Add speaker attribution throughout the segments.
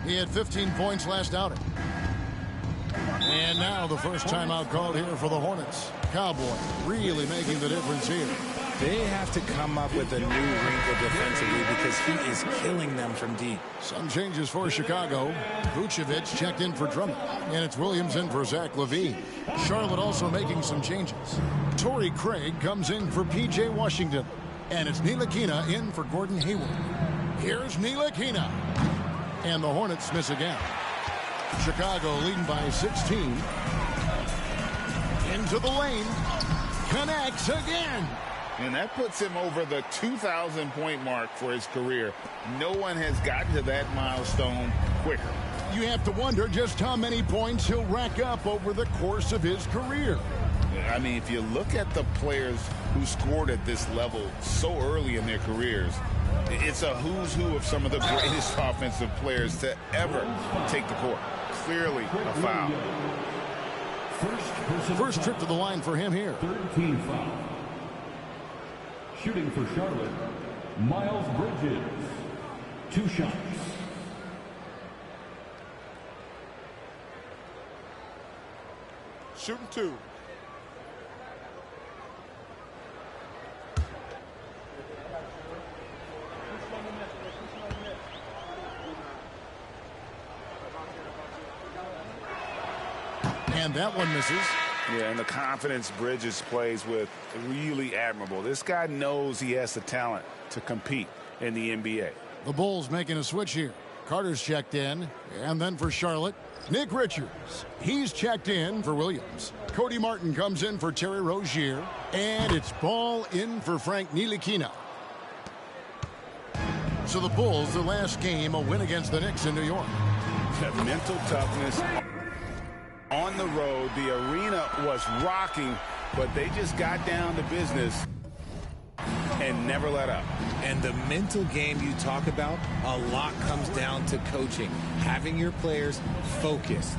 Speaker 1: He had 15 points last outing. And now the first timeout called here for the Hornets. Cowboy really making the difference here.
Speaker 2: They have to come up with a new wrinkle defensively because he is killing them from deep.
Speaker 1: Some changes for Chicago. Vucevic checked in for Drummond. And it's Williams in for Zach LaVine. Charlotte also making some changes. Torrey Craig comes in for P.J. Washington. And it's Ntilikina in for Gordon Hayward. Here's Ntilikina. And the Hornets miss again. Chicago leading by 16. Into the lane. Connects again.
Speaker 3: And that puts him over the 2,000-point mark for his career. No one has gotten to that milestone quicker.
Speaker 1: You have to wonder just how many points he'll rack up over the course of his career.
Speaker 3: I mean, if you look at the players who scored at this level so early in their careers, it's a who's who of some of the greatest offensive players to ever take the court. Clearly a foul.
Speaker 1: First trip to the line for him here.
Speaker 4: 13 foul. Shooting for Charlotte, Miles Bridges. 2 shots.
Speaker 1: Shooting 2. And that one misses.
Speaker 3: Yeah, and the confidence Bridges plays with, really admirable. This guy knows he has the talent to compete in the NBA.
Speaker 1: The Bulls making a switch here. Carter's checked in. And then for Charlotte, Nick Richards. He's checked in for Williams. Cody Martin comes in for Terry Rozier. And it's Ball in for Frank Ntilikina. So the Bulls, the last game, a win against the Knicks in New York.
Speaker 3: The mental toughness. On the road, the arena was rocking, but they just got down to business and never let up.
Speaker 2: And the mental game you talk about, a lot comes down to coaching, having your players focused.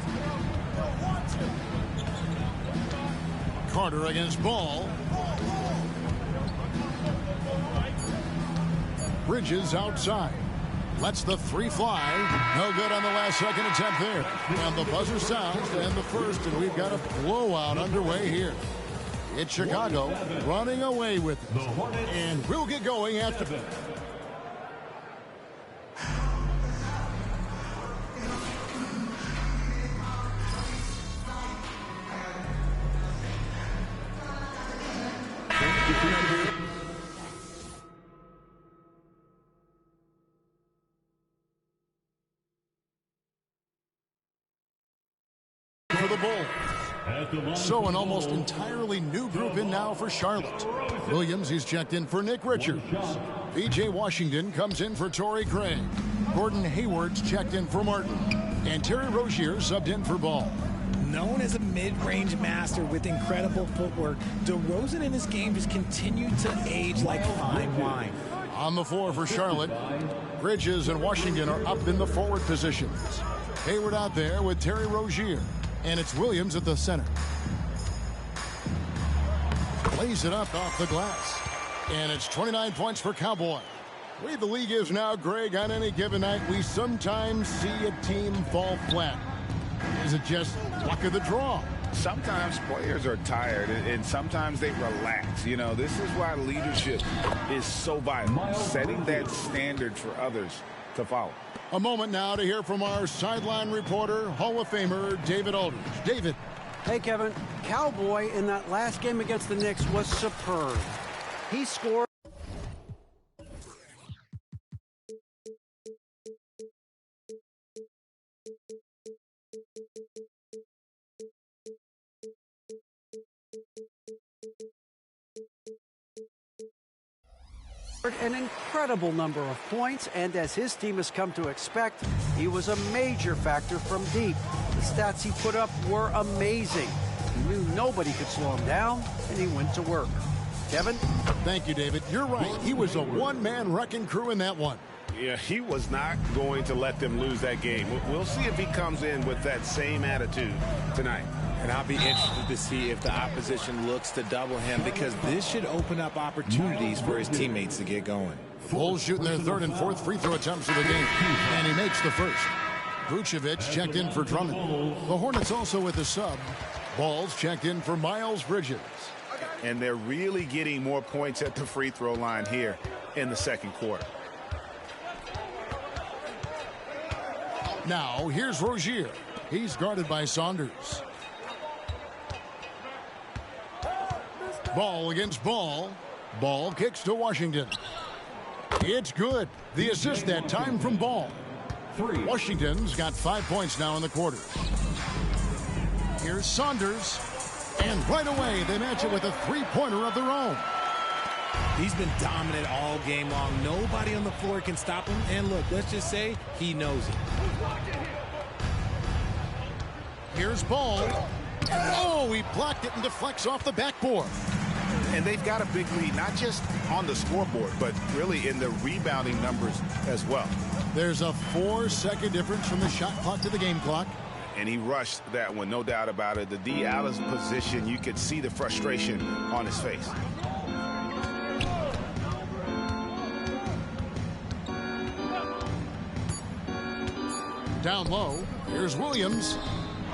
Speaker 1: Carter against Ball. Bridges outside. Lets the 3 fly. No good on the last second attempt there. And the buzzer sounds to end the first, and we've got a blowout underway here. It's Chicago running away with it. And we'll get going after this. For the Bulls. So an almost entirely new group in now for Charlotte. Williams, he's checked in for Nick Richards. P.J. Washington comes in for Torrey Craig. Gordon Hayward's checked in for Martin. And Terry Rozier subbed in for Ball.
Speaker 2: Known as a mid-range master with incredible footwork, DeRozan in his game just continued to age like fine wine.
Speaker 1: On the floor for Charlotte, Bridges and Washington are up in the forward positions. Hayward out there with Terry Rozier. And it's Williams at the center. Lays it up off the glass. And it's 29 points for Cowboy. The way the league is now, Greg, on any given night, we sometimes see a team fall flat. Is it just luck of the draw?
Speaker 3: Sometimes players are tired, and sometimes they relax. You know, this is why leadership is so vital, setting that standard for others to follow.
Speaker 1: A moment now to hear from our sideline reporter, Hall of Famer David Aldridge. David.
Speaker 5: Hey, Kevin. Cowboy in that last game against the Knicks was superb. He scored. An incredible number of points, and as his team has come to expect, he was a major factor from deep. The stats he put up were amazing. He knew nobody could slow him down, and he went to work. Kevin?
Speaker 1: Thank you, David. You're right. He was a one-man wrecking crew in that one.
Speaker 6: Yeah, he was not going to let them lose that game. We'll see if he comes in with that same attitude tonight.
Speaker 2: And I'll be interested to see if the opposition looks to double him, because this should open up opportunities for his teammates to get going.
Speaker 1: Bulls shooting their third and fourth free throw attempts of the game, and he makes the first. Vucevic checked in for Drummond. The Hornets also with a sub. Balls checked in for Miles Bridges.
Speaker 6: And they're really getting more points at the free throw line here in the second quarter.
Speaker 1: Now, here's Rozier. He's guarded by Saunders. Ball against Ball. Ball kicks to Washington. It's good. The assist that time from Ball. Washington's got 5 points now in the quarter. Here's Saunders. And right away, they match it with a three-pointer of their own.
Speaker 2: He's been dominant all game long. Nobody on the floor can stop him. And look, let's just say he knows it.
Speaker 1: Here's Ball. Oh, he blocked it and deflects off the backboard.
Speaker 6: And they've got a big lead, not just on the scoreboard, but really in the rebounding numbers as well.
Speaker 1: There's a 4-second difference from the shot clock to the game clock.
Speaker 6: And he rushed that one, no doubt about it. The D out of position, you could see the frustration on his face.
Speaker 1: Down low, here's Williams.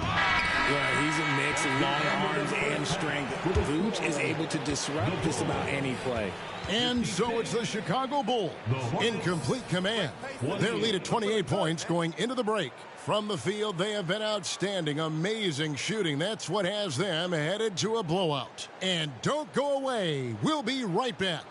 Speaker 2: Yeah, he's a mix of long arms and strength. Vooch is able to disrupt just about any play.
Speaker 1: And so it's the Chicago Bulls in complete command. Their lead at 28 points going into the break. From the field, they have been outstanding. Amazing shooting. That's what has them headed to a blowout. And don't go away. We'll be right back.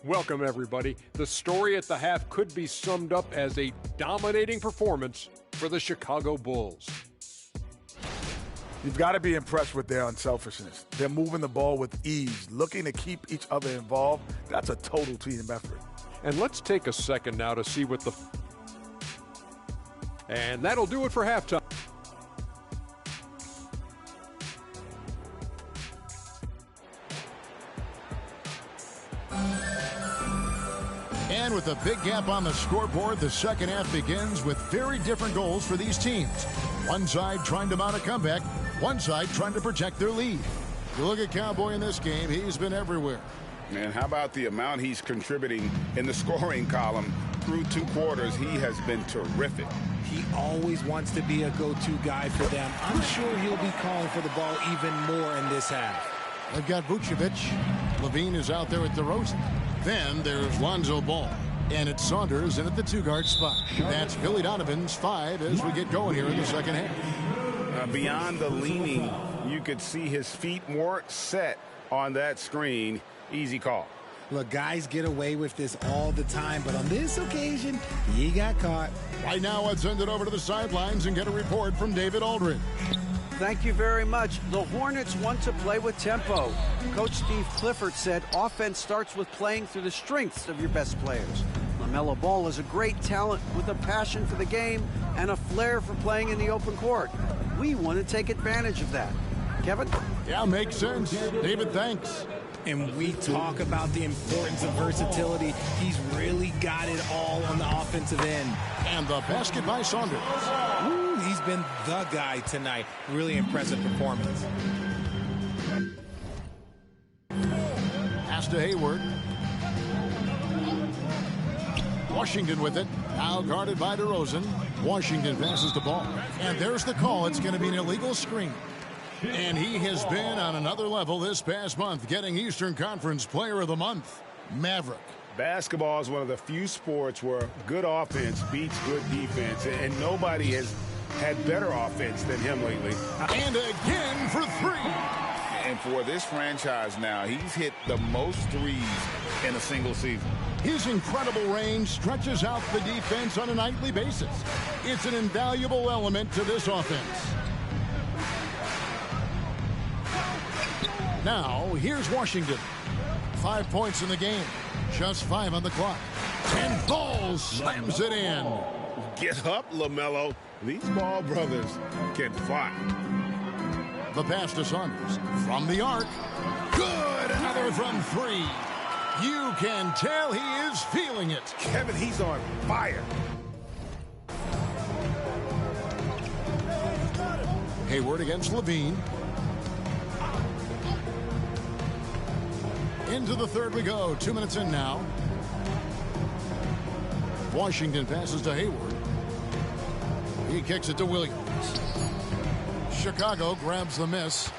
Speaker 7: Welcome, everybody. The story at the half could be summed up as a dominating performance for the Chicago Bulls.
Speaker 8: You've got to be impressed with their unselfishness. They're moving the ball with ease, looking to keep each other involved. That's a total team effort.
Speaker 7: And let's take a second now to see what the... And that'll do it for halftime.
Speaker 1: And with a big gap on the scoreboard, the second half begins with very different goals for these teams. One side trying to mount a comeback, one side trying to protect their lead. You look at Cowboy in this game, he's been everywhere.
Speaker 6: And how about the amount he's contributing in the scoring column through 2 quarters? He has been terrific.
Speaker 2: He always wants to be a go-to guy for them. I'm sure he'll be calling for the ball even more in this half.
Speaker 1: They've got Vucevic. Levine is out there at DeRozan. Then there's Lonzo Ball. And it's Saunders in at the 2-guard spot. That's Billy Donovan's 5 as we get going here in the second half.
Speaker 6: Beyond the leaning, you could see his feet more set on that screen. Easy call.
Speaker 2: Look, guys get away with this all the time, but on this occasion, he got caught.
Speaker 1: Right now, let's send it over to the sidelines and get a report from David Aldridge.
Speaker 5: Thank you very much. The Hornets want to play with tempo. Coach Steve Clifford said offense starts with playing through the strengths of your best players. LaMelo Ball is a great talent with a passion for the game and a flair for playing in the open court. We want to take advantage of that. Kevin?
Speaker 1: Yeah, makes sense. David, thanks.
Speaker 2: And we talk about the importance of versatility. He's really got it all on the offensive end.
Speaker 1: And the basket by Saunders.
Speaker 2: Ooh, he's been the guy tonight. Really impressive performance.
Speaker 1: Pass to Hayward. Washington with it. Now guarded by DeRozan. Washington passes the ball. And there's the call. It's going to be an illegal screen. And he has been on another level this past month, getting Eastern Conference Player of the Month, Maverick.
Speaker 6: Basketball is one of the few sports where good offense beats good defense, and nobody has had better offense than him lately.
Speaker 1: And again for 3.
Speaker 3: And for this franchise now, he's hit the most threes in a single season.
Speaker 1: His incredible range stretches out the defense on a nightly basis. It's an invaluable element to this offense. Now, here's Washington. 5 points in the game. Just 5 on the clock. 10 balls, slams it in.
Speaker 6: Get up, LaMelo. These Ball brothers can fly.
Speaker 1: The pass to Saunders. From the arc. Good! Another from 3. You can tell he is feeling it.
Speaker 6: Kevin, he's on fire.
Speaker 1: Hayward against Levine. Into the third we go. 2 minutes in now. Washington passes to Hayward. He kicks it to Williams. Chicago grabs the miss.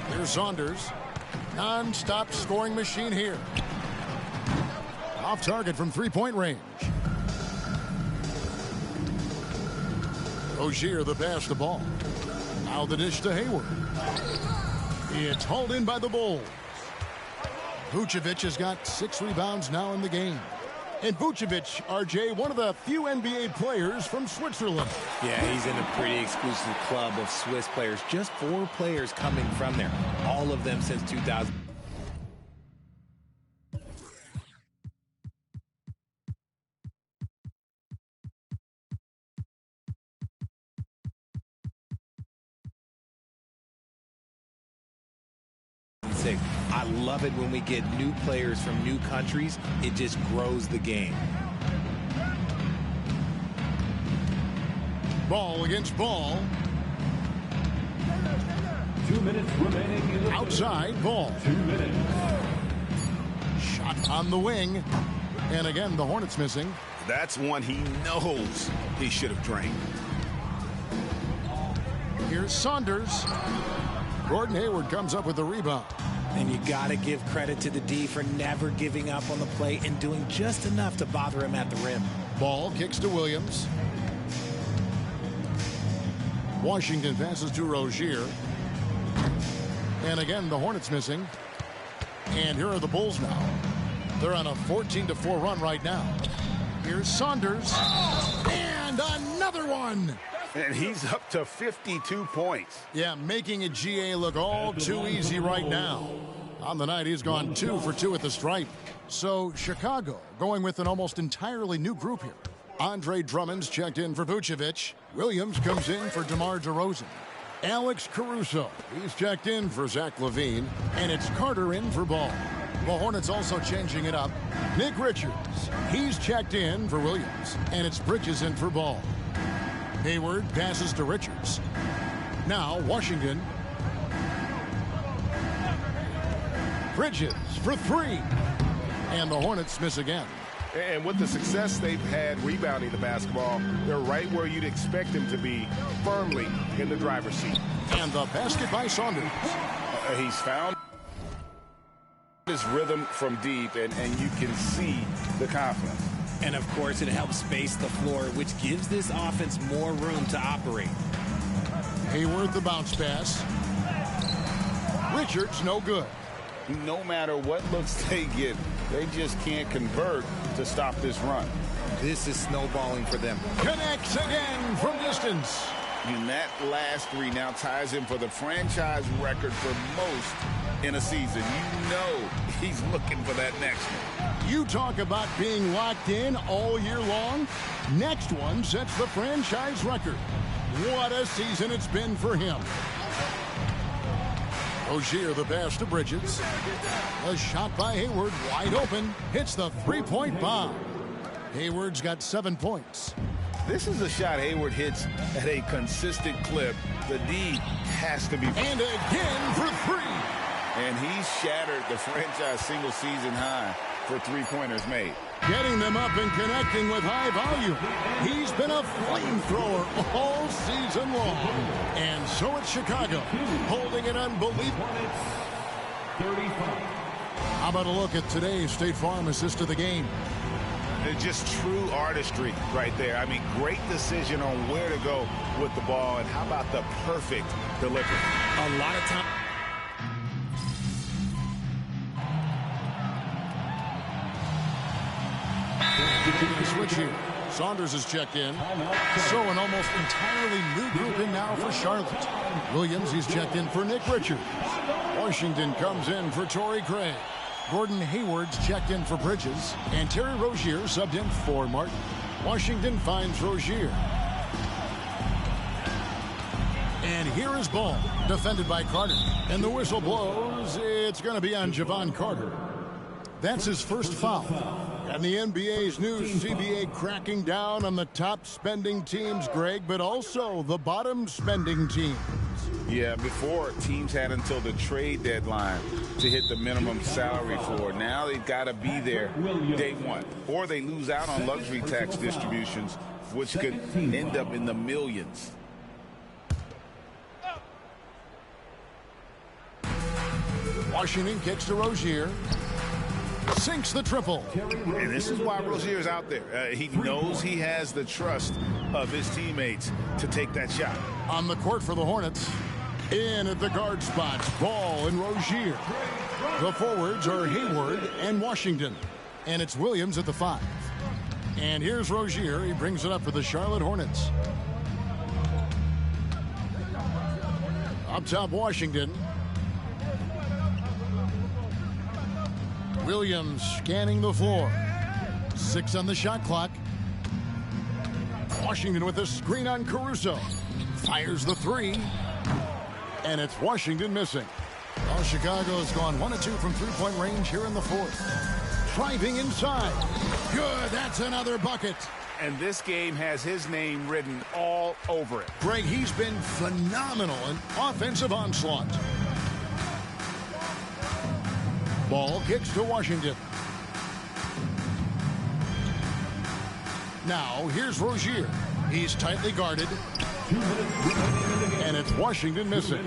Speaker 1: Here's Saunders. Non-stop scoring machine here. Off target from three-point range. Rozier the pass to Ball. Now the dish to Hayward. It's hauled in by the Bulls. Vucevic has got 6 rebounds now in the game. And Vucevic, RJ, one of the few NBA players from Switzerland.
Speaker 2: Yeah, he's in a pretty exclusive club of Swiss players. Just 4 players coming from there. All of them since 2000. I love it when we get new players from new countries. It just grows the game.
Speaker 1: Ball against Ball.
Speaker 4: 2 minutes remaining in the
Speaker 1: Outside, Ball.
Speaker 4: 2 minutes.
Speaker 1: Shot on the wing. And again, the Hornets missing.
Speaker 6: That's one he knows he should have drained.
Speaker 1: Here's Saunders. Gordon Hayward comes up with the rebound.
Speaker 2: And you got to give credit to the D for never giving up on the play and doing just enough to bother him at the rim.
Speaker 1: Ball kicks to Williams. Washington passes to Rozier. And again, the Hornets missing. And here are the Bulls now. They're on a 14-4 run right now. Here's Saunders. And another one.
Speaker 6: And he's up to 52 points.
Speaker 1: Yeah, making a GA look all too easy right now. On the night, he's gone 2 for 2 at the stripe. So Chicago going with an almost entirely new group here. Andre Drummond's checked in for Vucevic. Williams comes in for DeMar DeRozan. Alex Caruso, he's checked in for Zach LaVine. And it's Carter in for Ball. The Hornets also changing it up. Nick Richards, he's checked in for Williams. And it's Bridges in for Ball. Hayward passes to Richards. Now Washington. Bridges for 3. And the Hornets miss again.
Speaker 6: And with the success they've had rebounding the basketball, they're right where you'd expect them to be, firmly in the driver's seat.
Speaker 1: And the basket by Saunders.
Speaker 6: He's found his rhythm from deep, and you can see the confidence.
Speaker 2: And, of course, it helps space the floor, which gives this offense more room to operate.
Speaker 1: Hayward the bounce pass. Richards no good.
Speaker 3: No matter what looks they get, they just can't convert to stop this run.
Speaker 2: This is snowballing for them.
Speaker 1: Connects again from distance.
Speaker 3: And that last 3 now ties him for the franchise record for most in a season. You know he's looking for that next one.
Speaker 1: You talk about being locked in all year long. Next one sets the franchise record. What a season it's been for him. Rozier the pass to Bridges. A shot by Hayward, wide open. Hits the three-point bomb. Hayward's got 7 points.
Speaker 3: This is a shot Hayward hits at a consistent clip. The D has to be.
Speaker 1: And again for 3.
Speaker 3: And he's shattered the franchise single-season high for three-pointers made.
Speaker 1: Getting them up and connecting with high volume. He's been a flamethrower all season long. And so it's Chicago, holding an unbelievable.
Speaker 4: 35.
Speaker 1: How about a look at today's State Farm assist of the game?
Speaker 6: It's just true artistry right there. I mean, great decision on where to go with the ball, and how about the perfect delivery?
Speaker 2: A lot of time.
Speaker 1: Switch here. Saunders is checked in. So an almost entirely new group in now for Charlotte. Williams, he's checked in for Nick Richards. Washington comes in for Torrey Craig. Gordon Hayward's checked in for Bridges. And Terry Rozier subbed in for Martin. Washington finds Rozier. And here is Ball, defended by Carter. And the whistle blows. It's going to be on Javon Carter. That's his first foul. And the NBA's new CBA cracking down on the top spending teams, Greg, but also the bottom spending teams.
Speaker 3: Yeah, before teams had until the trade deadline to hit the minimum salary floor. Now they've got to be there day one, or they lose out on luxury tax distributions, which could end up in the millions.
Speaker 1: Washington kicks to Rozier. Sinks the triple.
Speaker 3: And this is why Rozier's out there. He knows he has the trust of his teammates to take that shot.
Speaker 1: On the court for the Hornets. In at the guard spots. Ball and Rozier. The forwards are Hayward and Washington. And it's Williams at the 5. And here's Rozier. He brings it up for the Charlotte Hornets. Up top, Washington. Williams scanning the floor. 6 on the shot clock. Washington with a screen on Caruso. Fires the 3. And it's Washington missing. Well, Chicago has gone 1 of 2 from three-point range here in the 4th. Driving inside. Good. That's another bucket.
Speaker 6: And this game has his name written all over it.
Speaker 1: Greg, he's been phenomenal in offensive onslaught. Ball kicks to Washington. Now, here's Rozier. He's tightly guarded. And it's Washington missing.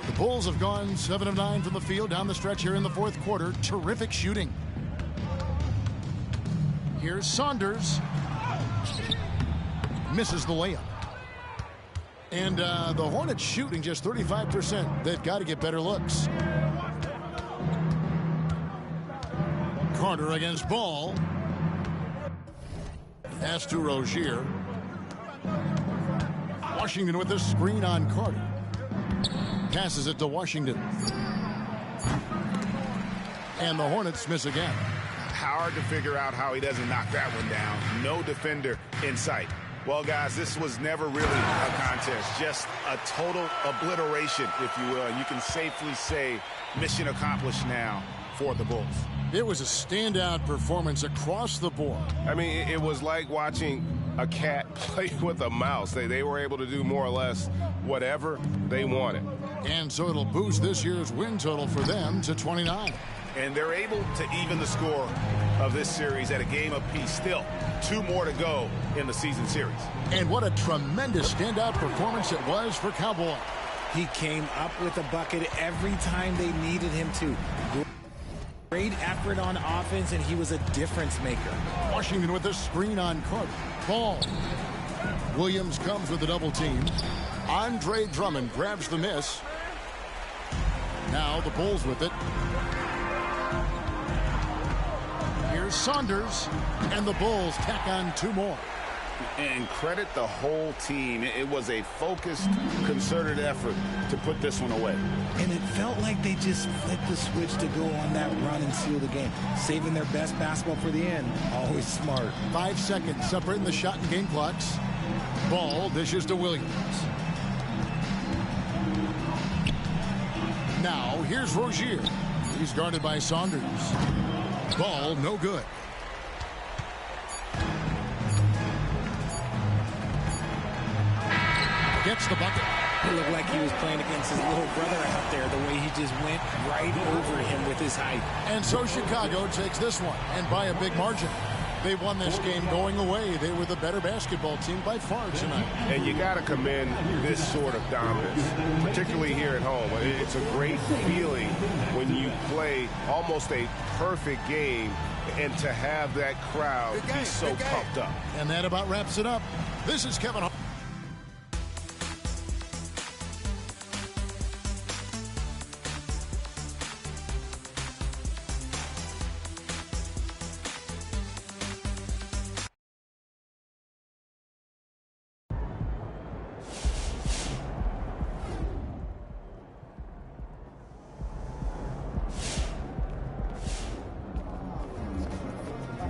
Speaker 1: The Bulls have gone 7 of 9 from the field down the stretch here in the 4th quarter. Terrific shooting. Here's Saunders. Misses the layup. And the Hornets shooting just 35%. They've got to get better looks. Carter against Ball. Pass to Rozier. Washington with a screen on Carter. Passes it to Washington. And the Hornets miss again.
Speaker 6: Hard to figure out how he doesn't knock that one down. No defender in sight. Well, guys, this was never really a contest. Just a total obliteration, if you will. And you can safely say mission accomplished now for the Bulls.
Speaker 1: It was a standout performance across the board.
Speaker 9: I mean, it was like watching a cat play with a mouse. They were able to do more or less whatever they wanted.
Speaker 1: And so it'll boost this year's win total for them to 29.
Speaker 6: And they're able to even the score of this series at a game apiece. Still, 2 more to go in the season series.
Speaker 1: And what a tremendous standout performance it was for Cowboy.
Speaker 2: He came up with a bucket every time they needed him to. Great effort on offense, and he was a difference maker.
Speaker 1: Washington with a screen on Carter. Ball. Williams comes with a double team. Andre Drummond grabs the miss. Now the Bulls with it. Here's Saunders, and the Bulls tack on 2 more.
Speaker 3: And credit the whole team. It was a focused, concerted effort to put this one away.
Speaker 2: And it felt like they just flipped the switch to go on that run and seal the game. Saving their best basketball for the end. Always smart.
Speaker 1: 5 seconds separating the shot and game clocks. Ball dishes to Williams. Now here's Rozier. He's guarded by Saunders. Ball no good. Gets the bucket.
Speaker 2: It looked like he was playing against his little brother out there, the way he just went right over him with his height.
Speaker 1: And so Chicago takes this one, and by a big margin. They won this game going away. They were the better basketball team by far tonight.
Speaker 9: And you got to commend this sort of dominance, particularly here at home. It's a great feeling when you play almost a perfect game and to have that crowd be so pumped up.
Speaker 1: And that about wraps it up. This is Kevin Hart.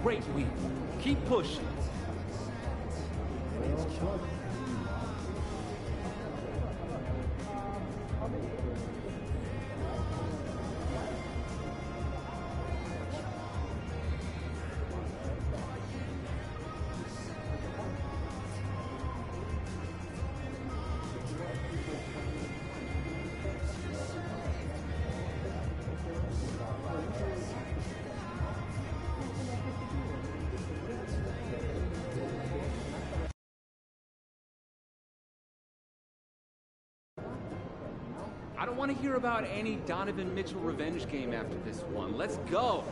Speaker 10: Great week. Keep pushing. I don't want to hear about any Donovan Mitchell revenge game after this one. Let's go.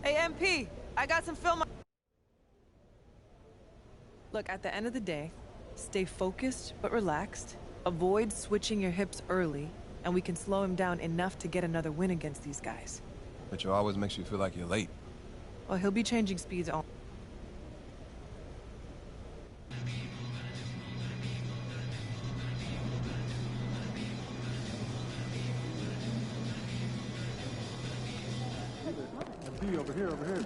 Speaker 11: Hey, MP, I got some film. Look, at the end of the day, stay focused but relaxed. Avoid switching your hips early, and we can slow him down enough to get another win against these guys.
Speaker 12: But you always makes you feel like you're late.
Speaker 11: Well, he'll be changing speeds all.
Speaker 13: MP, over here, over here.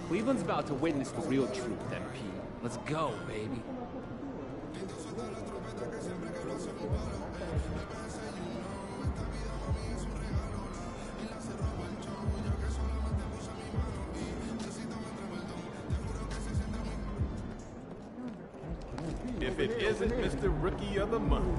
Speaker 10: Cleveland's about to witness the real truth, MP. Let's go, baby.
Speaker 14: If it isn't Mr. Rookie of the Month.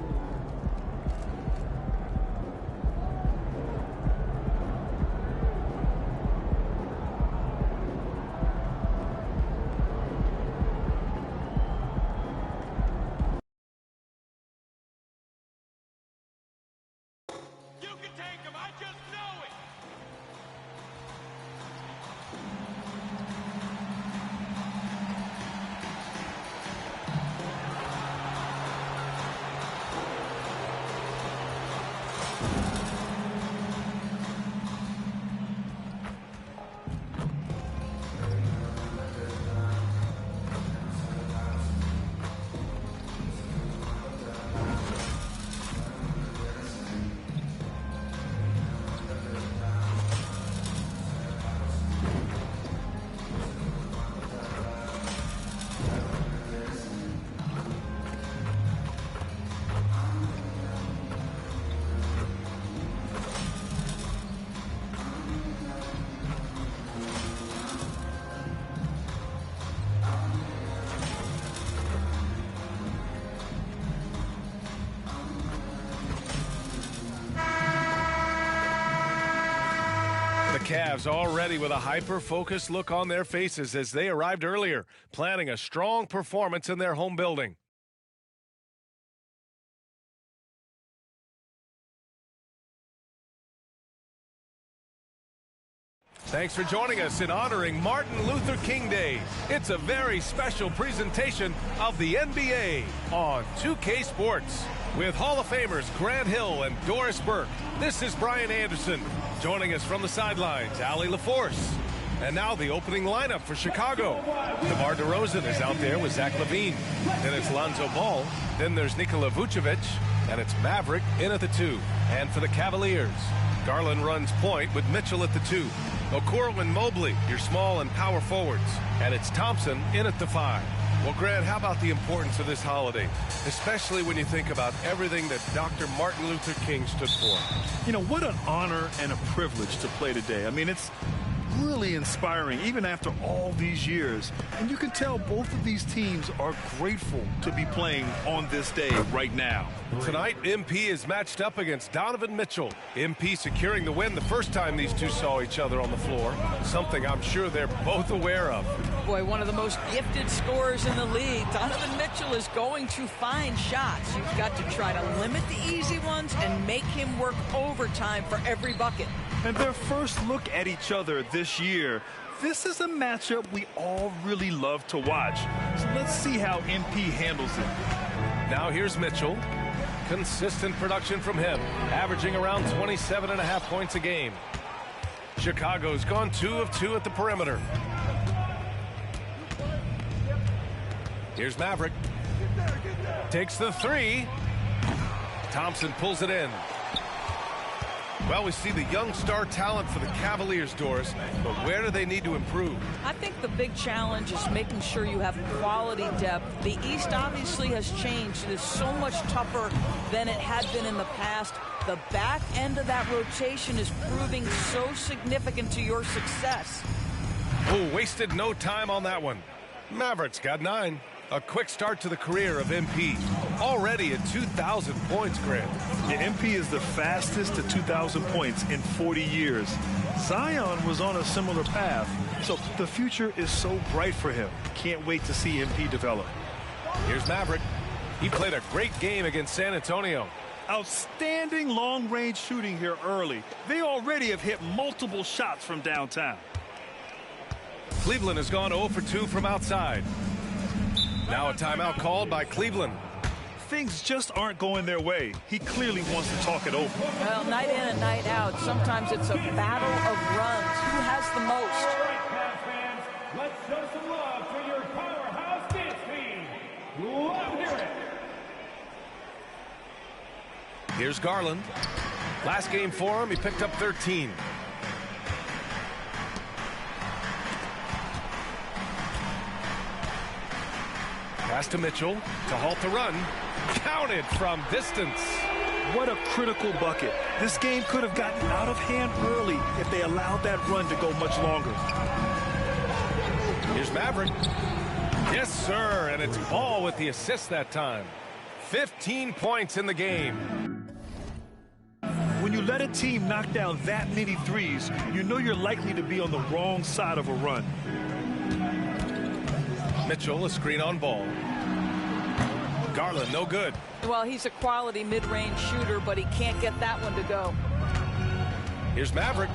Speaker 15: The Cavs already with a hyper-focused look on their faces as they arrived earlier, planning a strong performance in their home building. Thanks for joining us in honoring Martin Luther King Day. It's a very special presentation of the NBA on 2K Sports. With Hall of Famers Grant Hill and Doris Burke, this is Brian Anderson. Joining us from the sidelines, Allie LaForce. And now the opening lineup for Chicago. DeMar DeRozan is out there with Zach LaVine. Then it's Lonzo Ball. Then there's Nikola Vucevic. And it's Maverick in at the 2. And for the Cavaliers, Garland runs point with Mitchell at the 2. Okoro and Mobley, your small and power forwards. And it's Thompson in at the 5. Well, Grant, how about the importance of this holiday, especially when you think about everything that Dr. Martin Luther King stood for?
Speaker 16: You know, what an honor and a privilege to play today. I mean, it's really inspiring, even after all these years. And you can tell both of these teams are grateful to be playing on this day right now.
Speaker 15: Tonight, MP is matched up against Donovan Mitchell. MP securing the win the first time these two saw each other on the floor, something I'm sure they're both aware of.
Speaker 17: Boy, one of the most gifted scorers in the league. Donovan Mitchell is going to find shots. You've got to try to limit the easy ones and make him work overtime for every bucket.
Speaker 16: And their first look at each other this year, this is a matchup we all really love to watch. So let's see how MP handles it.
Speaker 15: Now here's Mitchell. Consistent production from him, averaging around 27.5 points a game. Chicago's gone 2 of 2 at the perimeter. Here's Maverick. Takes the three. Thompson pulls it in. Well, we see the young star talent for the Cavaliers, Doris, but where do they need to improve?
Speaker 17: I think the big challenge is making sure you have quality depth. The East obviously has changed. It is so much tougher than it had been in the past. The back end of that rotation is proving so significant to your success.
Speaker 15: Oh, wasted no time on that one. Mavericks got 9. A quick start to the career of MP. Already at 2,000 points, Grant.
Speaker 16: The MP is the fastest to 2,000 points in 40 years. Zion was on a similar path, so the future is so bright for him. Can't wait to see MP develop.
Speaker 15: Here's Maverick. He played a great game against San Antonio.
Speaker 16: Outstanding long-range shooting here early. They already have hit multiple shots from downtown.
Speaker 15: Cleveland has gone 0 for 2 from outside. Now a timeout called by Cleveland.
Speaker 16: Things just aren't going their way. He clearly wants to talk it over.
Speaker 17: Well, night in and night out, sometimes it's a battle of runs. Who has the most?
Speaker 4: All right, Cavs fans, let's show some love for your powerhouse dance team. Love to hear it.
Speaker 15: Here's Garland. Last game for him, he picked up 13. Pass to Mitchell to halt the run. Counted from distance.
Speaker 16: What a critical bucket. This game could have gotten out of hand early if they allowed that run to go much longer.
Speaker 15: Here's Maverick. Yes, sir, and it's Ball with the assist that time. 15 points in the game.
Speaker 16: When you let a team knock down that many threes, you know you're likely to be on the wrong side of a run.
Speaker 15: Mitchell, a screen on Ball. Garland, no good.
Speaker 17: Well, he's a quality mid-range shooter, but he can't get that one to go.
Speaker 15: Here's Maverick.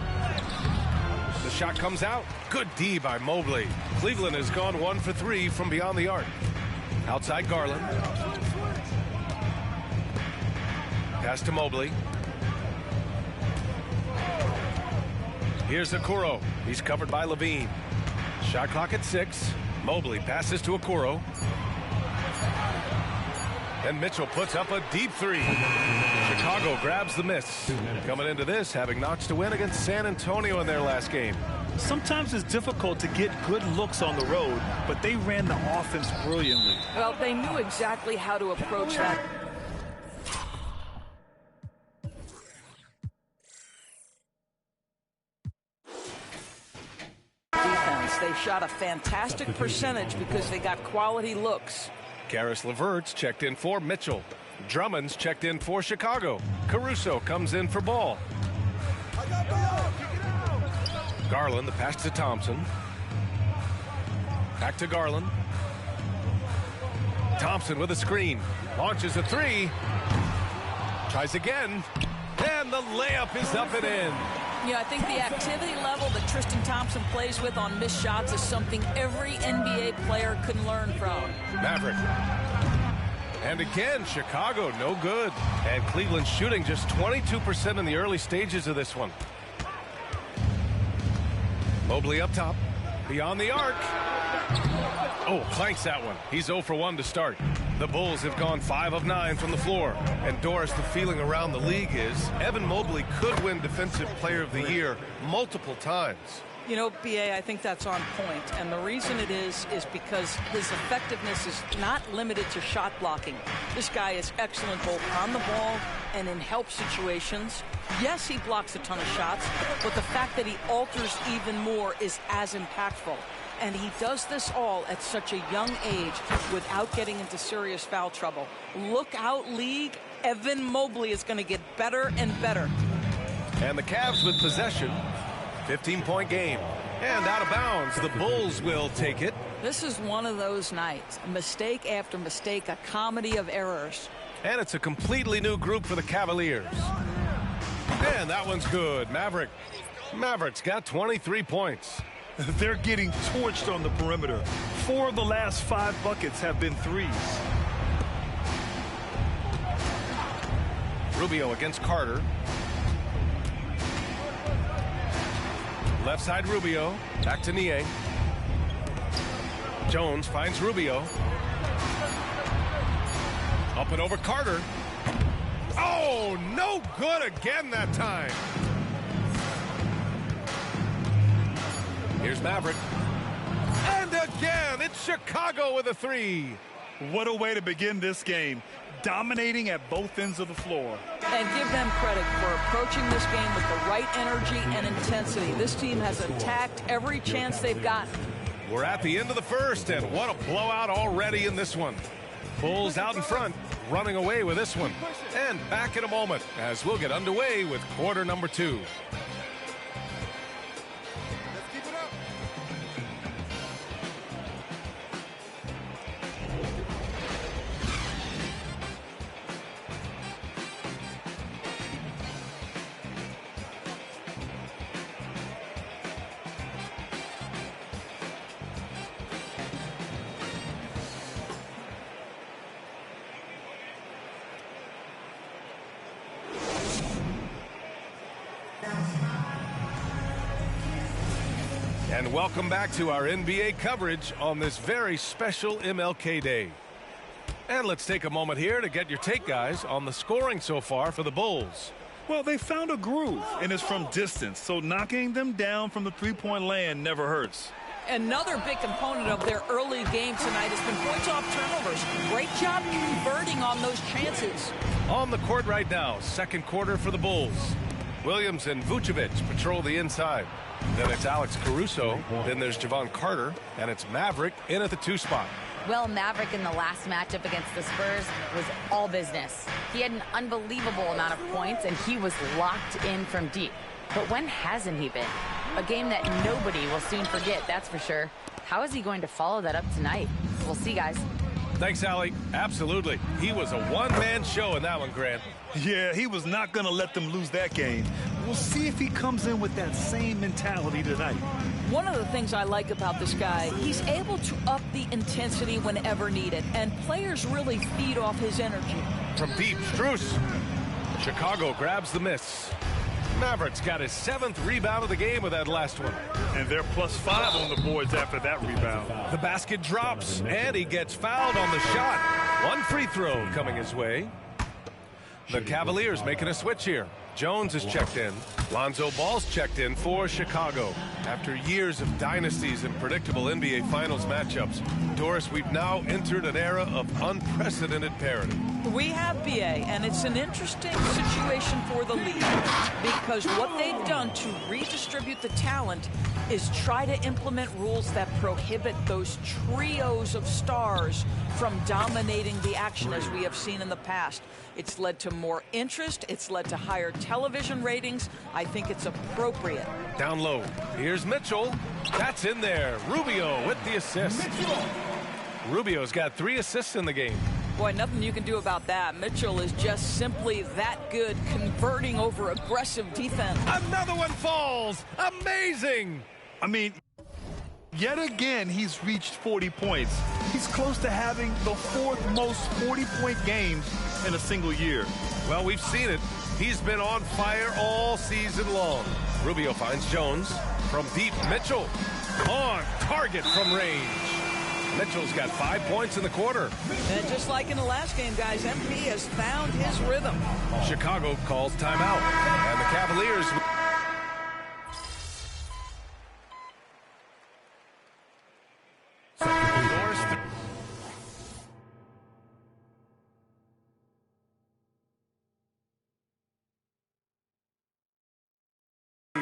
Speaker 15: The shot comes out. Good D by Mobley. Cleveland has gone 1 for 3 from beyond the arc. Outside Garland. Pass to Mobley. Here's Okoro. He's covered by Levine. Shot clock at 6. Mobley passes to Okoro. And Mitchell puts up a deep three. Chicago grabs the miss. Coming into this, having notched a win against San Antonio in their last game.
Speaker 16: Sometimes it's difficult to get good looks on the road, but they ran the offense brilliantly.
Speaker 17: Well, they knew exactly how to approach that. Defense. They shot a fantastic percentage because they got quality looks.
Speaker 15: Karis LeVert's checked in for Mitchell. Drummond's checked in for Chicago. Caruso comes in for Ball. Garland, the pass to Thompson. Back to Garland. Thompson with a screen. Launches a three. Tries again. And the layup is up and in.
Speaker 17: Yeah, I think the activity level that Tristan Thompson plays with on missed shots is something every NBA player can learn from.
Speaker 15: Maverick. And again, Chicago, no good. And Cleveland shooting just 22% in the early stages of this one. Mobley up top. Beyond the arc. Oh, clanks that one. He's 0 for 1 to start. The Bulls have gone 5 of 9 from the floor. And Doris, the feeling around the league is Evan Mobley could win Defensive Player of the Year multiple times.
Speaker 17: You know, B.A., I think that's on point. And the reason it is because his effectiveness is not limited to shot blocking. This guy is excellent both on the ball and in help situations. Yes, he blocks a ton of shots, but the fact that he alters even more is as impactful. And he does this all at such a young age without getting into serious foul trouble. Look out, league. Evan Mobley is going to get better and better.
Speaker 15: And the Cavs with possession. 15-point game. And out of bounds. The Bulls will take it.
Speaker 17: This is one of those nights. Mistake after mistake, a comedy of errors.
Speaker 15: And it's a completely new group for the Cavaliers. And that one's good. Mavericks got 23 points.
Speaker 16: They're getting torched on the perimeter. 4 of the last 5 buckets have been threes.
Speaker 15: Rubio against Carter. Left side Rubio. Back to Nie. Jones finds Rubio. Up and over Carter. Oh, no good again that time. Here's Maverick. And again, it's Chicago with a three.
Speaker 16: What a way to begin this game. Dominating at both ends of the floor.
Speaker 17: And give them credit for approaching this game with the right energy and intensity. This team has attacked every chance they've gotten.
Speaker 15: We're at the end of the first, and what a blowout already in this one. Bulls out in front, running away with this one. And back in a moment as we'll get underway with quarter number 2. And welcome back to our NBA coverage on this very special MLK Day. And let's take a moment here to get your take, guys, on the scoring so far for the Bulls.
Speaker 16: Well, they found a groove, and it's from distance, so knocking them down from the three-point land never hurts.
Speaker 17: Another big component of their early game tonight has been points off turnovers. Great job converting on those chances.
Speaker 15: On the court right now, second quarter for the Bulls. Williams and Vucevic patrol the inside. Then it's Alex Caruso. Then there's Javon Carter. And it's Maverick in at the 2 spot.
Speaker 13: Well, Maverick in the last matchup against the Spurs was all business. He had an unbelievable amount of points, and he was locked in from deep. But when hasn't he been? A game that nobody will soon forget, that's for sure. How is he going to follow that up tonight? We'll see, guys.
Speaker 15: Thanks, Allie. Absolutely. He was a one-man show in that one, Grant.
Speaker 16: Yeah, he was not going to let them lose that game. We'll see if he comes in with that same mentality tonight.
Speaker 17: One of the things I like about this guy, he's able to up the intensity whenever needed, and players really feed off his energy.
Speaker 15: From deep, Strus. Chicago grabs the miss. Maverick's got his 7th rebound of the game with that last one.
Speaker 16: And they're +5 on the boards after that rebound.
Speaker 15: The basket drops, and he gets fouled on the shot. One free throw coming his way. The Cavaliers making a switch here. Jones is checked in. Lonzo Ball's checked in for Chicago. After years of dynasties and predictable NBA Finals matchups, Doris, we've now entered an era of unprecedented parity.
Speaker 17: We have, BA, and it's an interesting situation for the league because what they've done to redistribute the talent is try to implement rules that prohibit those trios of stars from dominating the action as we have seen in the past. It's led to more interest. It's led to higher television ratings. I think it's appropriate.
Speaker 15: Down low. Here's Mitchell. That's in there. Rubio with the assist. Rubio's got 3 assists in the game.
Speaker 17: Boy, nothing you can do about that. Mitchell is just simply that good, converting over aggressive defense.
Speaker 15: Another one falls. Amazing.
Speaker 16: I mean, yet again, he's reached 40 points. He's close to having the 4th most 40-point games in a single year.
Speaker 15: Well, we've seen it. He's been on fire all season long. Rubio finds Jones. From deep, Mitchell. On target from range. Mitchell's got 5 points in the quarter.
Speaker 17: And just like in the last game, guys, MP has found his rhythm.
Speaker 15: Chicago calls timeout. And the Cavaliers...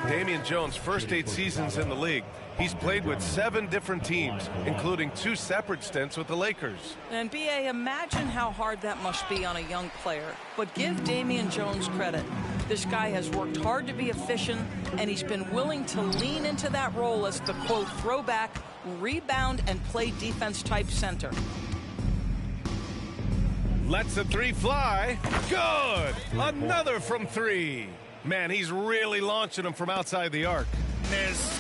Speaker 15: Damian Jones' first 8 seasons in the league. He's played with 7 different teams, including 2 separate stints with the Lakers.
Speaker 17: And BA, imagine how hard that must be on a young player. But give Damian Jones credit. This guy has worked hard to be efficient, and he's been willing to lean into that role as the, quote, throwback, rebound, and play defense type center.
Speaker 15: Lets the 3 fly. Good! Another from 3. Man, he's really launching them from outside the arc.
Speaker 16: Miss.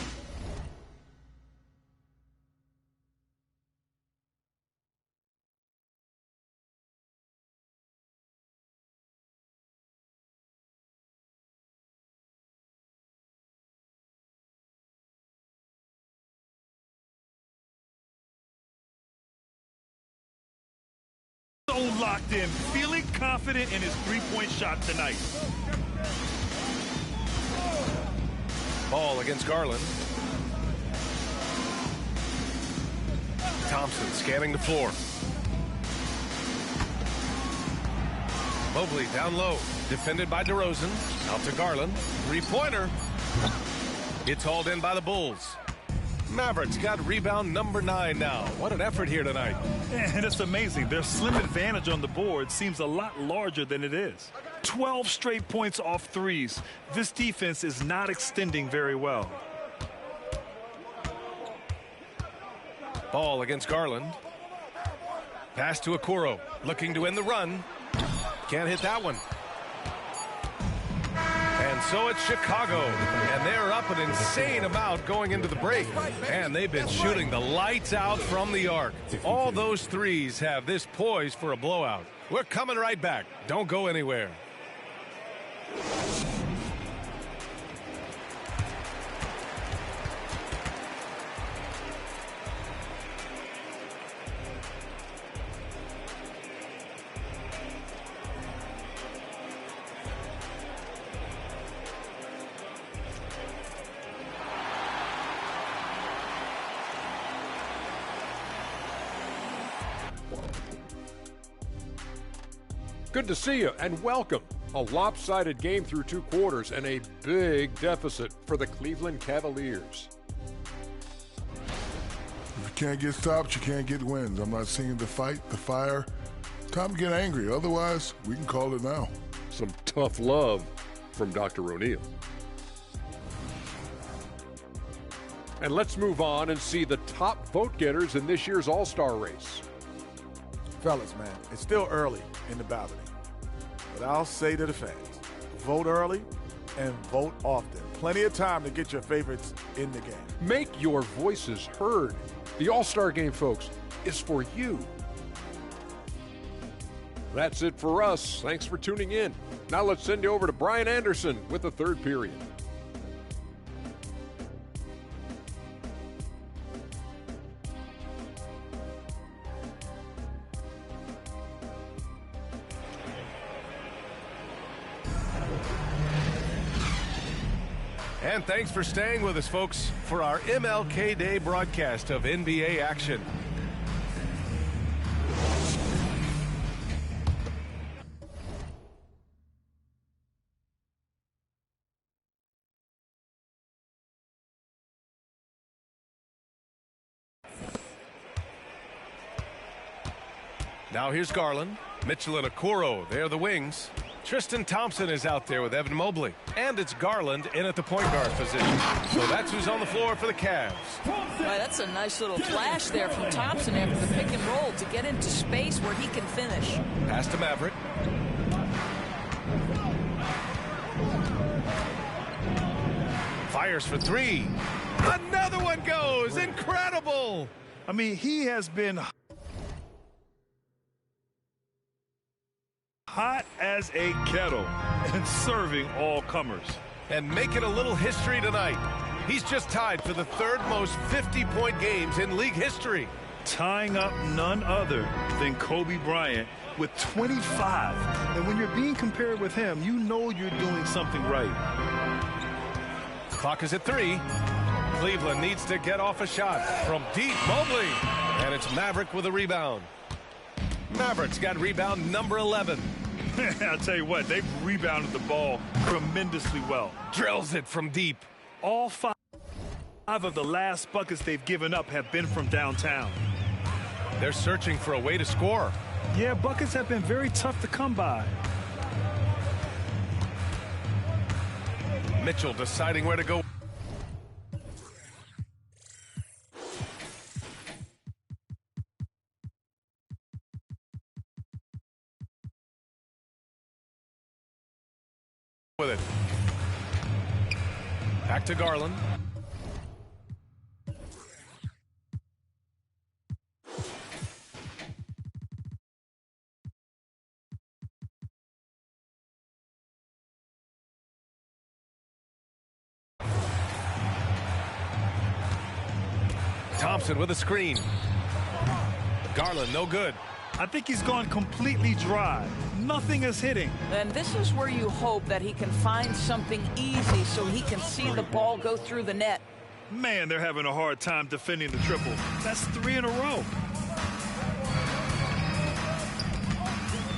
Speaker 16: So locked in, feeling confident in his three-point shot tonight.
Speaker 15: Ball against Garland. Thompson scanning the floor. Mobley down low. Defended by DeRozan. Out to Garland. Three-pointer. It's hauled in by the Bulls. Mavericks got rebound number 9 now. What an effort here tonight.
Speaker 16: And it's amazing. Their slim advantage on the board seems a lot larger than it is. 12 straight points off threes. This defense is not extending very well.
Speaker 15: Ball against Garland. Pass to Okoro. Looking to end the run. Can't hit that one. And so it's Chicago. And they're up an insane amount going into the break. And they've been shooting the lights out from the arc. All those threes have this poised for a blowout. We're coming right back. Don't go anywhere.
Speaker 7: Good to see you and welcome. A lopsided game through 2 quarters and a big deficit for the Cleveland Cavaliers.
Speaker 1: If you can't get stops, you can't get wins. I'm not seeing the fight, the fire. Time to get angry. Otherwise, we can call it now.
Speaker 7: Some tough love from Dr. O'Neill. And let's move on and see the top vote getters in this year's All-Star race.
Speaker 8: Fellas, man, it's still early in the balloting. But I'll say to the fans, vote early and vote often. Plenty of time to get your favorites in the game.
Speaker 7: Make your voices heard. The All-Star Game, folks, is for you. That's it for us. Thanks for tuning in. Now let's send you over to Brian Anderson with the third period.
Speaker 15: And thanks for staying with us, folks, for our MLK Day broadcast of NBA action. Now here's Garland. Mitchell and Okoro, they're the wings. Tristan Thompson is out there with Evan Mobley. And it's Garland in at the point guard position. So that's who's on the floor for the Cavs.
Speaker 17: Right, that's a nice little flash there from Thompson after the pick and roll to get into space where he can finish.
Speaker 15: Pass to Maverick. Fires for 3. Another one goes. Incredible.
Speaker 16: I mean, he has been hot as a kettle and serving all comers.
Speaker 15: And making a little history tonight. He's just tied for the 3rd most 50-point games in league history.
Speaker 16: Tying up none other than Kobe Bryant with 25. And when you're being compared with him, you know you're doing something right.
Speaker 15: Clock is at 3. Cleveland needs to get off a shot from deep. Mobley. And it's Maverick with a rebound. Mavericks got rebound number 11.
Speaker 16: I'll tell you what, they've rebounded the ball tremendously well.
Speaker 15: Drills it from deep.
Speaker 16: All 5 of the last buckets they've given up have been from downtown.
Speaker 15: They're searching for a way to score.
Speaker 16: Yeah, buckets have been very tough to come by.
Speaker 15: Mitchell deciding where to go. With it. Back to Garland. Thompson with a screen. Garland, no good.
Speaker 16: I think he's gone completely dry. Nothing is hitting.
Speaker 17: And this is where you hope that he can find something easy so he can see the ball go through the net.
Speaker 16: Man, they're having a hard time defending the triple. That's 3 in a row.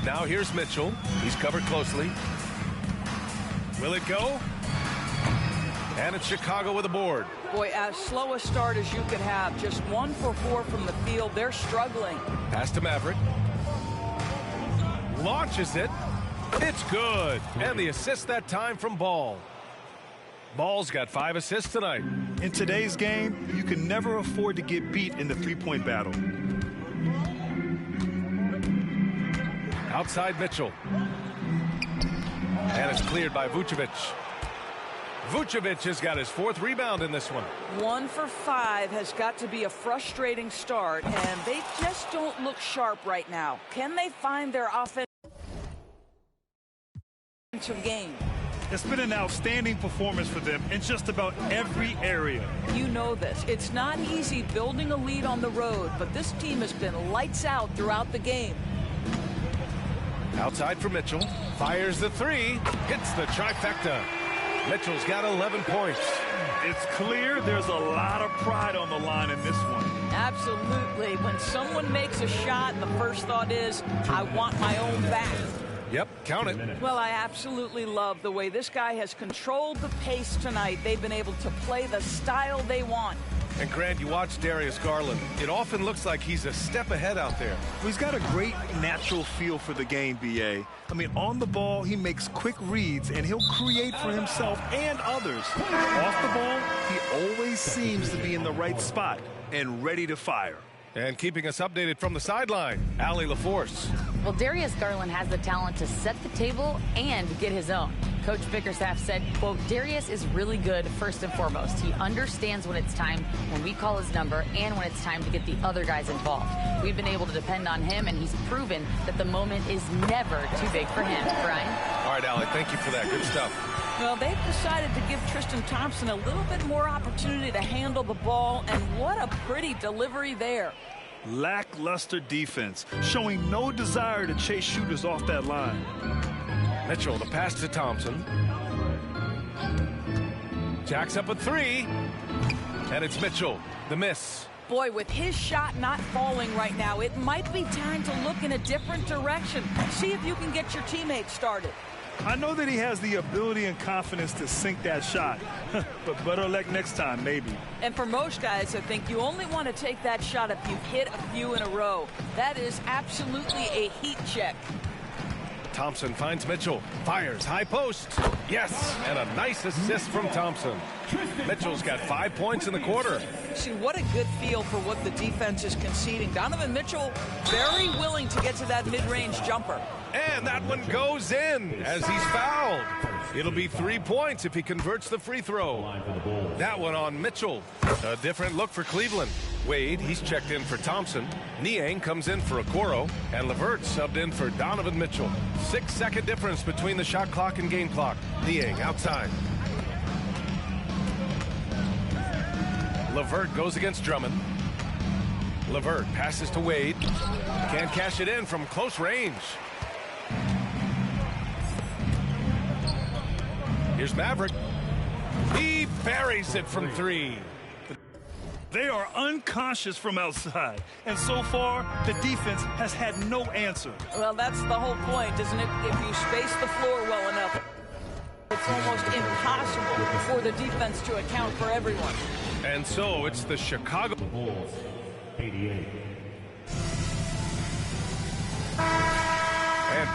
Speaker 15: Now here's Mitchell. He's covered closely. Will it go? And it's Chicago with a board.
Speaker 17: Boy, as slow a start as you could have. Just 1 for 4 from the field. They're struggling.
Speaker 15: Pass to Maverick. Launches it. It's good. And the assist that time from Ball. Ball's got 5 assists tonight.
Speaker 16: In today's game, you can never afford to get beat in the three-point battle.
Speaker 15: Outside Mitchell. And it's cleared by Vucevic. Vucevic has got his 4th rebound in this one.
Speaker 17: 1 for 5 has got to be a frustrating start, and they just don't look sharp right now. Can they find their offensive game?
Speaker 16: It's been an outstanding performance for them in just about every area.
Speaker 17: You know this. It's not easy building a lead on the road, but this team has been lights out throughout the game.
Speaker 15: Outside for Mitchell. Fires the 3. Hits the trifecta. Mitchell's got 11 points.
Speaker 16: It's clear there's a lot of pride on the line in this one.
Speaker 17: Absolutely. When someone makes a shot, the first thought is, I want my own back.
Speaker 15: Yep, count it.
Speaker 17: Well, I absolutely love the way this guy has controlled the pace tonight. They've been able to play the style they want.
Speaker 15: And Grant, you watch Darius Garland. It often looks like he's a step ahead out there.
Speaker 16: Well, he's got a great natural feel for the game, B.A. I mean, on the ball, he makes quick reads, and he'll create for himself and others. Off the ball, he always seems to be in the right spot and ready to fire.
Speaker 15: And keeping us updated from the sideline, Allie LaForce.
Speaker 13: Well, Darius Garland has the talent to set the table and get his own. Coach Bickerstaff said, quote, Darius is really good first and foremost. He understands when it's time, when we call his number, and when it's time to get the other guys involved. We've been able to depend on him, and he's proven that the moment is never too big for him. Brian?
Speaker 15: All right, Allie, thank you for that. Good stuff.
Speaker 17: Well, they've decided to give Tristan Thompson a little bit more opportunity to handle the ball, and what a pretty delivery there.
Speaker 16: Lackluster defense, showing no desire to chase shooters off that line.
Speaker 15: Mitchell, the pass to Thompson. Jacks up a 3. And it's Mitchell, the miss.
Speaker 17: Boy, with his shot not falling right now, it might be time to look in a different direction. See if you can get your teammates started.
Speaker 16: I know that he has the ability and confidence to sink that shot, but better luck next time, maybe.
Speaker 17: And for most guys, I think you only want to take that shot if you hit a few in a row. That is absolutely a heat check.
Speaker 15: Thompson finds Mitchell, fires, high post. Yes, and a nice assist from Thompson. Mitchell's got 5 points in the quarter.
Speaker 17: See, what a good feel for what the defense is conceding. Donovan Mitchell very willing to get to that mid-range jumper.
Speaker 15: And that one goes in as he's fouled. It'll be 3 points if he converts the free throw. That one on Mitchell. A different look for Cleveland. Wade, he's checked in for Thompson. Niang comes in for Okoro. And LeVert subbed in for Donovan Mitchell. 6-second difference between the shot clock and game clock. Niang outside. LeVert goes against Drummond. LeVert passes to Wade. Can't cash it in from close range. Here's Maverick. He buries it from 3.
Speaker 16: They are unconscious from outside, and so far, the defense has had no answer.
Speaker 17: Well, that's the whole point, isn't it? If you space the floor well enough, it's almost impossible for the defense to account for everyone.
Speaker 15: And so it's the Chicago
Speaker 4: Bulls, 88.
Speaker 15: And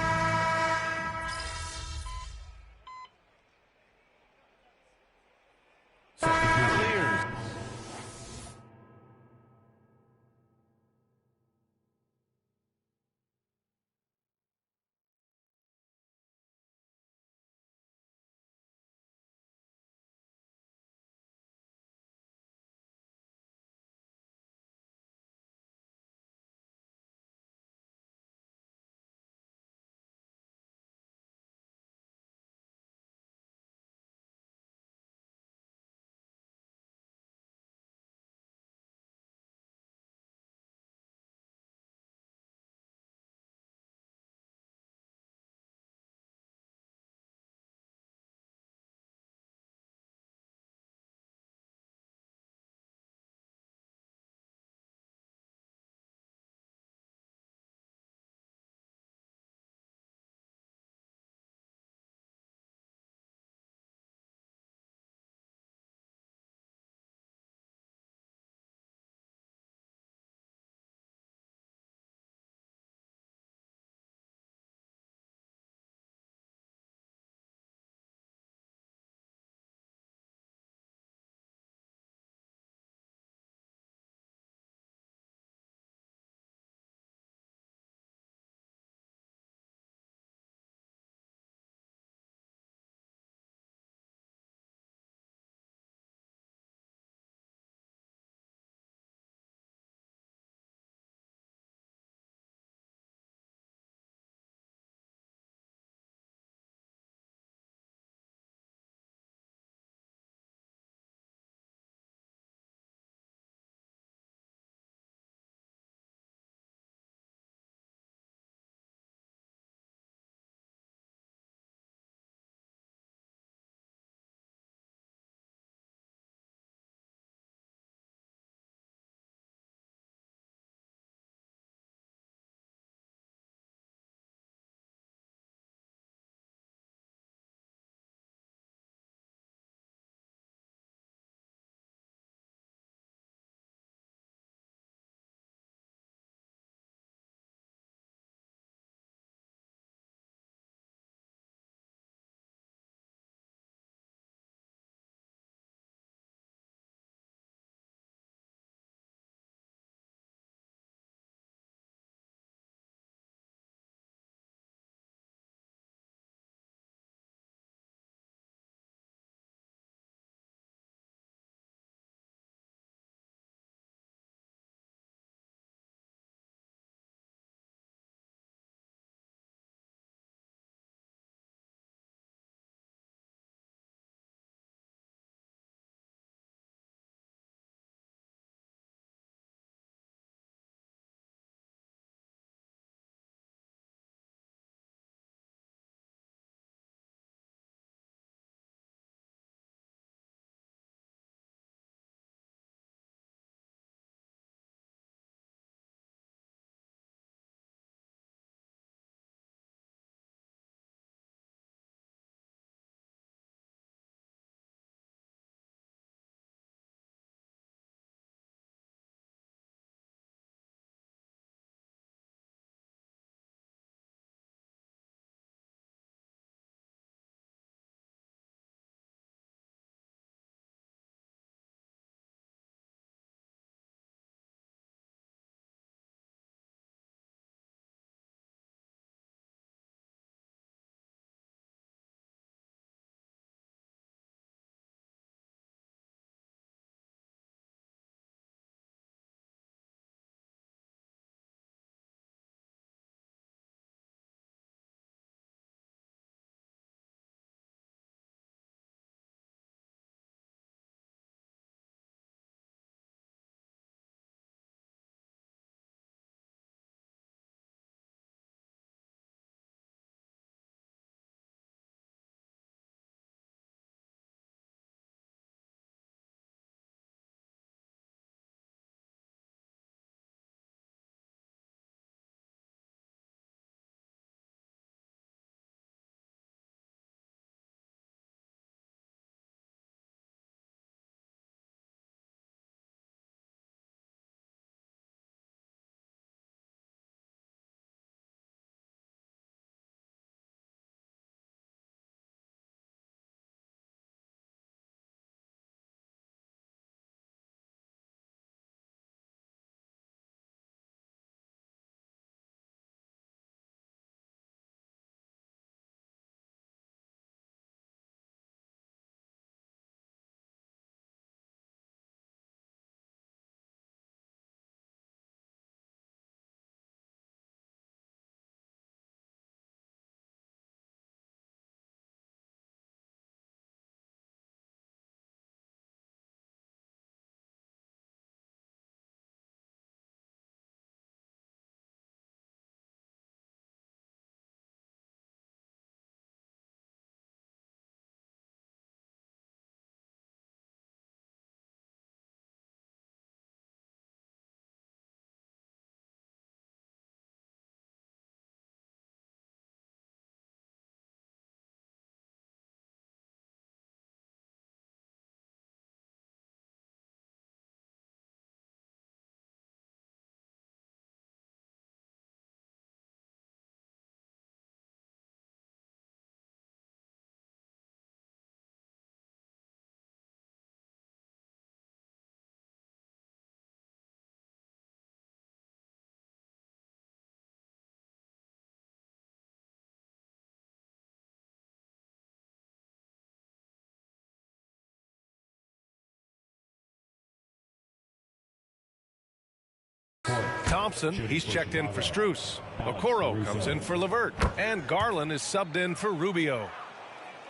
Speaker 15: Thompson, he's checked in for Strus. Okoro comes in for Levert. And Garland is subbed in for Rubio.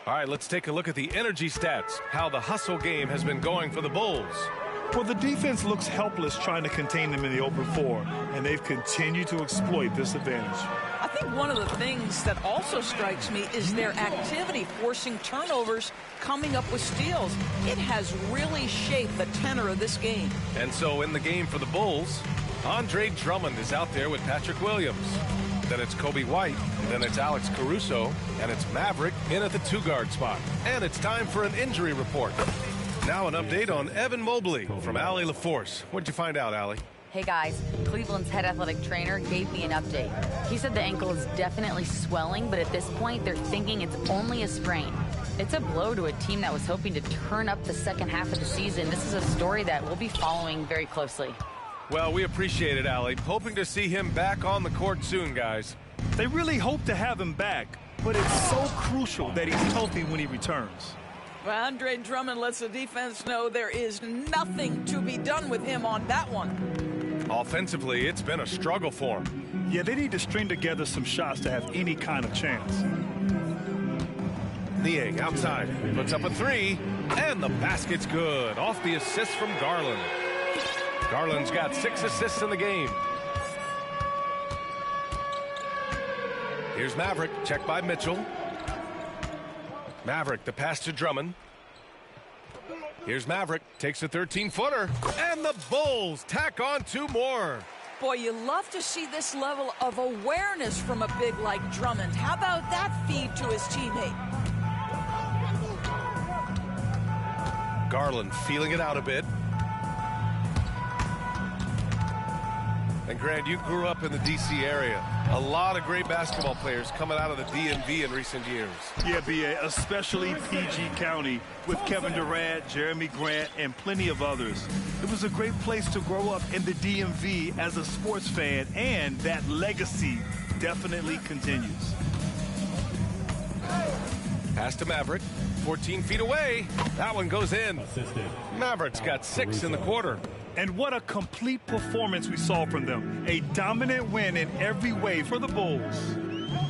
Speaker 15: All right, let's take a look at the energy stats, how the hustle game has been going for the Bulls.
Speaker 16: Well, the defense looks helpless trying to contain them in the open floor, and they've continued to exploit this advantage.
Speaker 17: I think one of the things that also strikes me is their activity, forcing turnovers, coming up with steals. It has really shaped the tenor of this game.
Speaker 15: And so in the game for the Bulls, Andre Drummond is out there with Patrick Williams. Then it's Kobe White, then it's Alex Caruso, and it's Maverick in at the 2-guard spot. And it's time for an injury report. Now an update on Evan Mobley from Allie LaForce. What'd you find out, Allie?
Speaker 13: Hey guys, Cleveland's head athletic trainer gave me an update. He said the ankle is definitely swelling, but at this point they're thinking it's only a sprain. It's a blow to a team that was hoping to turn up the second half of the season. This is a story that we'll be following very closely.
Speaker 15: Well, we appreciate it, Allie. Hoping to see him back on the court soon, guys.
Speaker 16: They really hope to have him back, but it's so crucial that he's healthy when he returns.
Speaker 17: Well, Andre Drummond lets the defense know there is nothing to be done with him on that one.
Speaker 15: Offensively, it's been a struggle for him.
Speaker 16: Yeah, they need to string together some shots to have any kind of chance.
Speaker 15: Niang outside, puts up a 3, and the basket's good. Off the assist from Garland. Garland's got 6 assists in the game. Here's Maverick, checked by Mitchell. Maverick, the pass to Drummond. Here's Maverick, takes a 13-footer, and the Bulls tack on 2 more.
Speaker 17: Boy, you love to see this level of awareness from a big like Drummond. How about that feed to his teammate?
Speaker 15: Garland feeling it out a bit. And Grant, you grew up in the D.C. area. A lot of great basketball players coming out of the DMV in recent years.
Speaker 16: Yeah, B.A., especially PG County with Kevin Durant, Jeremy Grant, and plenty of others. It was a great place to grow up in the DMV as a sports fan, and that legacy definitely continues.
Speaker 15: Pass to Maverick, 14 feet away. That one goes in. Maverick's got 6 in the quarter.
Speaker 16: And what a complete performance we saw from them. A dominant win in every way for the Bulls.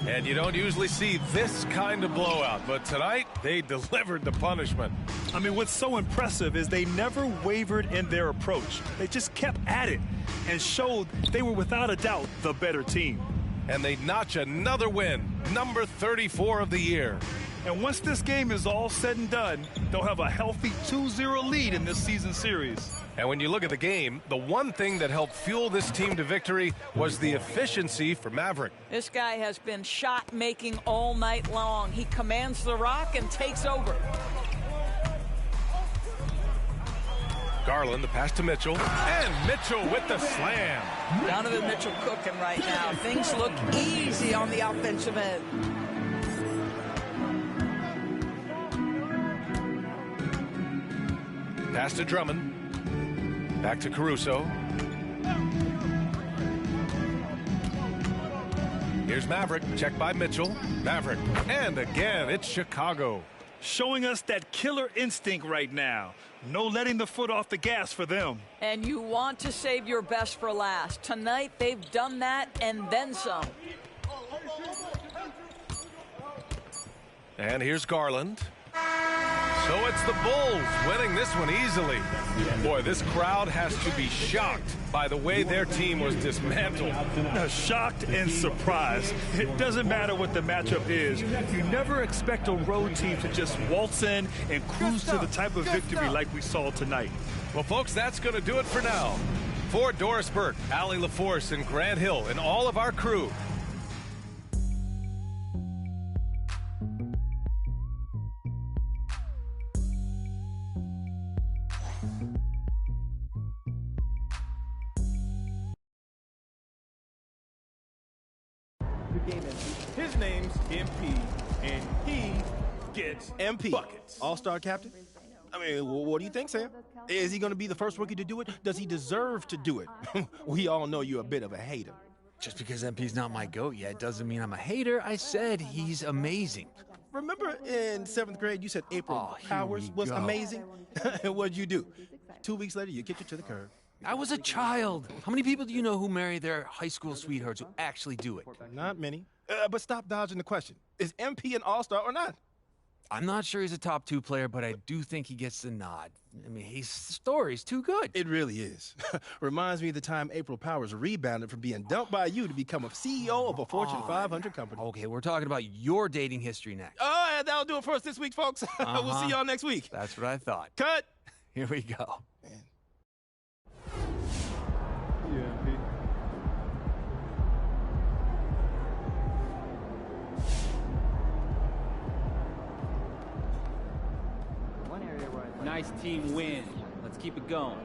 Speaker 15: And you don't usually see this kind of blowout, but tonight they delivered the punishment.
Speaker 16: I mean, what's so impressive is they never wavered in their approach. They just kept at it and showed they were without a doubt the better team.
Speaker 15: And they notch another win, number 34 of the year.
Speaker 16: And once this game is all said and done, they'll have a healthy 2-0 lead in this season series.
Speaker 15: And when you look at the game, the one thing that helped fuel this team to victory was the efficiency for Maverick.
Speaker 17: This guy has been shot making all night long. He commands the rock and takes over.
Speaker 15: Garland, the pass to Mitchell, and Mitchell with the slam.
Speaker 17: Donovan Mitchell cooking right now. Things look easy on the offensive end.
Speaker 15: Pass to Drummond. Back to Caruso. Here's Maverick, checked by Mitchell. Maverick, and again, it's Chicago.
Speaker 16: Showing us that killer instinct right now. No letting the foot off the gas for them.
Speaker 17: And you want to save your best for last. Tonight, they've done that and then some.
Speaker 15: And here's Garland. So it's the Bulls winning this one easily. Boy, this crowd has to be shocked by the way their team was dismantled.
Speaker 16: Shocked and surprised. It doesn't matter what the matchup is. You never expect a road team to just waltz in and cruise to the type of victory like we saw tonight.
Speaker 15: Well, folks, that's going to do it for now. For Doris Burke, Allie LaForce, and Grant Hill, and all of our crew,
Speaker 14: His name's MP, and he gets
Speaker 18: MP,
Speaker 14: buckets.
Speaker 18: All-star captain? I mean, what do you think, Sam? Is he going to be the first rookie to do it? Does he deserve to do it? We all know you're a bit of a hater.
Speaker 2: Just because MP's not my GOAT yet doesn't mean I'm a hater. I said he's amazing.
Speaker 18: Remember in 7th grade you said April Powers was amazing? And what'd you do? 2 weeks later, you kicked it to the curb.
Speaker 19: I was a child. How many people do you know who marry their high school sweethearts who actually do it?
Speaker 18: Not many. But stop dodging the question. Is MP an all-star or not?
Speaker 19: I'm not sure he's a top 2 player, but I do think he gets the nod. I mean, his story's too good.
Speaker 18: It really is. Reminds me of the time April Powers rebounded from being dumped by you to become a CEO of a Fortune 500 company.
Speaker 19: Okay, we're talking about your dating history next.
Speaker 18: Oh, yeah, that'll do it for us this week, folks. We'll see y'all next week.
Speaker 19: That's what I thought.
Speaker 18: Cut.
Speaker 19: Here we go.
Speaker 10: Nice team win. Let's keep it going.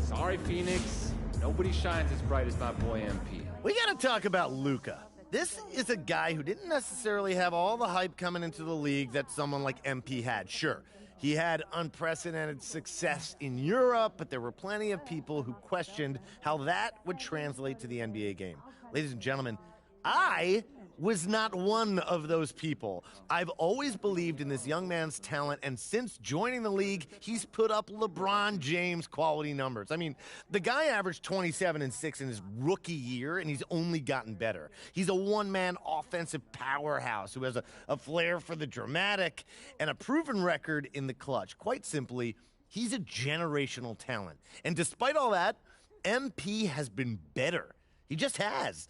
Speaker 10: Sorry, Phoenix. Nobody shines as bright as my boy MP.
Speaker 20: We got to talk about Luka. This is a guy who didn't necessarily have all the hype coming into the league that someone like MP had. Sure, he had unprecedented success in Europe, but there were plenty of people who questioned how that would translate to the NBA game. Ladies and gentlemen, I was not one of those people. I've always believed in this young man's talent, and since joining the league, he's put up LeBron James quality numbers. I mean, the guy averaged 27 and 6 in his rookie year, and he's only gotten better. He's a one-man offensive powerhouse who has a flair for the dramatic and a proven record in the clutch. Quite simply, he's a generational talent. And despite all that, MP has been better. He just has.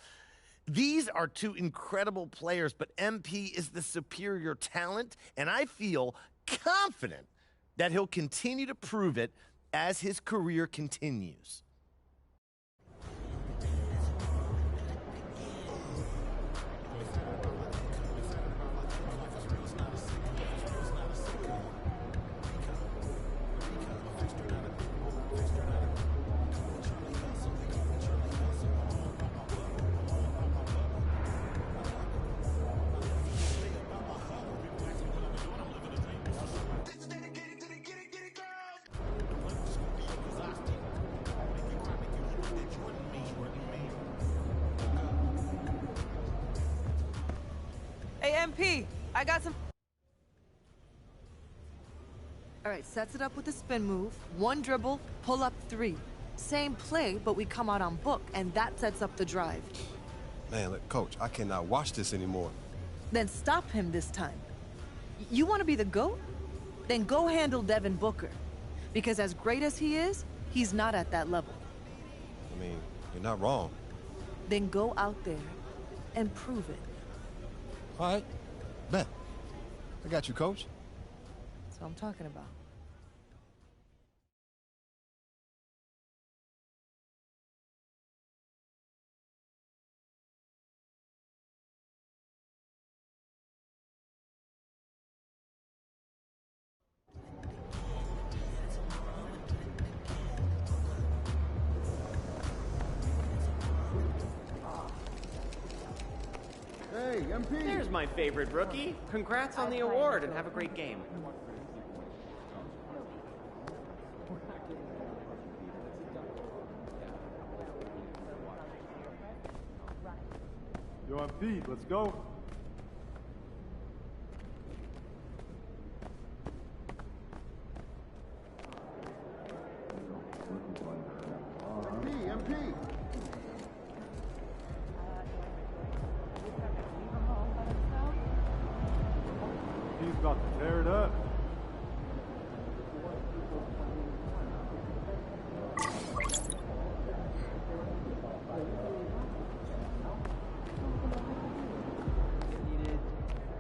Speaker 20: These are two incredible players, but MP is the superior talent, and I feel confident that he'll continue to prove it as his career continues.
Speaker 11: Hey, MP, I got some... All right, sets it up with a spin move. One dribble, pull up 3. Same play, but we come out on book, and that sets up the drive.
Speaker 12: Man, look, Coach, I cannot watch this anymore.
Speaker 11: Then stop him this time. You want to be the GOAT? Then go handle Devin Booker. Because as great as he is, he's not at that level.
Speaker 12: I mean, you're not wrong.
Speaker 11: Then go out there and prove it.
Speaker 12: All right, bet. I got you, Coach.
Speaker 11: That's what I'm talking about.
Speaker 21: Hey, MP! There's my favorite rookie. Congrats on the award and have a great game.
Speaker 22: Yo, MP, let's go.
Speaker 21: MP!
Speaker 22: He's about to tear it up.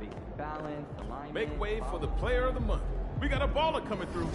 Speaker 10: Basic balance, alignment.
Speaker 14: Make way for the player of the month. We got a baller coming through.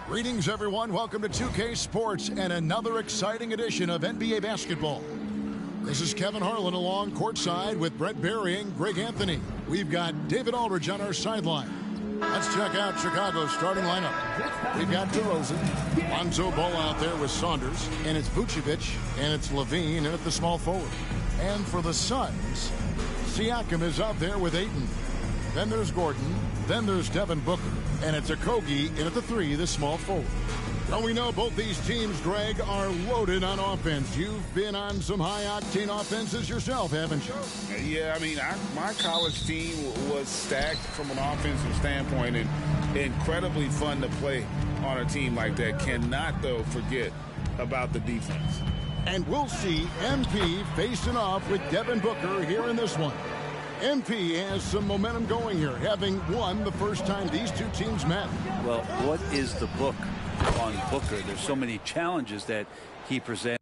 Speaker 1: Greetings, everyone. Welcome to 2K Sports and another exciting edition of NBA basketball. This is Kevin Harlan along courtside with Brent Berry and Greg Anthony. We've got David Aldridge on our sideline. Let's check out Chicago's starting lineup. We've got DeRozan, Lonzo Ball out there with Saunders, and it's Vucevic, and it's Levine in at the small forward. And for the Suns, Siakam is out there with Ayton. Then there's Gordon, then there's Devin Booker, and it's Okogie in at the 3, the small forward. Now we know both these teams, Greg, are loaded on offense. You've been on some high-octane offenses yourself, haven't you?
Speaker 3: Yeah, I mean, my college team was stacked from an offensive standpoint and incredibly fun to play on a team like that. Cannot, though, forget about the defense.
Speaker 1: And we'll see MP facing off with Devin Booker here in this one. MP has some momentum going here, having won the first time these two teams met.
Speaker 5: Well, what is the book on Booker? There's so many challenges that he presents.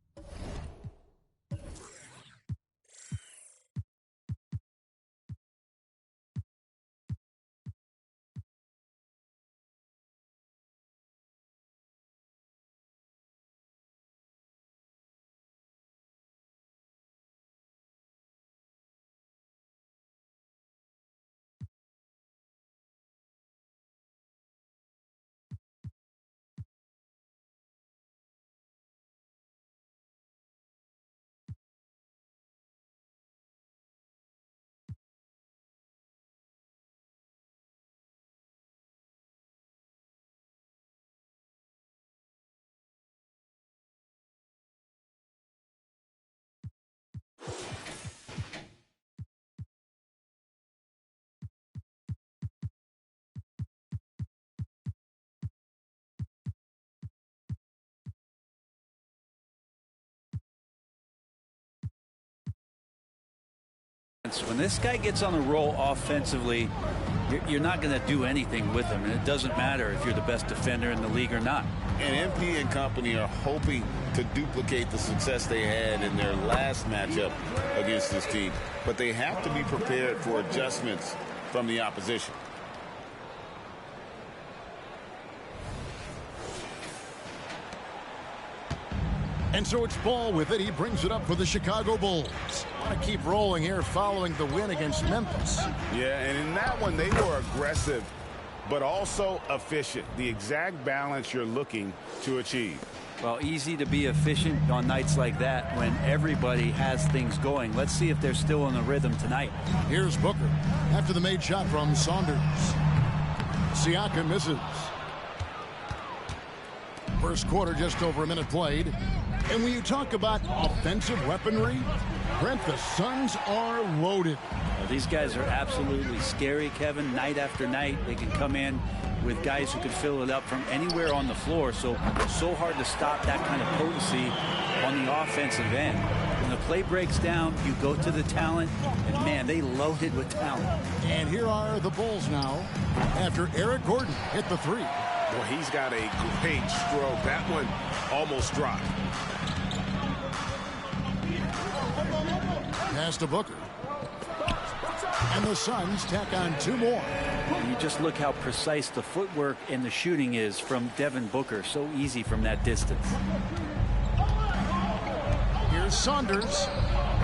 Speaker 5: When this guy gets on the roll offensively, you're not going to do anything with him, and it doesn't matter if you're the best defender in the league or not.
Speaker 3: And MP and company are hoping to duplicate the success they had in their last matchup against this team, but they have to be prepared for adjustments from the opposition.
Speaker 1: And so it's Ball with it. He brings it up for the Chicago Bulls. Want to keep rolling here following the win against Memphis.
Speaker 3: Yeah, and in that one, they were aggressive, but also efficient. The exact balance you're looking to achieve.
Speaker 5: Well, easy to be efficient on nights like that when everybody has things going. Let's see if they're still in the rhythm tonight.
Speaker 1: Here's Booker after the made shot from Saunders. Siakam misses. First quarter, just over a minute played. And when you talk about offensive weaponry, Brent, the Suns are loaded.
Speaker 5: Well, these guys are absolutely scary, Kevin. Night after night, they can come in with guys who can fill it up from anywhere on the floor. So hard to stop that kind of potency on the offensive end. When the play breaks down, you go to the talent, and man, they loaded with talent.
Speaker 1: And here are the Bulls now after Eric Gordon hit the 3.
Speaker 9: Well, he's got a great stroke. That one almost dropped.
Speaker 1: Pass to Booker. And the Suns tack on 2 more.
Speaker 5: You just look how precise the footwork and the shooting is from Devin Booker. So easy from that distance.
Speaker 1: Here's Saunders.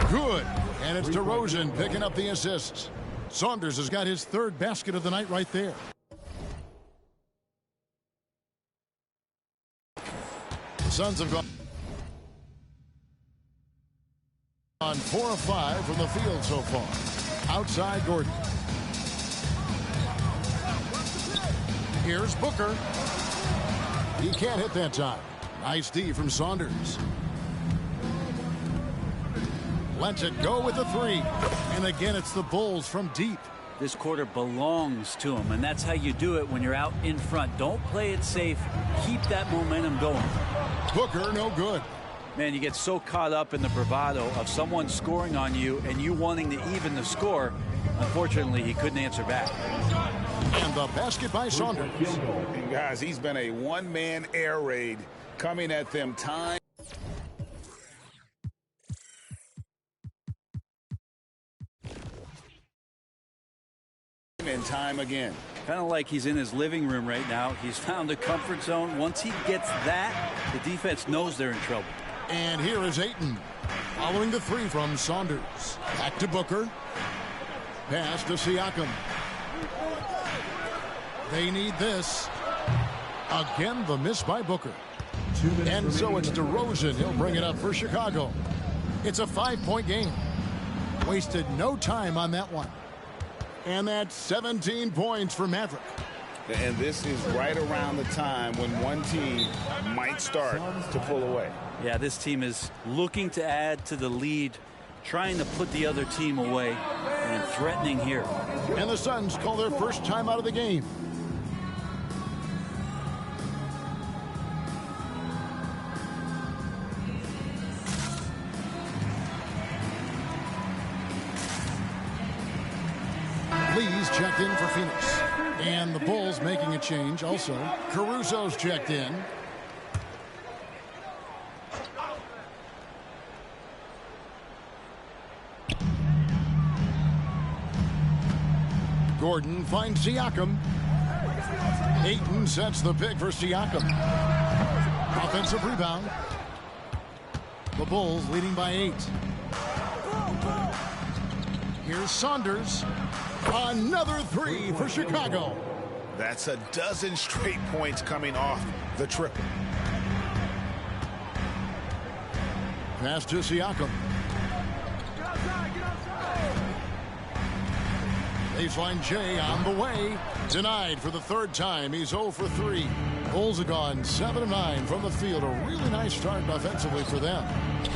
Speaker 1: Good. And it's DeRozan picking up the assists. Saunders has got his 3rd basket of the night right there. The Suns have gone on 4 of 5 from the field so far. Outside Gordon. Here's Booker. He can't hit that time. Nice D from Saunders. Lets it go with the 3. And again, it's the Bulls from deep.
Speaker 5: This quarter belongs to them, and that's how you do it when you're out in front. Don't play it safe. Keep that momentum going.
Speaker 1: Booker, no good.
Speaker 5: Man, you get so caught up in the bravado of someone scoring on you and you wanting to even the score. Unfortunately, he couldn't answer back.
Speaker 1: And the basket by Saunders.
Speaker 3: And guys, he's been a one-man air raid coming at them time and time again.
Speaker 5: Kind of like he's in his living room right now. He's found a comfort zone. Once he gets that, the defense knows they're in trouble.
Speaker 1: And here is Ayton. Following the three from Saunders. Back to Booker. Pass to Siakam. They need this. Again, the miss by Booker. And so it's DeRozan. He'll bring it up for Chicago. It's a 5-point game. Wasted no time on that one. And that's 17 points for Maverick.
Speaker 3: And this is right around the time when one team might start to pull away.
Speaker 5: Yeah, this team is looking to add to the lead, trying to put the other team away, and threatening here.
Speaker 1: And the Suns call their first time out of the game. Lee's checked in for Phoenix. And the Bulls making a change also. Caruso's checked in. Gordon finds Siakam. Ayton sets the pick for Siakam. Offensive rebound. The Bulls leading by 8. Here's Saunders. Another three for Chicago.
Speaker 3: That's a dozen straight points coming off the triple.
Speaker 1: Pass to Siakam. Baseline Jay on the way. Denied for the third time. He's 0 for 3. Bulls have gone 7 of 9 from the field. A really nice start offensively for them.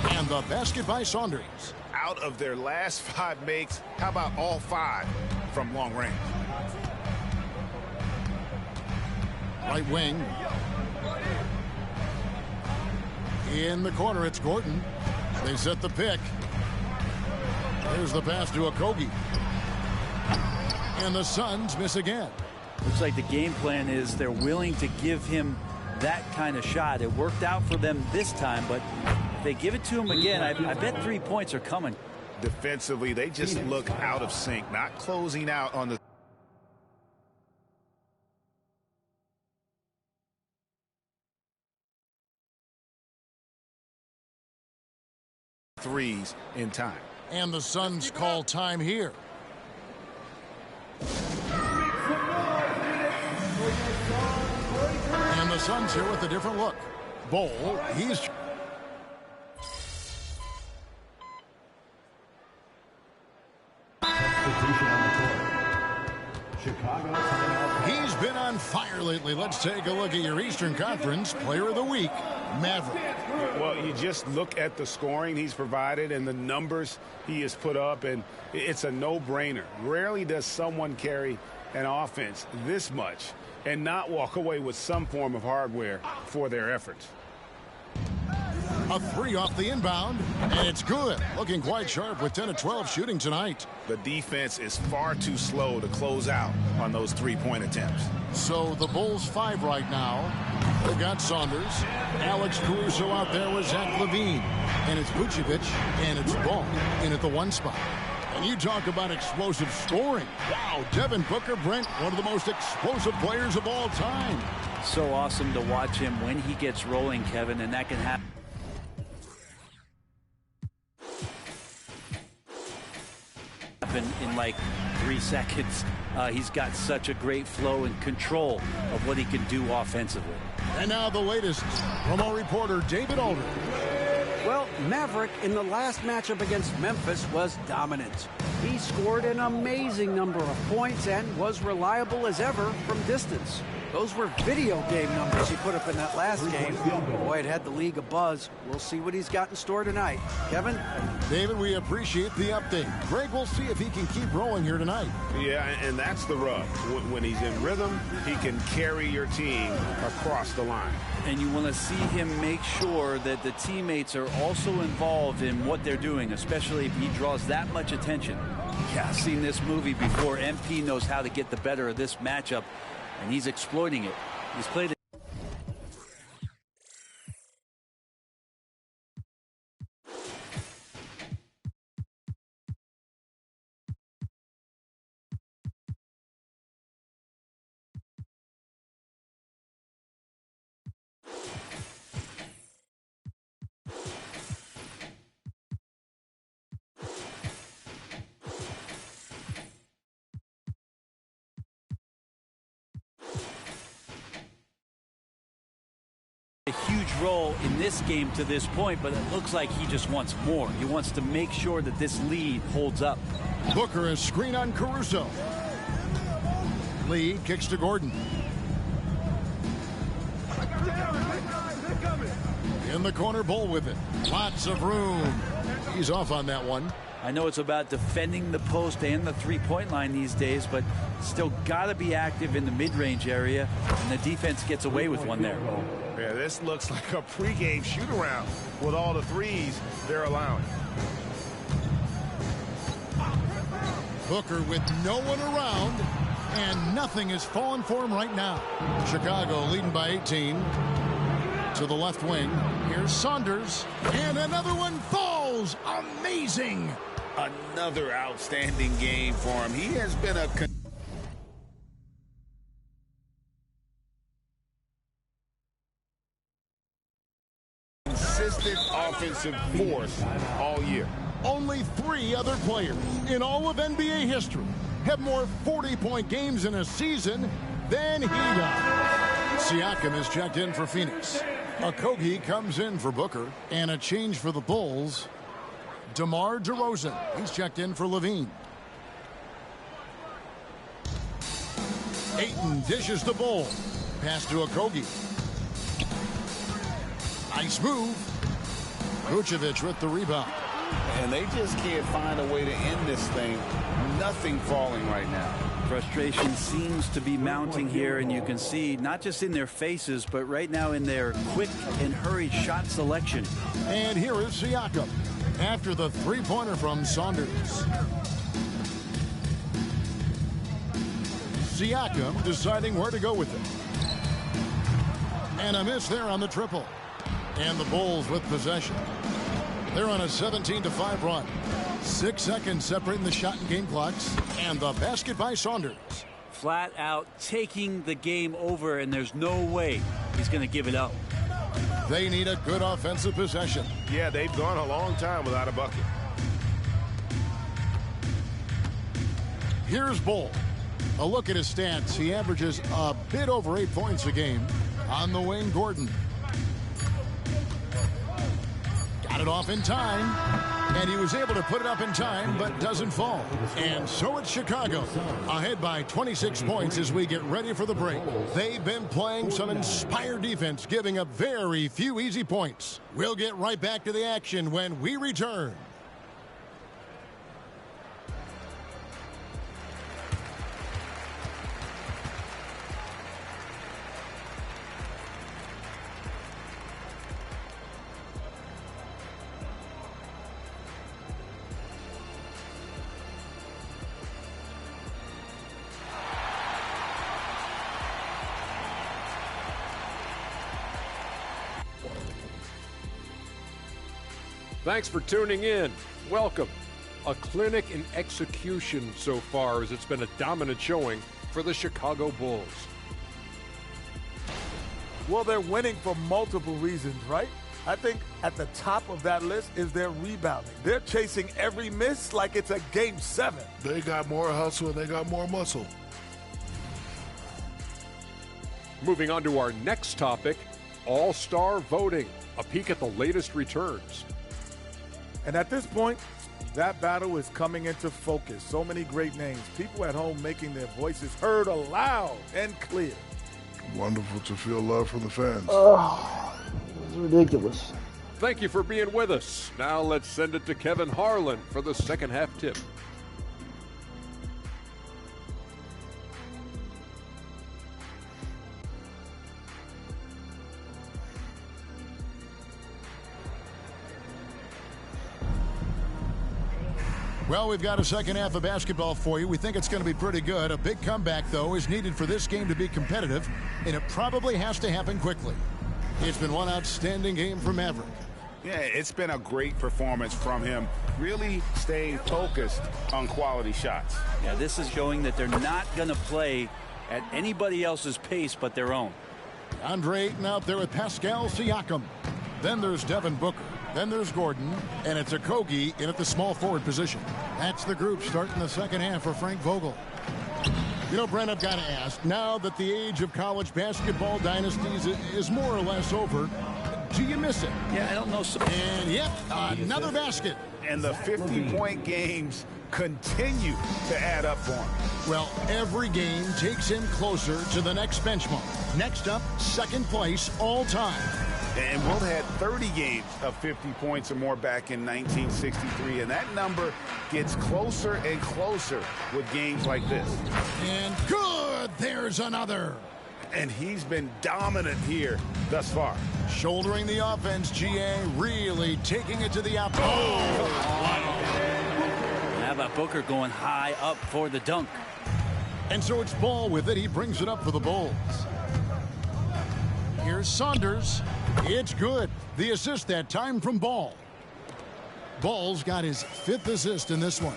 Speaker 1: And the basket by Saunders.
Speaker 3: Out of their last 5 makes, how about all 5 from long range?
Speaker 1: Right wing. In the corner, it's Gordon. They set the pick. There's the pass to Okogie. And the Suns miss again.
Speaker 5: Looks like the game plan is they're willing to give him that kind of shot. It worked out for them this time, but if they give it to him again, I bet 3 points are coming.
Speaker 3: Defensively, they just look out of sync, not closing out on the threes in time.
Speaker 1: And the Suns call time here. And the Suns here with a different look. Bol, he's... He's been on fire lately. Let's take a look at your Eastern Conference Player of the Week, Maverick.
Speaker 9: Well, you just look at the scoring he's provided and the numbers he has put up, and it's a no-brainer. Rarely does someone carry an offense this much and not walk away with some form of hardware for their efforts.
Speaker 1: A 3 off the inbound, and it's good. Looking quite sharp with 10 of 12 shooting tonight.
Speaker 3: The defense is far too slow to close out on those 3-point attempts.
Speaker 1: So the Bulls 5 right now. They've got Saunders, Alex Caruso out there with Zach LaVine, and it's Vucevic, and it's Ball in at the 1 spot. And you talk about explosive scoring. Wow, Devin Booker, Brent, one of the most explosive players of all time.
Speaker 5: So awesome to watch him when he gets rolling, Kevin, and that can happen. In like 3 seconds. He's got such a great flow and control of what he can do offensively.
Speaker 1: And now the latest from our reporter David Aldridge.
Speaker 6: Well, Maverick in the last matchup against Memphis was dominant. He scored an amazing number of points and was reliable as ever from distance. Those were video game numbers he put up in that last game. Boy, it had the league abuzz. We'll see what he's got in store tonight. Kevin?
Speaker 1: David, we appreciate the update. Greg, we'll see if he can keep rolling here tonight.
Speaker 9: Yeah, and that's the rub. When he's in rhythm, he can carry your team across the line.
Speaker 5: And you want to see him make sure that the teammates are also involved in what they're doing, especially if he draws that much attention. Yeah, I've seen this movie before. MP knows how to get the better of this matchup, and he's exploiting it. He's played it. A huge role in this game to this point, but it looks like he just wants more. He wants to make sure that this lead holds up.
Speaker 1: Booker is screen on Caruso. Lee kicks to Gordon. In the corner, Bull with it. Lots of room. He's off on that one.
Speaker 5: I know it's about defending the post and the three-point line these days, but still got to be active in the mid-range area, and the defense gets away with one there.
Speaker 9: Yeah, this looks like a pregame shoot-around with all the threes they're allowing.
Speaker 1: Booker with no one around, and nothing is falling for him right now. Chicago leading by 18. To the left wing. Here's Saunders. And another one falls. Amazing.
Speaker 3: Another outstanding game for him. He has been a consistent offensive force all year.
Speaker 1: Only 3 other players in all of NBA history have more 40-point games in a season than he does. Siakam is checked in for Phoenix. Okogie comes in for Booker, and a change for the Bulls. DeMar DeRozan, he's checked in for Levine. Ayton dishes the Bull. Pass to Okogie. Nice move. Vucevic with the rebound.
Speaker 3: And they just can't find a way to end this thing. Nothing falling right now.
Speaker 5: Frustration seems to be mounting here, and you can see not just in their faces, but right now in their quick and hurried shot selection.
Speaker 1: And here is Siakam after the three-pointer from Saunders. Siakam deciding where to go with it. And a miss there on the triple. And the Bulls with possession. They're on a 17-5 run. 6 seconds separating the shot and game clocks. And the basket by Saunders.
Speaker 5: Flat out taking the game over, and there's no way he's going to give it up.
Speaker 1: They need a good offensive possession.
Speaker 9: Yeah, they've gone a long time without a bucket.
Speaker 1: Here's Bull. A look at his stats. He averages a bit over 8 points a game. On the wing, Gordon. Got it off in time, and he was able to put it up in time, but doesn't fall. And so it's Chicago, ahead by 26 points as we get ready for the break. They've been playing some inspired defense, giving up very few easy points. We'll get right back to the action when we return.
Speaker 7: Thanks for tuning in. Welcome. A clinic in execution so far, as it's been a dominant showing for the Chicago Bulls.
Speaker 8: Well, they're winning for multiple reasons, right? I think at the top of that list is their rebounding. They're chasing every miss like it's a Game 7.
Speaker 23: They got more hustle and they got more muscle.
Speaker 7: Moving on to our next topic, All-Star voting. A peek at the latest returns.
Speaker 8: And at this point, that battle is coming into focus. So many great names. People at home making their voices heard loud and clear.
Speaker 23: Wonderful to feel love from the fans.
Speaker 24: Oh, it's ridiculous.
Speaker 7: Thank you for being with us. Now let's send it to Kevin Harlan for the second half tip.
Speaker 1: Well, we've got a second half of basketball for you. We think it's going to be pretty good. A big comeback, though, is needed for this game to be competitive, and it probably has to happen quickly. It's been one outstanding game for Maverick.
Speaker 3: Yeah, it's been a great performance from him, really staying focused on quality shots.
Speaker 5: Yeah, this is showing that they're not going to play at anybody else's pace but their own.
Speaker 1: Andre Ayton out there with Pascal Siakam. Then there's Devin Booker. Then there's Gordon, and it's Okogie in at the small forward position. That's the group starting the second half for Frank Vogel. You know, Brent, I've got to ask, now that the age of college basketball dynasties is more or less over, do you miss it?
Speaker 5: Yeah, I don't know.
Speaker 1: And yep, another basket.
Speaker 3: And the 50-point games continue to add up for him.
Speaker 1: Well, every game takes him closer to the next benchmark. Next up, second place all time.
Speaker 3: And Wilt had 30 games of 50 points or more back in 1963, and that number gets closer and closer with games like this.
Speaker 1: And good! There's another.
Speaker 3: And he's been dominant here thus far.
Speaker 1: Shouldering the offense, GA, really taking it to the apple.
Speaker 5: How about Booker going high up for the dunk?
Speaker 1: And so it's Ball with it. He brings it up for the Bulls. Here's Saunders. It's good. The assist that time from Ball. Ball's got his 5th assist in this one.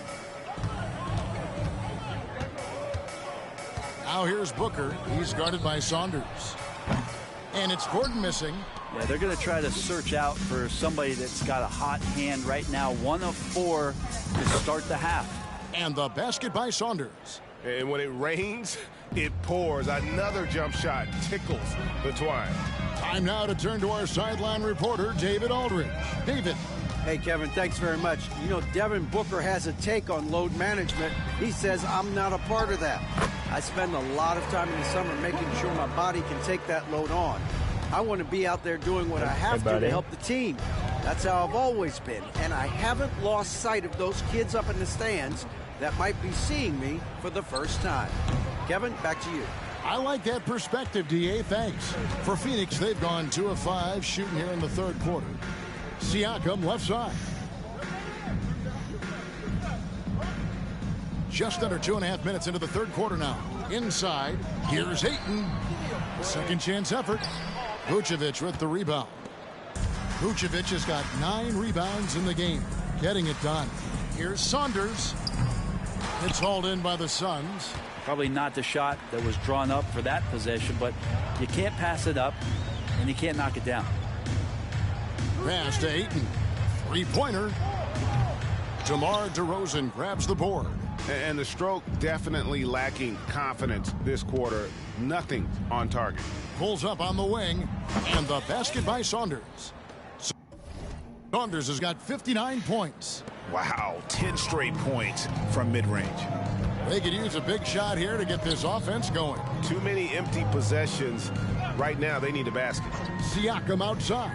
Speaker 1: Now here's Booker. He's guarded by Saunders. And it's Gordon missing.
Speaker 5: Yeah, they're going to try to search out for somebody that's got a hot hand right now. 1 of 4 to start the half.
Speaker 1: And the basket by Saunders.
Speaker 9: And when it rains, it pours. Another jump shot tickles the twine.
Speaker 1: Time now to turn to our sideline reporter, David Aldridge. David.
Speaker 6: Hey, Kevin, thanks very much. You know, Devin Booker has a take on load management. He says, I'm not a part of that. I spend a lot of time in the summer making sure my body can take that load on. I want to be out there doing what I have to help the team. That's how I've always been. And I haven't lost sight of those kids up in the stands that might be seeing me for the first time. Kevin, back to you.
Speaker 1: I like that perspective, DA. Thanks. For Phoenix, they've gone 2 of 5 shooting here in the third quarter. Siakam left side. Just under 2.5 minutes into the third quarter now. Inside, here's Ayton. Second chance effort. Vucevic with the rebound. Vucevic has got 9 rebounds in the game, getting it done. Here's Saunders. It's hauled in by the Suns.
Speaker 5: Probably not the shot that was drawn up for that possession, but you can't pass it up and you can't knock it down.
Speaker 1: Pass to Ayton. 3-pointer. DeMar DeRozan grabs the board.
Speaker 9: And the stroke definitely lacking confidence this quarter. Nothing on target.
Speaker 1: Pulls up on the wing. And the basket by Saunders. Saunders has got 59 points.
Speaker 3: Wow, 10 straight points from mid-range.
Speaker 1: They could use a big shot here to get this offense going.
Speaker 9: Too many empty possessions. Right now, they need a basket.
Speaker 1: Siakam outside.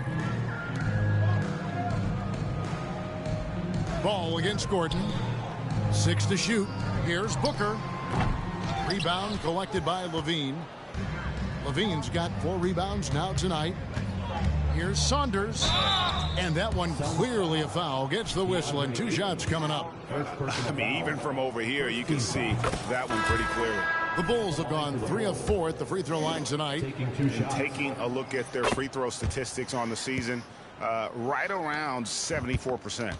Speaker 1: Ball against Gordon. 6 to shoot. Here's Booker. Rebound collected by Levine. Levine's got 4 rebounds now tonight. Here's Saunders. And that one clearly a foul. Gets the whistle and 2 shots coming up.
Speaker 3: I mean, even from over here, you can see that one pretty clearly.
Speaker 1: The Bulls have gone 3 of 4 at the free throw line tonight.
Speaker 3: Taking a look at their free throw statistics on the season, right around 74%.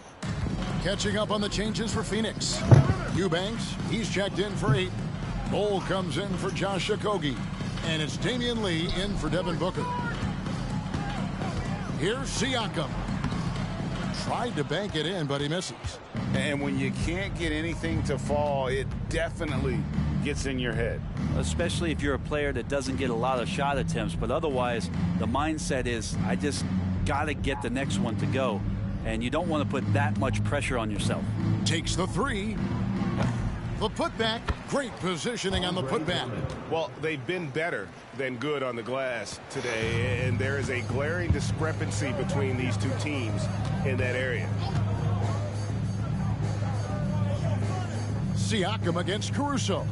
Speaker 1: Catching up on the changes for Phoenix. Eubanks, he's checked in for 8. Bol comes in for Josh Okogie. And it's Damian Lee in for Devin Booker. Here's Siakam. Tried to bank it in, but he misses.
Speaker 3: And when you can't get anything to fall, it definitely gets in your head.
Speaker 5: Especially if you're a player that doesn't get a lot of shot attempts. But otherwise, the mindset is, I just got to get the next one to go. And you don't want to put that much pressure on yourself.
Speaker 1: Takes the 3. The putback. Great positioning on the putback.
Speaker 9: Well, they've been better than good on the glass today, and there is a glaring discrepancy between these two teams in that area.
Speaker 1: Siakam against Caruso.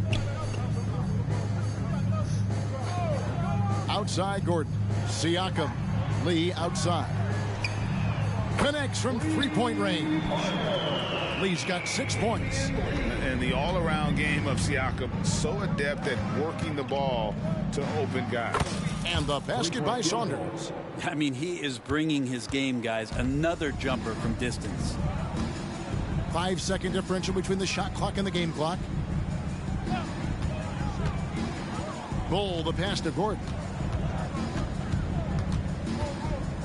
Speaker 1: Outside Gordon. Siakam. Lee outside. Connects from 3-point range. Lee's got 6 points.
Speaker 3: And the all-around game of Siakam, so adept at working the ball to open guys.
Speaker 1: And the basket by Saunders.
Speaker 5: I mean, he is bringing his game, guys. Another jumper from distance.
Speaker 1: 5-second differential between the shot clock and the game clock. Bol, the pass to Gordon.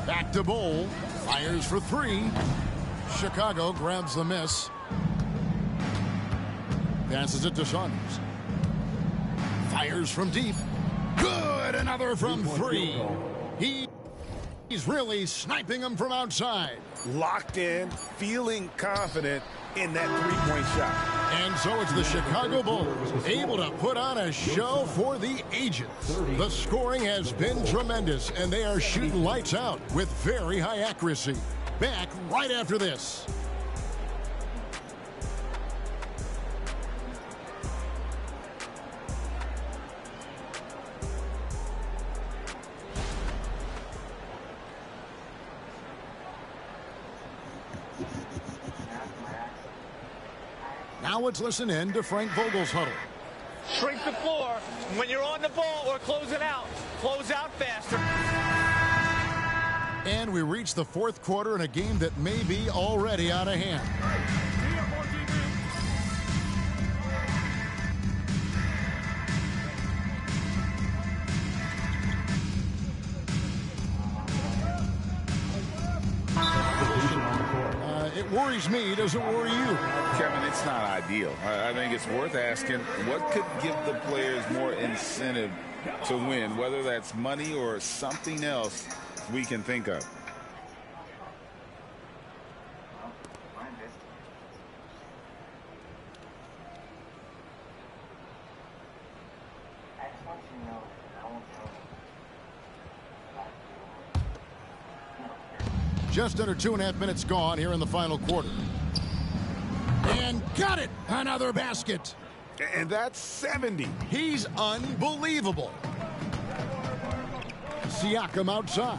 Speaker 1: Back to Bol. Fires for 3. Chicago grabs the miss. Passes it to Saunders. Fires from deep. Good, another from 3. He's really sniping them from outside.
Speaker 9: Locked in, feeling confident in that three-point shot.
Speaker 1: And so it's the Chicago Bulls able to put on a show for the ages. The scoring has been tremendous, and they are shooting lights out with very high accuracy. Back right after this. Now let's listen in to Frank Vogel's huddle.
Speaker 4: Shrink the floor. When you're on the ball or close it out. Close out faster.
Speaker 1: And we reach the fourth quarter in a game that may be already out of hand. It worries me. Does it worry you?
Speaker 3: Kevin, it's not ideal. I think it's worth asking what could give the players more incentive to win, whether that's money or something else we can think of.
Speaker 1: Just under 2.5 minutes gone here in the final quarter. And got it! Another basket.
Speaker 9: And that's 70.
Speaker 1: He's unbelievable. Siakam outside.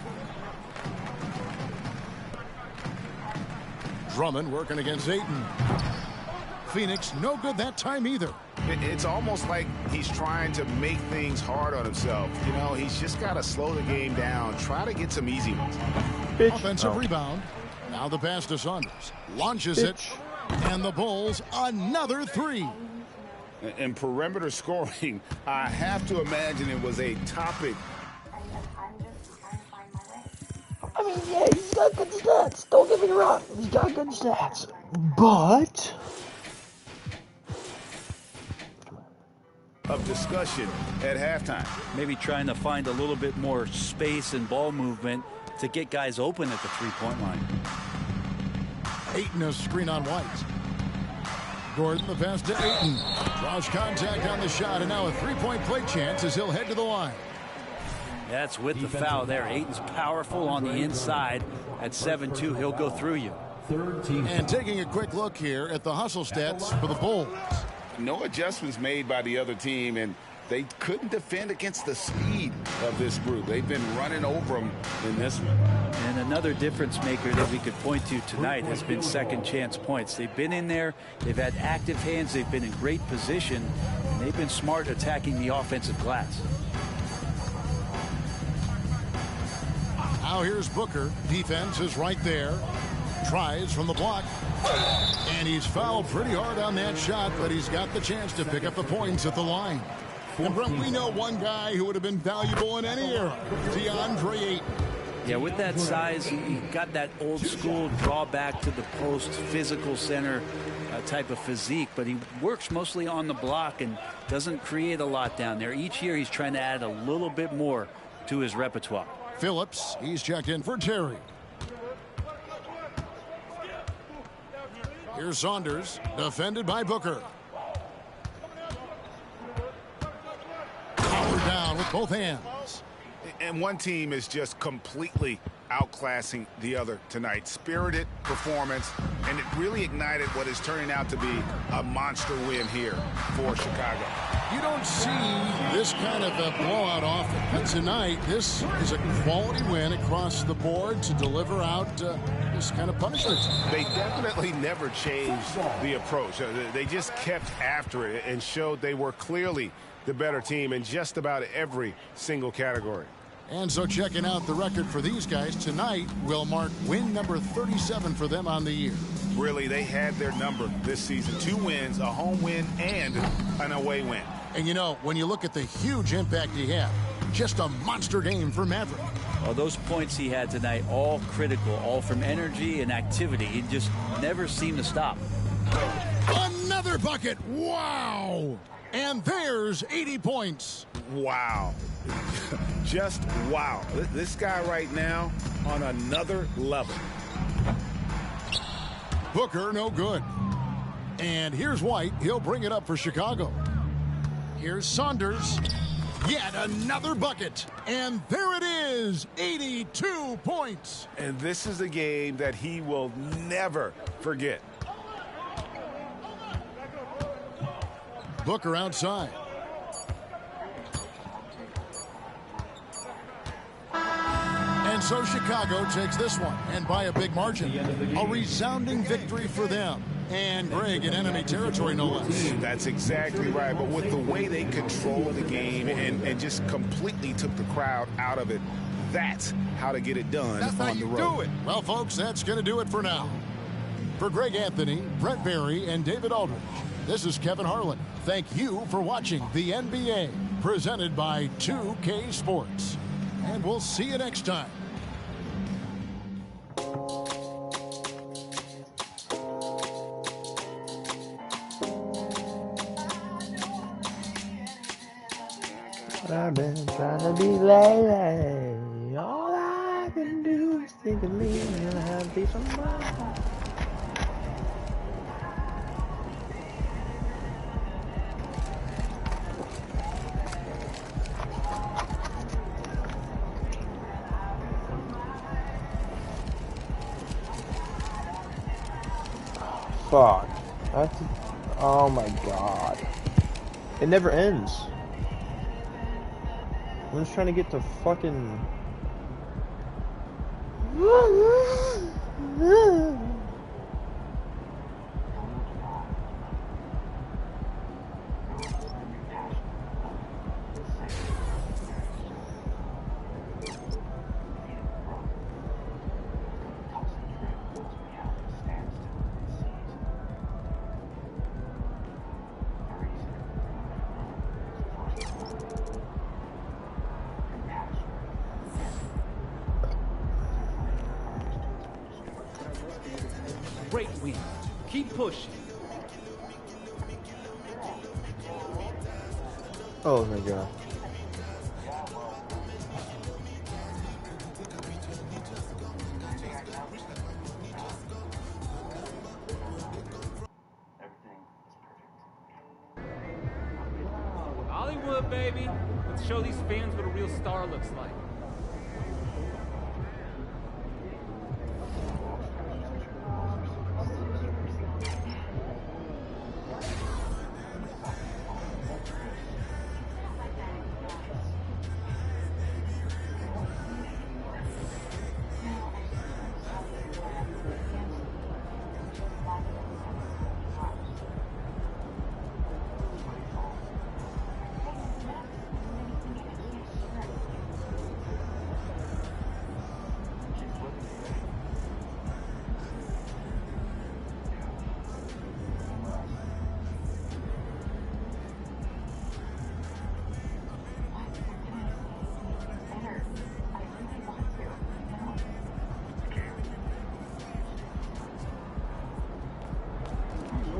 Speaker 1: Drummond working against Ayton. Phoenix no good that time either.
Speaker 9: It's almost like he's trying to make things hard on himself. You know, he's just got to slow the game down, try to get some easy ones.
Speaker 1: Offensive rebound. Now the pass to Saunders. Launches it. And the Bulls another 3.
Speaker 3: In perimeter scoring, I have to imagine it was a topic.
Speaker 24: I mean, yeah, he's got good stats. Don't get me wrong. He's got good stats. But
Speaker 3: Of discussion at halftime.
Speaker 5: Maybe trying to find a little bit more space and ball movement to get guys open at the three-point line.
Speaker 1: Ayton a screen on White. Gordon the pass to Ayton. Draws contact on the shot, and now a three-point play chance as he'll head to the line.
Speaker 5: That's with the foul there. Ayton's powerful on the inside. At 7-2, he'll go through you.
Speaker 1: And taking a quick look here at the hustle stats for the Bulls.
Speaker 3: No adjustments made by the other team, and they couldn't defend against the speed of this group. They've been running over them in this one.
Speaker 5: And another difference maker that we could point to tonight has been second chance points. They've been in there. They've had active hands. They've been in great position. And they've been smart attacking the offensive glass.
Speaker 1: Now here's Booker. Defense is right there. Tries from the block. And he's fouled pretty hard on that shot, but he's got the chance to pick up the points at the line. And Brent, we know one guy who would have been valuable in any era, DeAndre Ayton.
Speaker 5: Yeah, with that size, he got that old school draw back to the post, physical center type of physique, but he works mostly on the block and doesn't create a lot down there. Each year he's trying to add a little bit more to his repertoire.
Speaker 1: Phillips, he's checked in for Terry. Here's Saunders, defended by Booker. Power down with both hands.
Speaker 9: And one team is just completely outclassing the other tonight. Spirited performance, and it really ignited what is turning out to be a monster win here for Chicago.
Speaker 1: You don't see this kind of a blowout often. But tonight, this is a quality win across the board to deliver out this kind of punishment.
Speaker 9: They definitely never changed the approach. They just kept after it and showed they were clearly the better team in just about every single category.
Speaker 1: And so checking out the record for these guys tonight will mark win number 37 for them on the year.
Speaker 9: Really, they had their number this season. 2 wins, a home win, and an away win.
Speaker 1: And you know, when you look at the huge impact he had, just a monster game for Maverick.
Speaker 5: Well, those points he had tonight, all critical, all from energy and activity. He just never seemed to stop.
Speaker 1: Another bucket. Wow. And there's 80 points.
Speaker 3: Wow. Just wow. This guy right now on another level.
Speaker 1: Booker, no good. And here's White. He'll bring it up for Chicago. Here's Saunders. Yet another bucket. And there it is, 82 points.
Speaker 9: And this is a game that he will never forget.
Speaker 1: Booker outside. And so Chicago takes this one, and by a big margin. A resounding victory for them. And Greg in enemy territory, no less.
Speaker 3: That's exactly right. But with the way they controlled the game and just completely took the crowd out of it, that's how to get it done on the road.
Speaker 1: Well, folks, that's going to do it for now. For Greg Anthony, Brett Berry, and David Aldridge, this is Kevin Harlan. Thank you for watching the NBA, presented by 2K Sports. And we'll see you next time.
Speaker 24: I've been trying to be lately. All I can do is think of me and have peace of mind. Fuck. Oh my god. It never ends. I'm just trying to get to fucking...
Speaker 10: Great win. Keep pushing.
Speaker 24: Oh my god.
Speaker 10: Hollywood, baby. Let's show these fans what a real star looks like.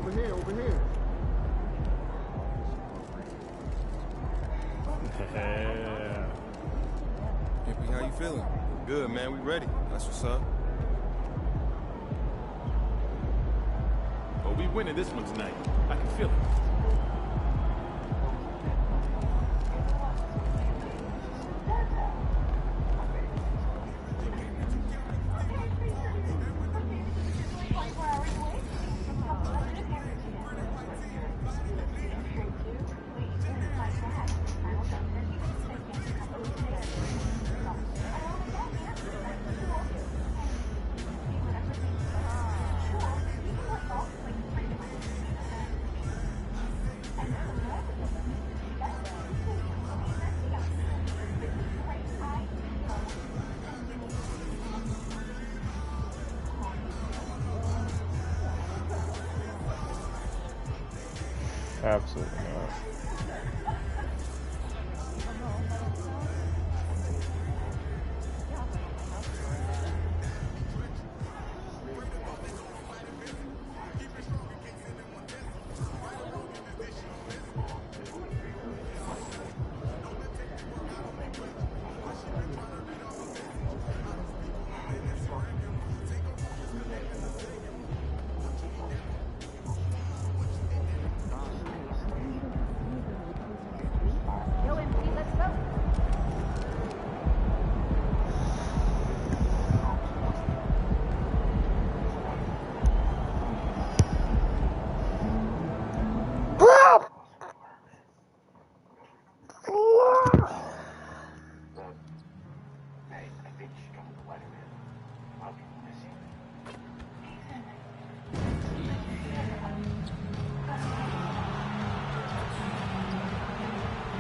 Speaker 22: Over here.
Speaker 18: Yeah. Hippie, how you feeling? Good, man. We ready. That's what's up.
Speaker 14: But we winning this one tonight. I can feel it.
Speaker 24: Absolutely not.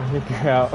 Speaker 24: I think they're out.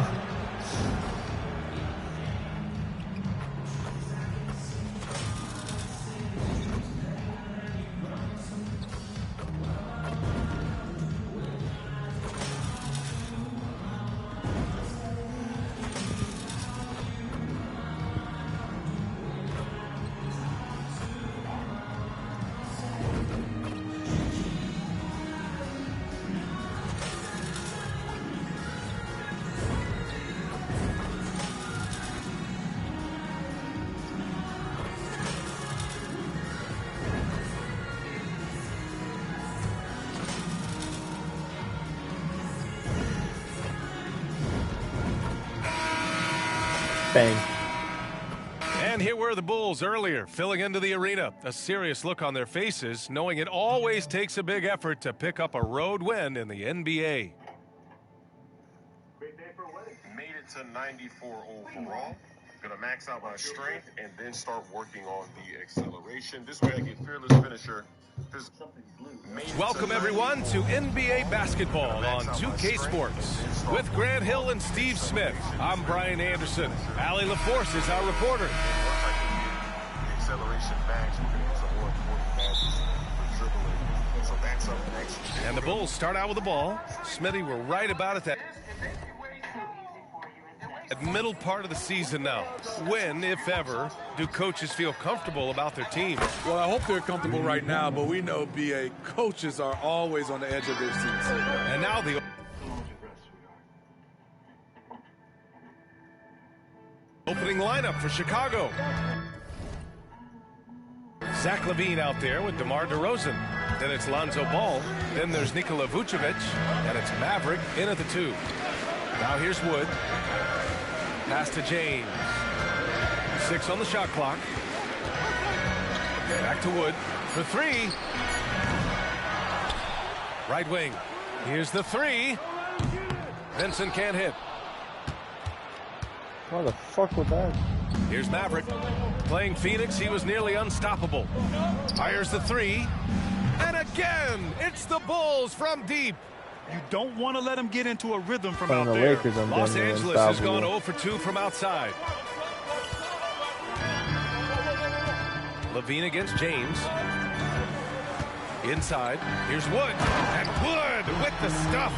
Speaker 24: Bang.
Speaker 13: And here were the Bulls earlier, filling into the arena. A serious look on their faces, knowing it always takes a big effort to pick up a road win in the NBA.
Speaker 15: Made it to 94 overall. Gonna max out my strength and then start working on the acceleration. This way I get fearless finisher.
Speaker 13: Welcome everyone to NBA basketball on 2K Sports. With Grant Hill and Steve Smith, I'm Brian Anderson. Allie LaForce is our reporter.
Speaker 15: Acceleration backs, we're gonna use some more important passes for dribbling. So that's up next.
Speaker 13: And the Bulls start out with the ball. Smitty, we're right about at that middle part of the season now. When, if ever, do coaches feel comfortable about their team?
Speaker 8: Well, I hope they're comfortable right now, but we know, BA, coaches are always on the edge of their seats.
Speaker 13: And now the opening lineup for Chicago. Zach LaVine out there with DeMar DeRozan. Then it's Lonzo Ball. Then there's Nikola Vucevic. And it's Maverick in at the 2. Now here's Wood. Pass to James. 6 on the shot clock. Back to Wood for 3. Right wing. Here's the 3. Vincent can't hit.
Speaker 24: What the fuck was that?
Speaker 13: Here's Maverick. Playing Phoenix, he was nearly unstoppable. Fires the 3. And again, it's the Bulls from deep.
Speaker 16: You don't want to let them get into a rhythm from
Speaker 24: Playing
Speaker 16: out
Speaker 24: the
Speaker 16: there.
Speaker 24: Lakers, I'm
Speaker 13: Los
Speaker 24: damn near
Speaker 13: Angeles has
Speaker 24: unstoppable.
Speaker 13: gone 0 for 2 from outside. LaVine against James. Inside. Here's Wood. And Wood with the stuff.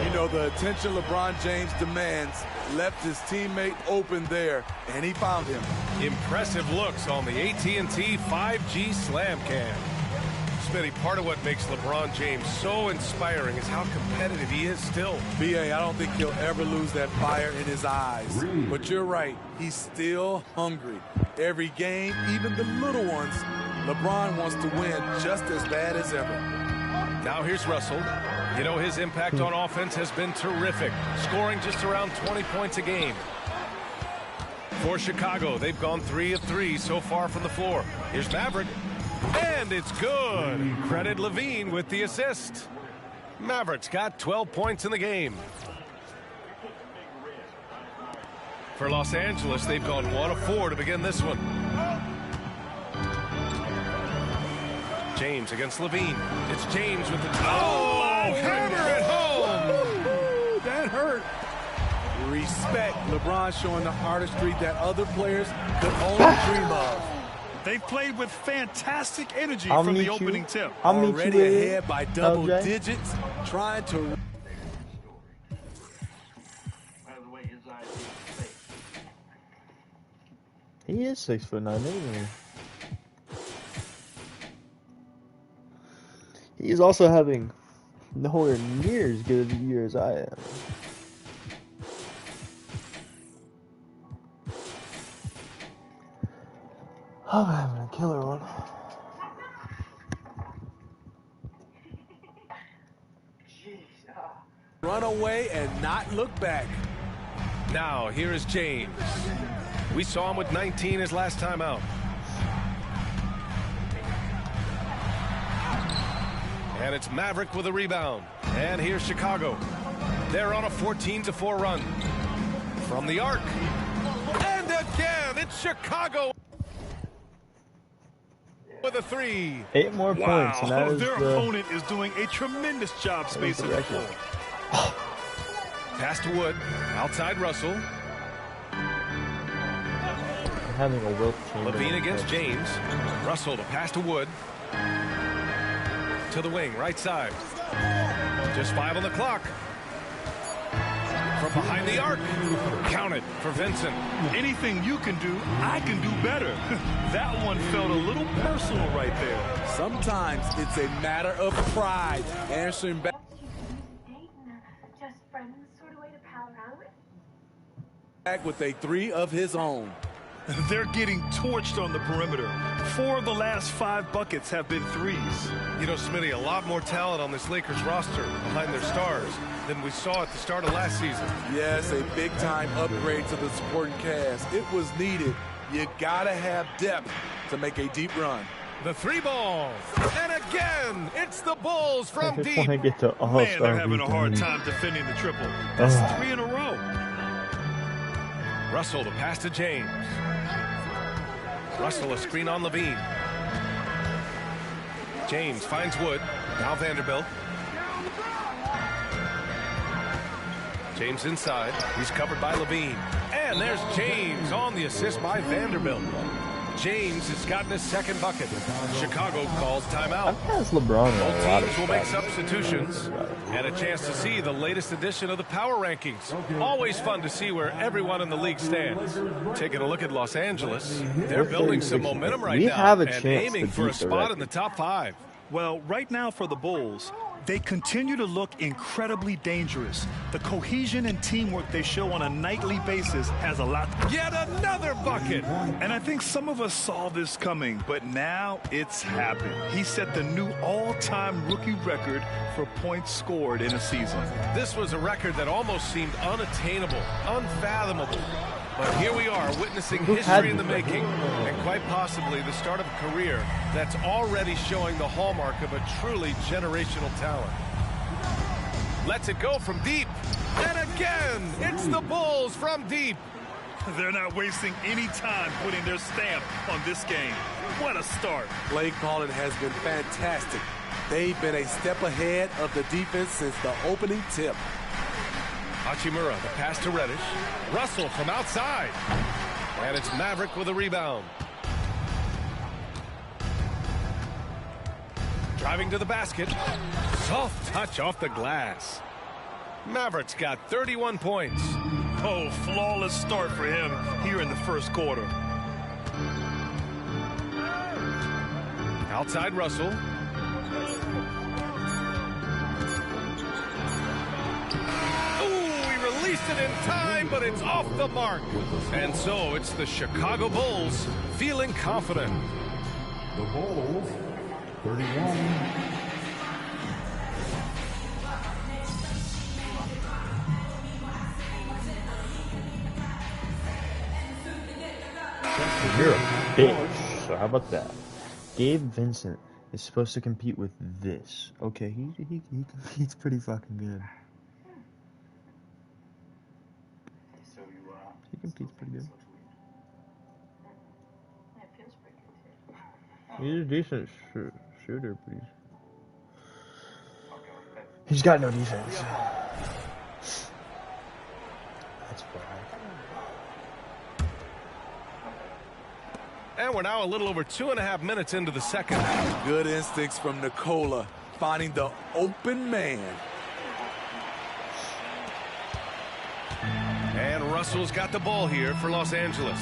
Speaker 8: You know, the attention LeBron James demands left his teammate open there, and he found him.
Speaker 13: Impressive looks on the AT&T 5G Slam Cam. Smitty, part of what makes LeBron James so inspiring is how competitive he is still.
Speaker 8: BA, I don't think he'll ever lose that fire in his eyes. But you're right, he's still hungry. Every game, even the little ones, LeBron wants to win just as bad as ever.
Speaker 13: Now here's Russell. You know, his impact on offense has been terrific, scoring just around 20 points a game. For Chicago, they've gone 3 of 3 so far from the floor. Here's Maverick. And it's good. Credit LaVine with the assist. Mavericks got 12 points in the game. For Los Angeles, they've gone 1 of 4 to begin this one. James against LaVine. It's James with the hammer at home.
Speaker 8: That hurt. Respect. LeBron showing the artistry that other players could only dream of.
Speaker 16: They've played with fantastic energy
Speaker 24: I'll
Speaker 16: from
Speaker 24: meet
Speaker 16: the opening
Speaker 24: you.
Speaker 16: tip.
Speaker 24: I'll meet
Speaker 8: Already
Speaker 24: you
Speaker 8: ahead by double
Speaker 24: LJ.
Speaker 8: digits, trying to...
Speaker 24: He is 6'9", isn't he? He's also having nowhere near as good a year as I am. I'm having a killer one.
Speaker 8: Run away and not look back.
Speaker 13: Now, here is James. We saw him with 19 his last time out. And it's Maverick with a rebound. And here's Chicago. They're on a 14-4 run. From the arc. And again, it's Chicago with a 3.
Speaker 24: 8 more points, and that is
Speaker 16: their
Speaker 24: the...
Speaker 16: opponent is doing a tremendous job spacing the floor.
Speaker 13: Pass to Wood. Outside Russell.
Speaker 24: Having a Wilt Chamberlain.
Speaker 13: Levine against James. Russell to pass to Wood. To the wing, right side. Just 5 on the clock. From behind the arc. Counted for Vincent.
Speaker 16: Anything you can do, I can do better. That one felt a little personal right there.
Speaker 8: Sometimes it's a matter of pride. Answering back.
Speaker 2: Just friends sort of way to pal around with?
Speaker 8: Back with a 3 of his own.
Speaker 16: They're getting torched on the perimeter. 4 of the last 5 buckets have been threes.
Speaker 13: You know, Smitty, a lot more talent on this Lakers roster behind their stars than we saw at the start of last season.
Speaker 8: Yes, a big-time upgrade to the supporting cast. It was needed. You gotta have depth to make a deep run.
Speaker 13: The 3 ball. And again, it's the Bulls from deep.
Speaker 24: I get to
Speaker 16: Man, they're having a hard time defending the triple. That's 3 in a row.
Speaker 13: Russell to pass to James. Russell a screen on Levine. James finds Wood. Now Vanderbilt. James inside. He's covered by Levine. And there's James on the assist by Vanderbilt. James has gotten his second bucket. Chicago calls timeout.
Speaker 24: Has LeBron in a lot
Speaker 13: Both
Speaker 24: of
Speaker 13: teams will make
Speaker 24: spots.
Speaker 13: substitutions and a chance to see the latest edition of the power rankings. Always fun to see where everyone in the league stands. Taking a look at Los Angeles, they're building some momentum right
Speaker 24: We
Speaker 13: now
Speaker 24: have a
Speaker 13: and
Speaker 24: chance
Speaker 13: aiming
Speaker 24: to
Speaker 13: for a
Speaker 24: beat the
Speaker 13: spot
Speaker 24: record.
Speaker 13: in the top 5.
Speaker 16: Well, right now for the Bulls, they continue to look incredibly dangerous. The cohesion and teamwork they show on a nightly basis has a lot.
Speaker 13: Yet another bucket!
Speaker 16: And I think some of us saw this coming, but now it's happened. He set the new all-time rookie record for points scored in a season.
Speaker 13: This was a record that almost seemed unattainable, unfathomable. But here we are witnessing history in the making, and quite possibly the start of a career that's already showing the hallmark of a truly generational talent. Lets it go from deep. And again, it's the Bulls from deep.
Speaker 16: They're not wasting any time putting their stamp on this game. What a start.
Speaker 8: Play calling has been fantastic. They've been a step ahead of the defense since the opening tip.
Speaker 13: Hachimura, the pass to Reddish. Russell from outside. And it's Maverick with a rebound. Driving to the basket. Soft touch off the glass. Maverick's got 31 points.
Speaker 16: Oh, flawless start for him here in the first quarter.
Speaker 13: Outside Russell. Released it in time, but it's off the mark. And so it's the Chicago Bulls feeling confident.
Speaker 17: The Bulls, 31.
Speaker 24: You're a bitch. So how about that? Gabe Vincent is supposed to compete with this. Okay, he competes pretty fucking good. He competes pretty good. He's a decent shooter, but he's got no defense. That's bad.
Speaker 13: And we're now a little over 2.5 minutes into the second.
Speaker 8: Good instincts from Nikola, finding the open man.
Speaker 13: And Russell's got the ball here for Los Angeles.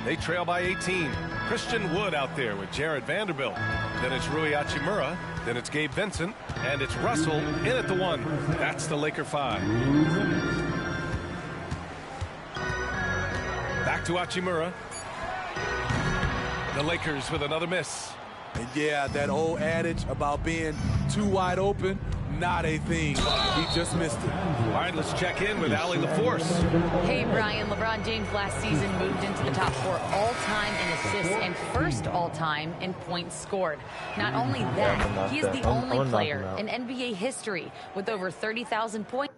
Speaker 13: They trail by 18. Christian Wood out there with Jared Vanderbilt. Then it's Rui Hachimura. Then it's Gabe Vincent. And it's Russell in at the 1. That's the Laker 5. Back to Hachimura. The Lakers with another miss.
Speaker 8: And yeah, that old adage about being too wide open, not a thing. He just missed it.
Speaker 13: All right, let's check in with Allie LaForce.
Speaker 19: Hey, Brian. LeBron James last season moved into the top 4 all-time in assists and first all-time in points scored. Not only that, he is the only player in NBA history with over 30,000 points.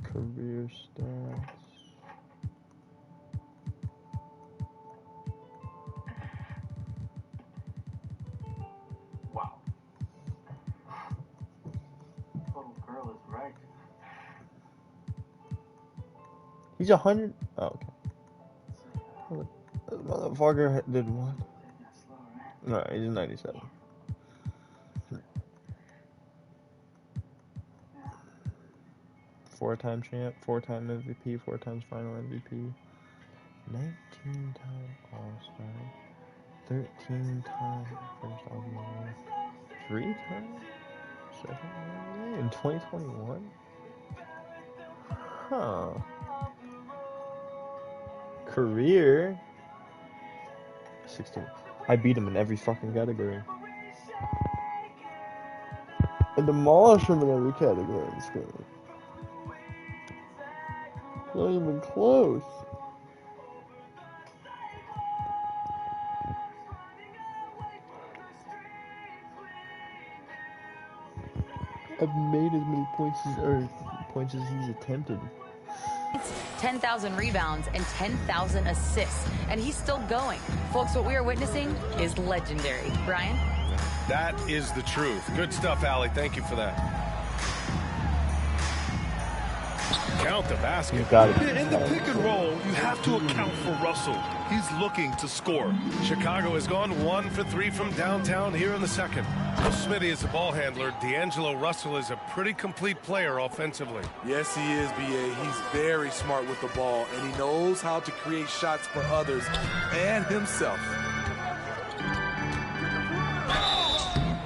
Speaker 24: Career stats.
Speaker 20: Wow.
Speaker 24: He's 100. Oh, okay. This motherfucker did what? No, he's 97. Four-time champ, 4-time MVP, 4 times final MVP, 19-time All-Star, 13-time first All-Star, 3-time second All-Star in 2021? Huh. Career 16. I beat him in every fucking category. I demolished him in every category in this game. Not even close. I've made as many points as he's attempted.
Speaker 19: 10,000 rebounds and 10,000 assists, and he's still going. Folks, what we are witnessing is legendary. Brian?
Speaker 13: That is the truth. Good stuff, Allie. Thank you for that. Count the basket.
Speaker 24: You got it.
Speaker 16: In the pick and roll, you have to account for Russell. He's looking to score.
Speaker 13: Chicago has gone 1 for 3 from downtown here in the second. Well, Smitty is the ball handler. D'Angelo Russell is a pretty complete player offensively.
Speaker 8: Yes, he is, B.A. He's very smart with the ball, and he knows how to create shots for others and himself.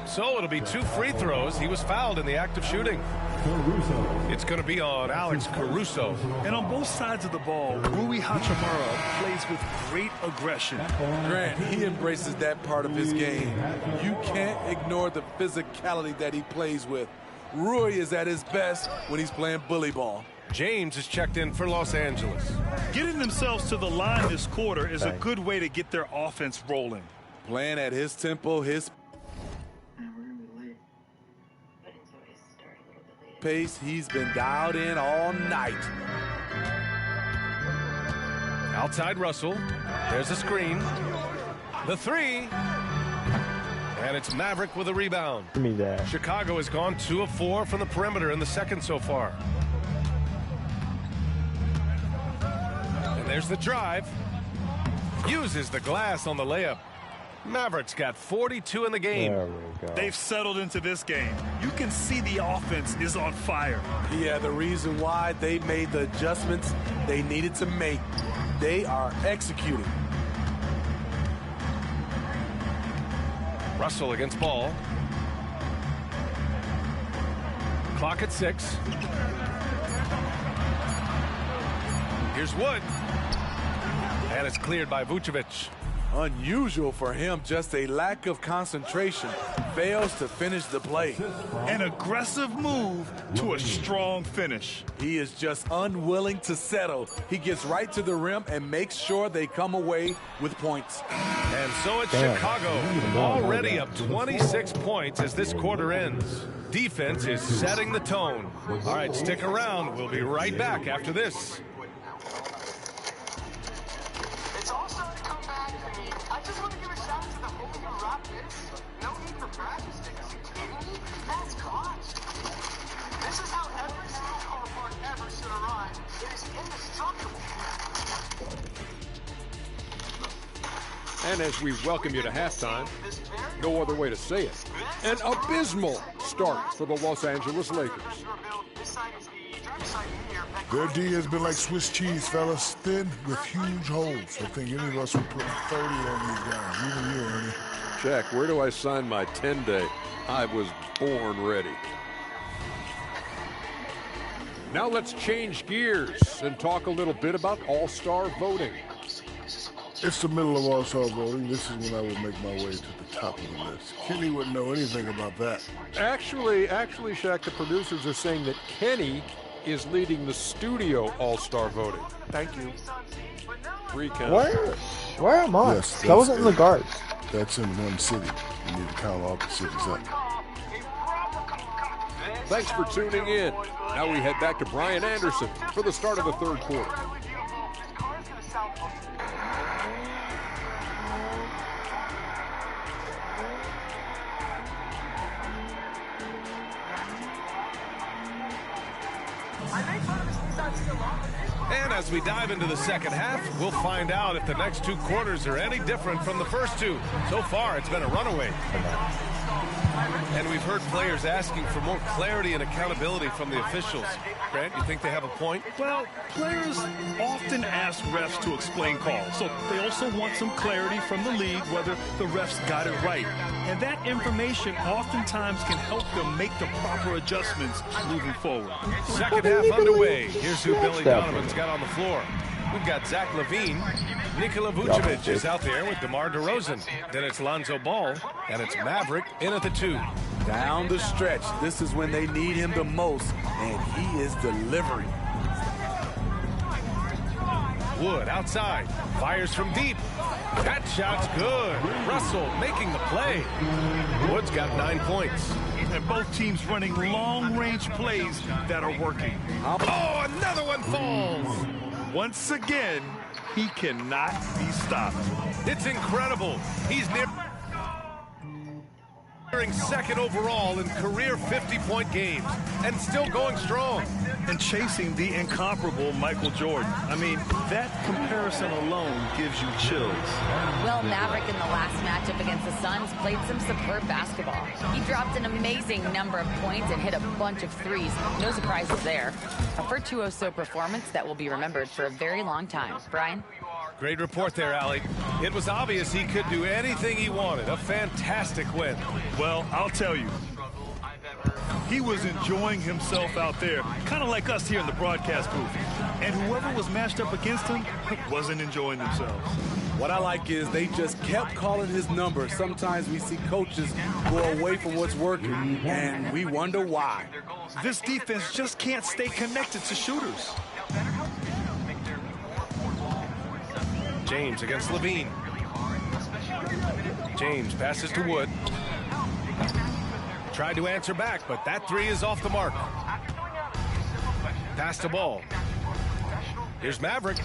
Speaker 13: So it'll be 2 free throws. He was fouled in the act of shooting. It's going to be on Alex Caruso.
Speaker 16: And on both sides of the ball, Rui Hachimura plays with great aggression.
Speaker 8: Grant, he embraces that part of his game. You can't ignore the physicality that he plays with. Rui is at his best when he's playing bully ball.
Speaker 13: James is checked in for Los Angeles.
Speaker 16: Getting themselves to the line this quarter is a good way to get their offense rolling.
Speaker 8: Playing at his tempo, his pace, he's been dialed in all night.
Speaker 13: Outside Russell. There's a screen. The 3. And it's Maverick with a rebound.
Speaker 24: Give me that.
Speaker 13: Chicago has gone 2 of 4 from the perimeter in the second so far. And there's the drive. Uses the glass on the layup. Mavericks got 42 in the game.
Speaker 24: There we go.
Speaker 16: They've settled into this game. You can see the offense is on fire.
Speaker 8: Yeah, the reason why they made the adjustments they needed to make. They are executing.
Speaker 13: Russell against ball. Clock at 6. Here's Wood. And it's cleared by Vucevic.
Speaker 8: Unusual for him, just a lack of concentration. Fails to finish the play.
Speaker 16: An aggressive move to a strong finish.
Speaker 8: He is just unwilling to settle. He gets right to the rim and makes sure they come away with points.
Speaker 13: And so it's Chicago, already up 26 points as this quarter ends. Defense is setting the tone. All right, stick around. We'll be right back after this.
Speaker 7: And as we welcome you to halftime, no other way to say it, an abysmal start for the Los Angeles Lakers.
Speaker 23: Their D has been like Swiss cheese, fellas. Thin with huge holes. I think any of us would put 30 on these guys. Even you, Ernie.
Speaker 7: Check, where do I sign my 10-day? I was born ready. Now let's change gears and talk a little bit about all-star voting.
Speaker 23: It's the middle of all-star voting. This is when I would make my way to the top of the list. Kenny wouldn't know anything about that.
Speaker 7: Actually, Shaq, the producers are saying that Kenny is leading the studio all-star voting.
Speaker 8: Thank you.
Speaker 24: Where am I?
Speaker 23: Yes,
Speaker 24: I wasn't in the guards.
Speaker 23: That's in one city. You need to count all the cities up.
Speaker 7: Thanks for tuning in. Now we head back to Brian Anderson for the start of the third quarter.
Speaker 13: And as we dive into the second half, we'll find out if the next 2 quarters are any different from the first 2. So far, it's been a runaway. And we've heard players asking for more clarity and accountability from the officials. Grant, you think they have a point?
Speaker 16: Well, players often ask refs to explain calls, so they also want some clarity from the league whether the refs got it right. And that information oftentimes can help them make the proper adjustments moving forward.
Speaker 13: Second half underway. Here's who Billy Donovan's got on the floor. We've got Zach LaVine. Nikola Vucevic is out there with DeMar DeRozan. Then it's Lonzo Ball, and it's Maverick in at the 2.
Speaker 8: Down the stretch, this is when they need him the most, and he is delivering.
Speaker 13: Wood outside, fires from deep. That shot's good. Russell making the play. Wood's got 9 points.
Speaker 16: And both teams running long-range plays that are working.
Speaker 13: Oh, another one falls.
Speaker 16: Once again, he cannot be stopped.
Speaker 13: It's incredible. He's nearing second overall in career 50-point games and still going strong.
Speaker 16: And chasing the incomparable Michael Jordan. I mean, that comparison alone gives you chills.
Speaker 19: Well, Maverick in the last matchup against the Suns played some superb basketball. He dropped an amazing number of points and hit a bunch of threes. No surprises there. A virtuoso performance that will be remembered for a very long time. Brian?
Speaker 13: Great report there, Allie. It was obvious he could do anything he wanted. A fantastic win.
Speaker 16: Well, I'll tell you. He was enjoying himself out there, kind of like us here in the broadcast booth. And whoever was matched up against him wasn't enjoying themselves.
Speaker 8: What I like is they just kept calling his number. Sometimes we see coaches go away from what's working, and we wonder why.
Speaker 16: This defense just can't stay connected to shooters.
Speaker 13: James against LaVine. James passes to Wood. Tried to answer back, but that 3 is off the mark. Pass to Ball. Here's Maverick.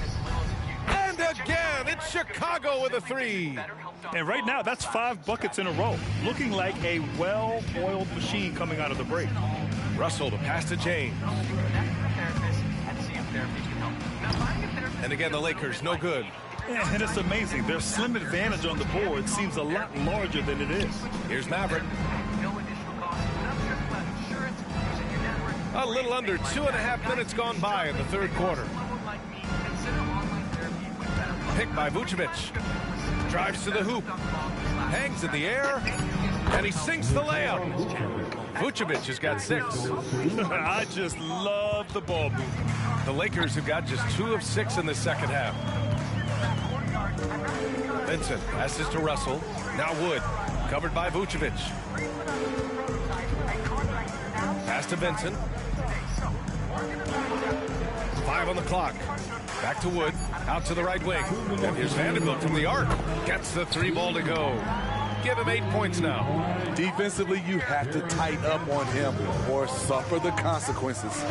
Speaker 13: And again, it's Chicago with a 3.
Speaker 16: And right now, that's 5 buckets in a row. Looking like a well-oiled machine coming out of the break.
Speaker 13: Russell to pass to James. And again, the Lakers, no good.
Speaker 16: Yeah, and it's amazing. Their slim advantage on the board seems a lot larger than it is.
Speaker 13: Here's Maverick. A little under 2.5 minutes gone by in the third quarter. Picked by Vucevic. Drives to the hoop. Hangs in the air. And he sinks the layup. Vucevic has got 6.
Speaker 16: I just love the ball movement.
Speaker 13: The Lakers have got just 2 of 6 in the second half. Vincent passes to Russell. Now Wood. Covered by Vucevic. Pass to Vincent. 5 on the clock. Back to Wood. Out to the right wing. And here's Vanderbilt from the arc. Gets the 3 ball to go. Give him 8 points now.
Speaker 8: Defensively, you have to tighten up on him or suffer the consequences.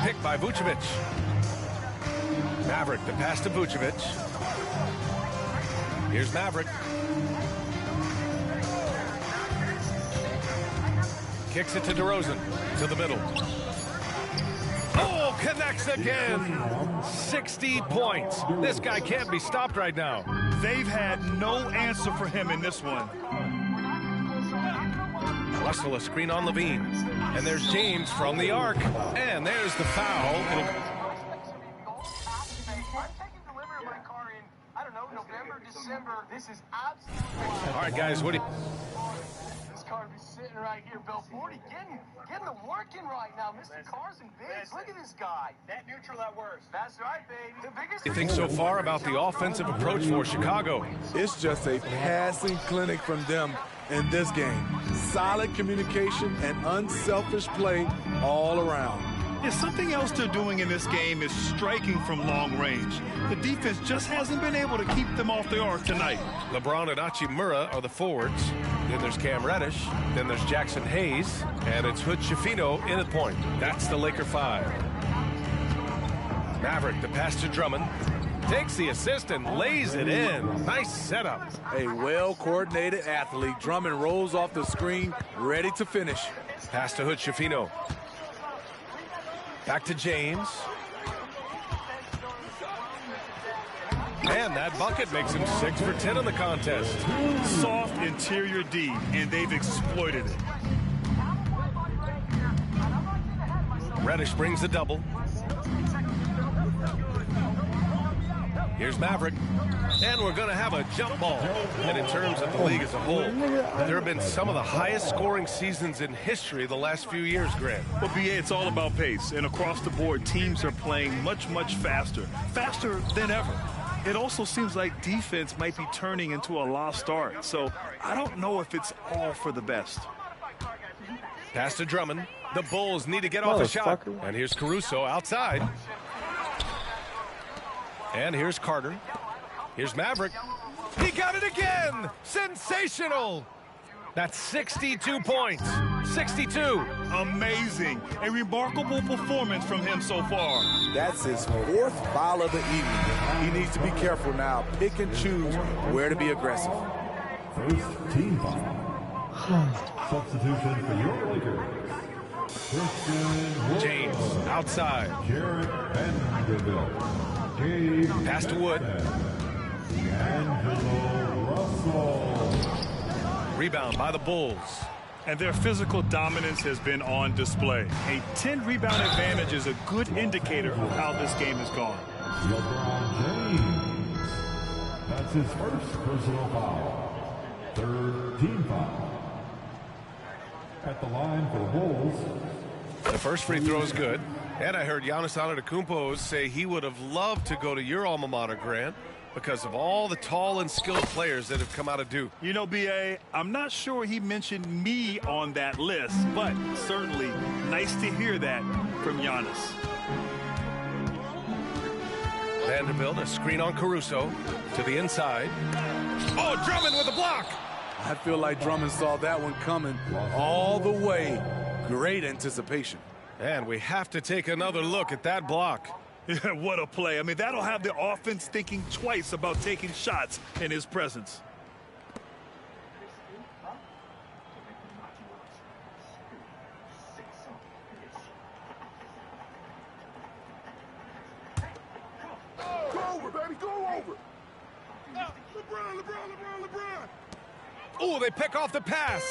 Speaker 13: Picked by Vucevic. Maverick, the pass to Vucevic. Here's Maverick. Kicks it to DeRozan. To the middle. Oh, connects again. 60 points. This guy can't be stopped right now.
Speaker 16: They've had no answer for him in this one.
Speaker 13: Russell, a screen on LaVine. And there's James from the arc. And there's the foul.
Speaker 11: This is absolutely.
Speaker 13: All right, guys, what do you...
Speaker 11: This car be sitting right here, Bill 40, getting the working right now. Mr. Cars and Bigs, look at this guy. That neutral, that works. That's right, baby. The biggest...
Speaker 13: What do you think so far about the offensive approach for Chicago?
Speaker 8: It's just a passing clinic from them in this game. Solid communication and unselfish play all around.
Speaker 16: Yeah, something else they're doing in this game is striking from long range. The defense just hasn't been able to keep them off the arc tonight.
Speaker 13: LeBron and Hachimura are the forwards. Then there's Cam Reddish. Then there's Jackson Hayes. And it's Hood Schifino in at point. That's the Laker 5. Maverick, the pass to Drummond. Takes the assist and lays it in. Nice setup.
Speaker 8: A well-coordinated athlete. Drummond rolls off the screen, ready to finish.
Speaker 13: Pass to Hood Schifino. Back to James. And that bucket makes him 6 for 10 in the contest.
Speaker 16: Soft interior D, and they've exploited it.
Speaker 13: Reddish brings the double. Here's Maverick. And we're going to have a jump ball. And in terms of the league as a whole, there have been some of the highest scoring seasons in history the last few years, Grant.
Speaker 16: Well, BA, it's all about pace. And across the board, teams are playing much, much faster. Faster than ever. It also seems like defense might be turning into a lost art. So I don't know if it's all for the best.
Speaker 13: Pass to Drummond. The Bulls need to get off a shot. And here's Caruso outside. And here's Carter. Here's Maverick. He got it again! Sensational! That's 62 points. 62.
Speaker 16: Amazing. A remarkable performance from him so far.
Speaker 8: That's his 4th foul of the evening. He needs to be careful now. Pick and choose where to be aggressive.
Speaker 17: First team foul. Substitution for your Lakers.
Speaker 13: James outside.
Speaker 17: Jarrett Vanderbilt.
Speaker 13: Pass to Wood.
Speaker 17: D'Angelo Russell.
Speaker 13: Rebound by the Bulls.
Speaker 16: And their physical dominance has been on display. A 10-rebound advantage is a good indicator of how this game has gone.
Speaker 17: LeBron James. That's his first personal foul. 3rd team foul. At the line for the Bulls.
Speaker 13: The first free throw is good. And I heard Giannis Antetokounmpo say he would have loved to go to your alma mater, Grant, because of all the tall and skilled players that have come out of Duke.
Speaker 16: You know, B.A., I'm not sure he mentioned me on that list, but certainly nice to hear that from Giannis.
Speaker 13: Vanderbilt, a screen on Caruso to the inside. Oh, Drummond with a block.
Speaker 8: I feel like Drummond saw that one coming all the way. Great anticipation.
Speaker 13: And we have to take another look at that block.
Speaker 16: Yeah, what a play. I mean, that'll have the offense thinking twice about taking shots in his presence.
Speaker 23: Go over, baby, go over. LeBron.
Speaker 13: Oh, they pick off the pass.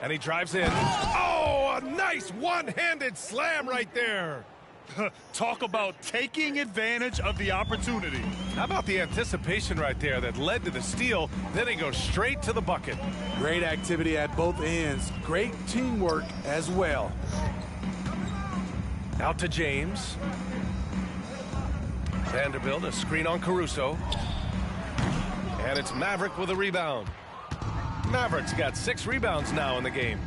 Speaker 13: And he drives in. Oh, a nice one-handed slam right there.
Speaker 16: Talk about taking advantage of the opportunity.
Speaker 13: How about the anticipation right there that led to the steal? Then he goes straight to the bucket.
Speaker 8: Great activity at both ends. Great teamwork as well.
Speaker 13: Out to James. Vanderbilt, a screen on Caruso. And it's Maverick with a rebound. Maverick's got 6 rebounds now in the game.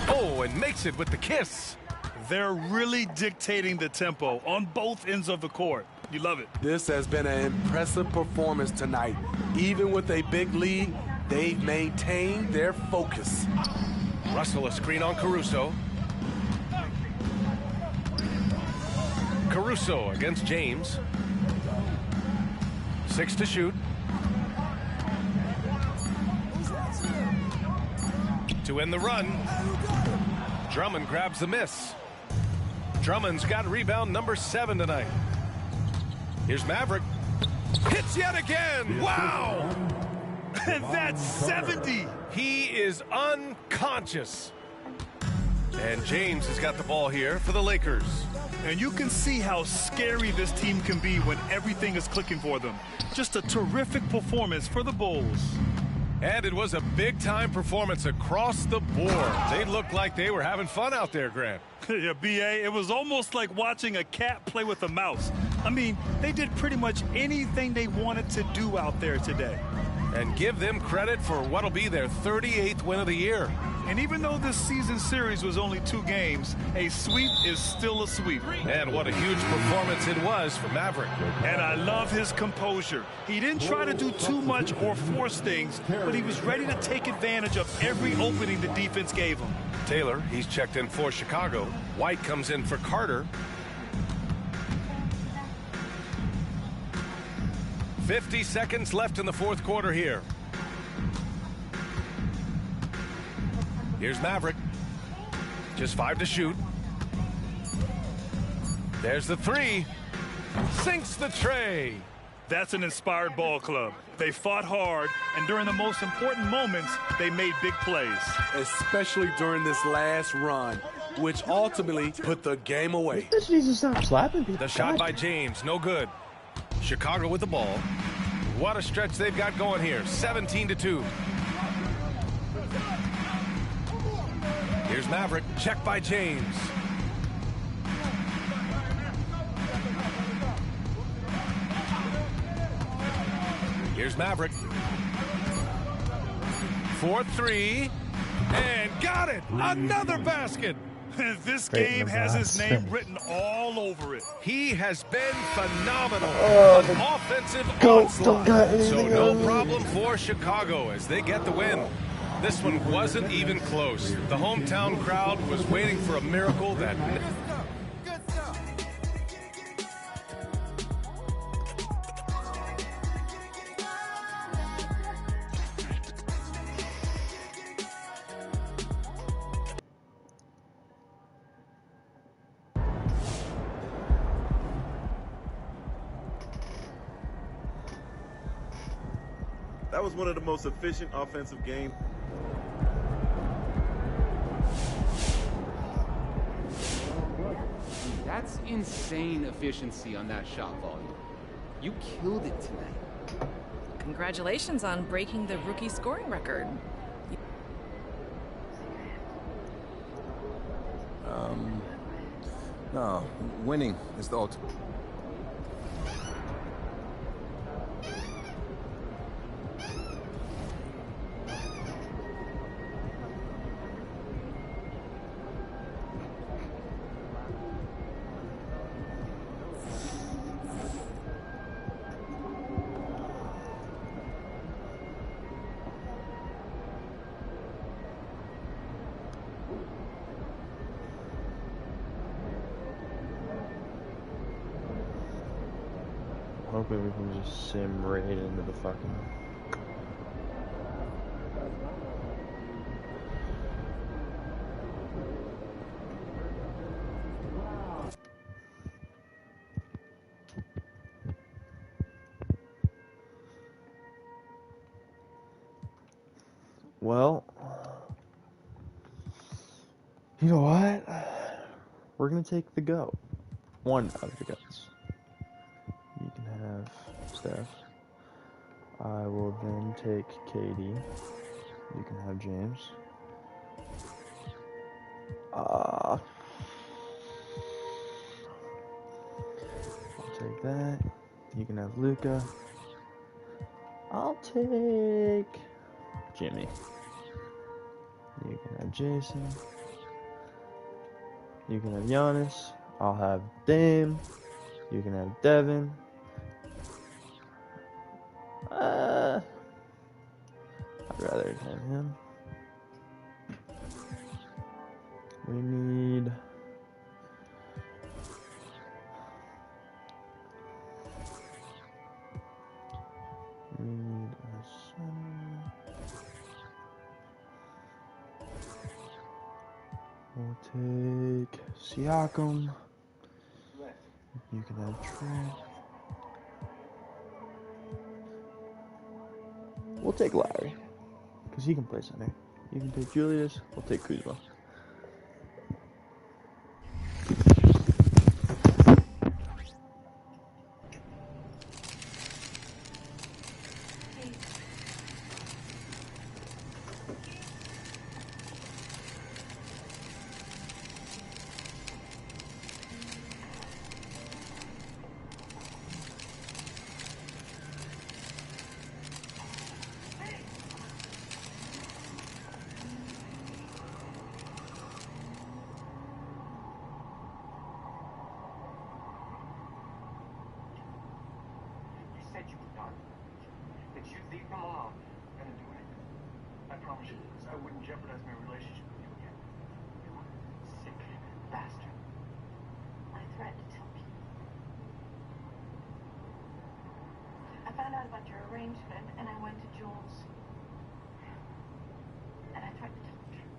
Speaker 13: Oh, and makes it with the kiss.
Speaker 16: They're really dictating the tempo on both ends of the court. You love it.
Speaker 8: This has been an impressive performance tonight. Even with a big lead, they've maintained their focus.
Speaker 13: Russell, a screen on Caruso. Caruso against James. 6 to shoot. To end the run. Drummond grabs the miss. Drummond's got rebound number 7 tonight. Here's Maverick. Hits yet again. Wow!
Speaker 16: And that's 70.
Speaker 13: He is unconscious. And James has got the ball here for the Lakers.
Speaker 16: And you can see how scary this team can be when everything is clicking for them. Just a terrific performance for the Bulls.
Speaker 13: And it was a big-time performance across the board. They looked like they were having fun out there, Grant.
Speaker 16: Yeah, B.A., it was almost like watching a cat play with a mouse. I mean, they did pretty much anything they wanted to do out there today.
Speaker 13: And give them credit for what'll be their 38th win of the year.
Speaker 16: And even though this season series was only 2 games, a sweep is still a sweep.
Speaker 13: And what a huge performance it was for Maverick.
Speaker 16: And I love his composure. He didn't try to do too much or force things, but he was ready to take advantage of every opening the defense gave him.
Speaker 13: Taylor, he's checked in for Chicago. White comes in for Carter. 50 seconds left in the 4th quarter here. Here's Maverick. Just 5 to shoot. There's the 3. Sinks the tray.
Speaker 16: That's an inspired ball club. They fought hard, and during the most important moments, they made big plays.
Speaker 8: Especially during this last run, which ultimately put the game away.
Speaker 24: This needs to stop slapping people.
Speaker 13: The shot by James, no good. Chicago with the ball. What a stretch they've got going here. 17-2. Here's Maverick. Check by James. Here's Maverick. 4-3. And got it. Another basket.
Speaker 16: This game has his name written all over it.
Speaker 13: He has been phenomenal.
Speaker 24: Oh,
Speaker 13: Offensive
Speaker 24: onslaught.
Speaker 13: So no problem for Chicago as they get the win. This one wasn't even close. The hometown crowd was waiting for a miracle that...
Speaker 14: That was one of the most efficient offensive games.
Speaker 10: That's insane efficiency on that shot volume. You killed it tonight.
Speaker 6: Congratulations on breaking the rookie scoring record.
Speaker 12: No, winning is the ultimate.
Speaker 24: Hoping we can just sim right into the fucking... Well, you know what? We're gonna take the goat. One of the goats. You can have Steph. I will then take KD. You can have James. I'll take that. You can have Luka. I'll take Jimmy. You can have Jason. You can have Giannis. I'll have Dame. You can have Devin. I'd rather have him. We need... a center. We'll take Siakam. You can have Trent. We'll take Larry, because he can play center. You can take Julius. We'll take Kuzma.
Speaker 2: And I went to Jules. And I tried to tell the truth.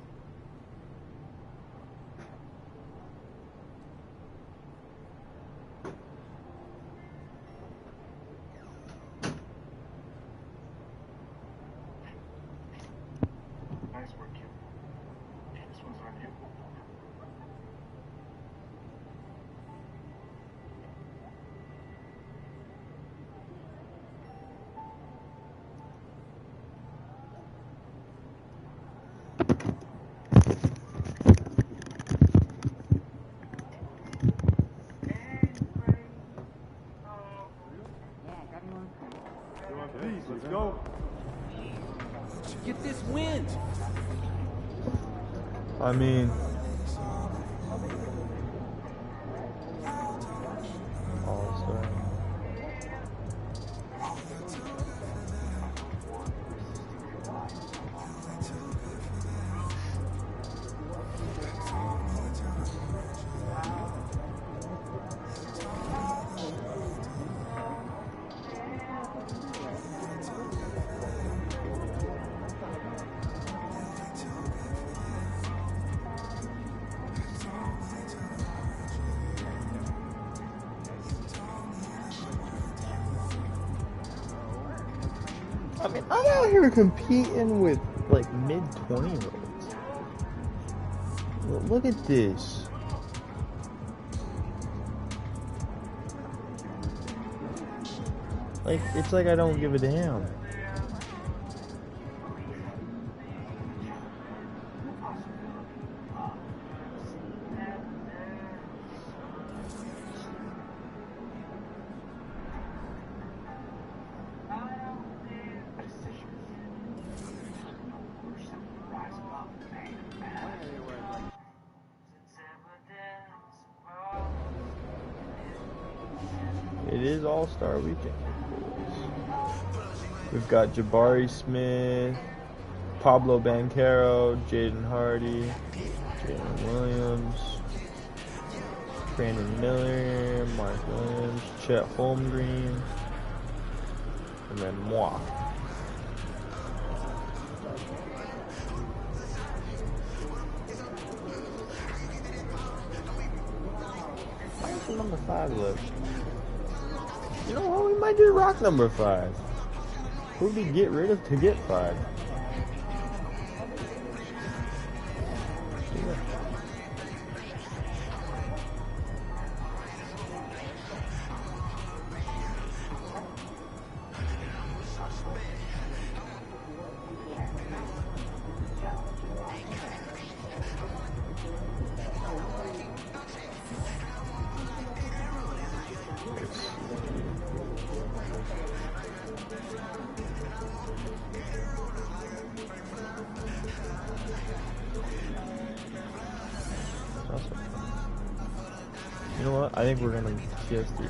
Speaker 24: I mean, All-Star. I mean, I'm out here competing with like mid-20-year-olds. Look at this. Like, it's like I don't give a damn. It is All-Star Weekend. We've got Jabari Smith, Pablo Banchero, Jaden Hardy, Jalen Williams, Brandon Miller, Mark Williams, Chet Holmgren, and then moi. Where's the number 5 left? You know what? We might just rock number 5. Who did we get rid of to get 5? You know what? I think we're gonna CSD.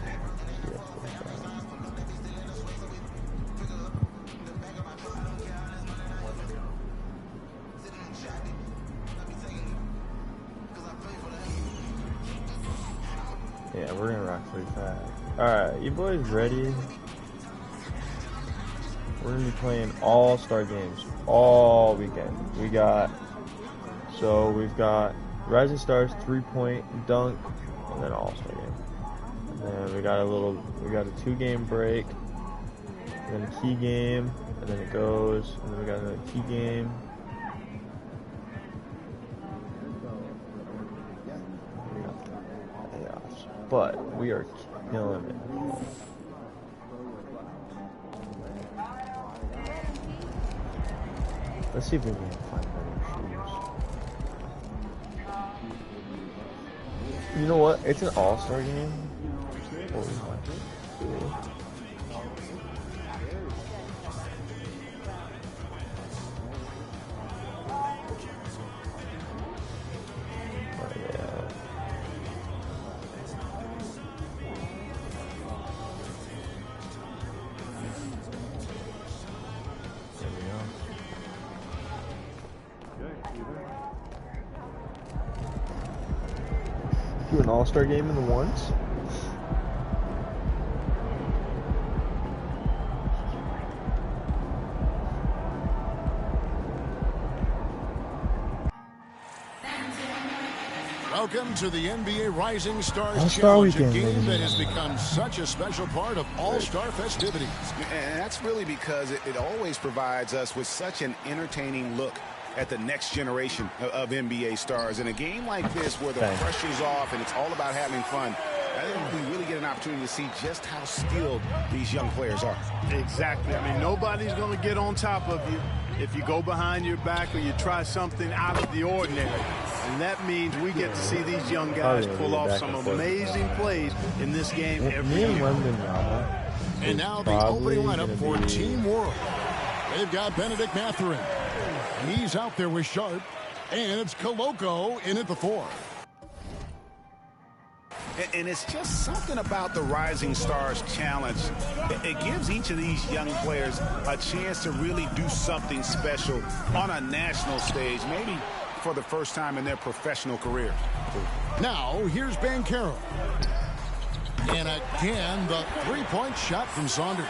Speaker 24: Yeah, we're gonna rock 35. Alright, you boys ready? We're gonna be playing all-star games all weekend. We've got Rising Stars, 3-point, dunk, and then all-star game. And then we got a 2-game break, and then a key game, and then it goes, and then we got another key game. But we are killing it. Let's see if we can find better shoes. You know what? It's an all-star game. Holy fuck. Do an all-star game in the ones.
Speaker 1: Welcome to the NBA Rising Stars Challenge, a game that has become such a special part of all-star festivities.
Speaker 3: And that's really because it always provides us with such an entertaining look at the next generation of NBA stars. In a game like this where the pressure's off and it's all about having fun, I think we really get an opportunity to see just how skilled these young players are.
Speaker 4: Exactly. I mean, nobody's going to get on top of you if you go behind your back or you try something out of the ordinary. And that means we get to see these young guys pull off some amazing plays in this game every year.
Speaker 1: And now the opening lineup for Team World. They've got Benedict Mathurin. He's out there with Sharp. And it's Koloko in at the 4.
Speaker 5: And it's just something about the Rising Stars Challenge. It gives each of these young players a chance to really do something special on a national stage, maybe for the first time in their professional career.
Speaker 1: Now, here's Banchero. And again, the three-point shot from Saunders.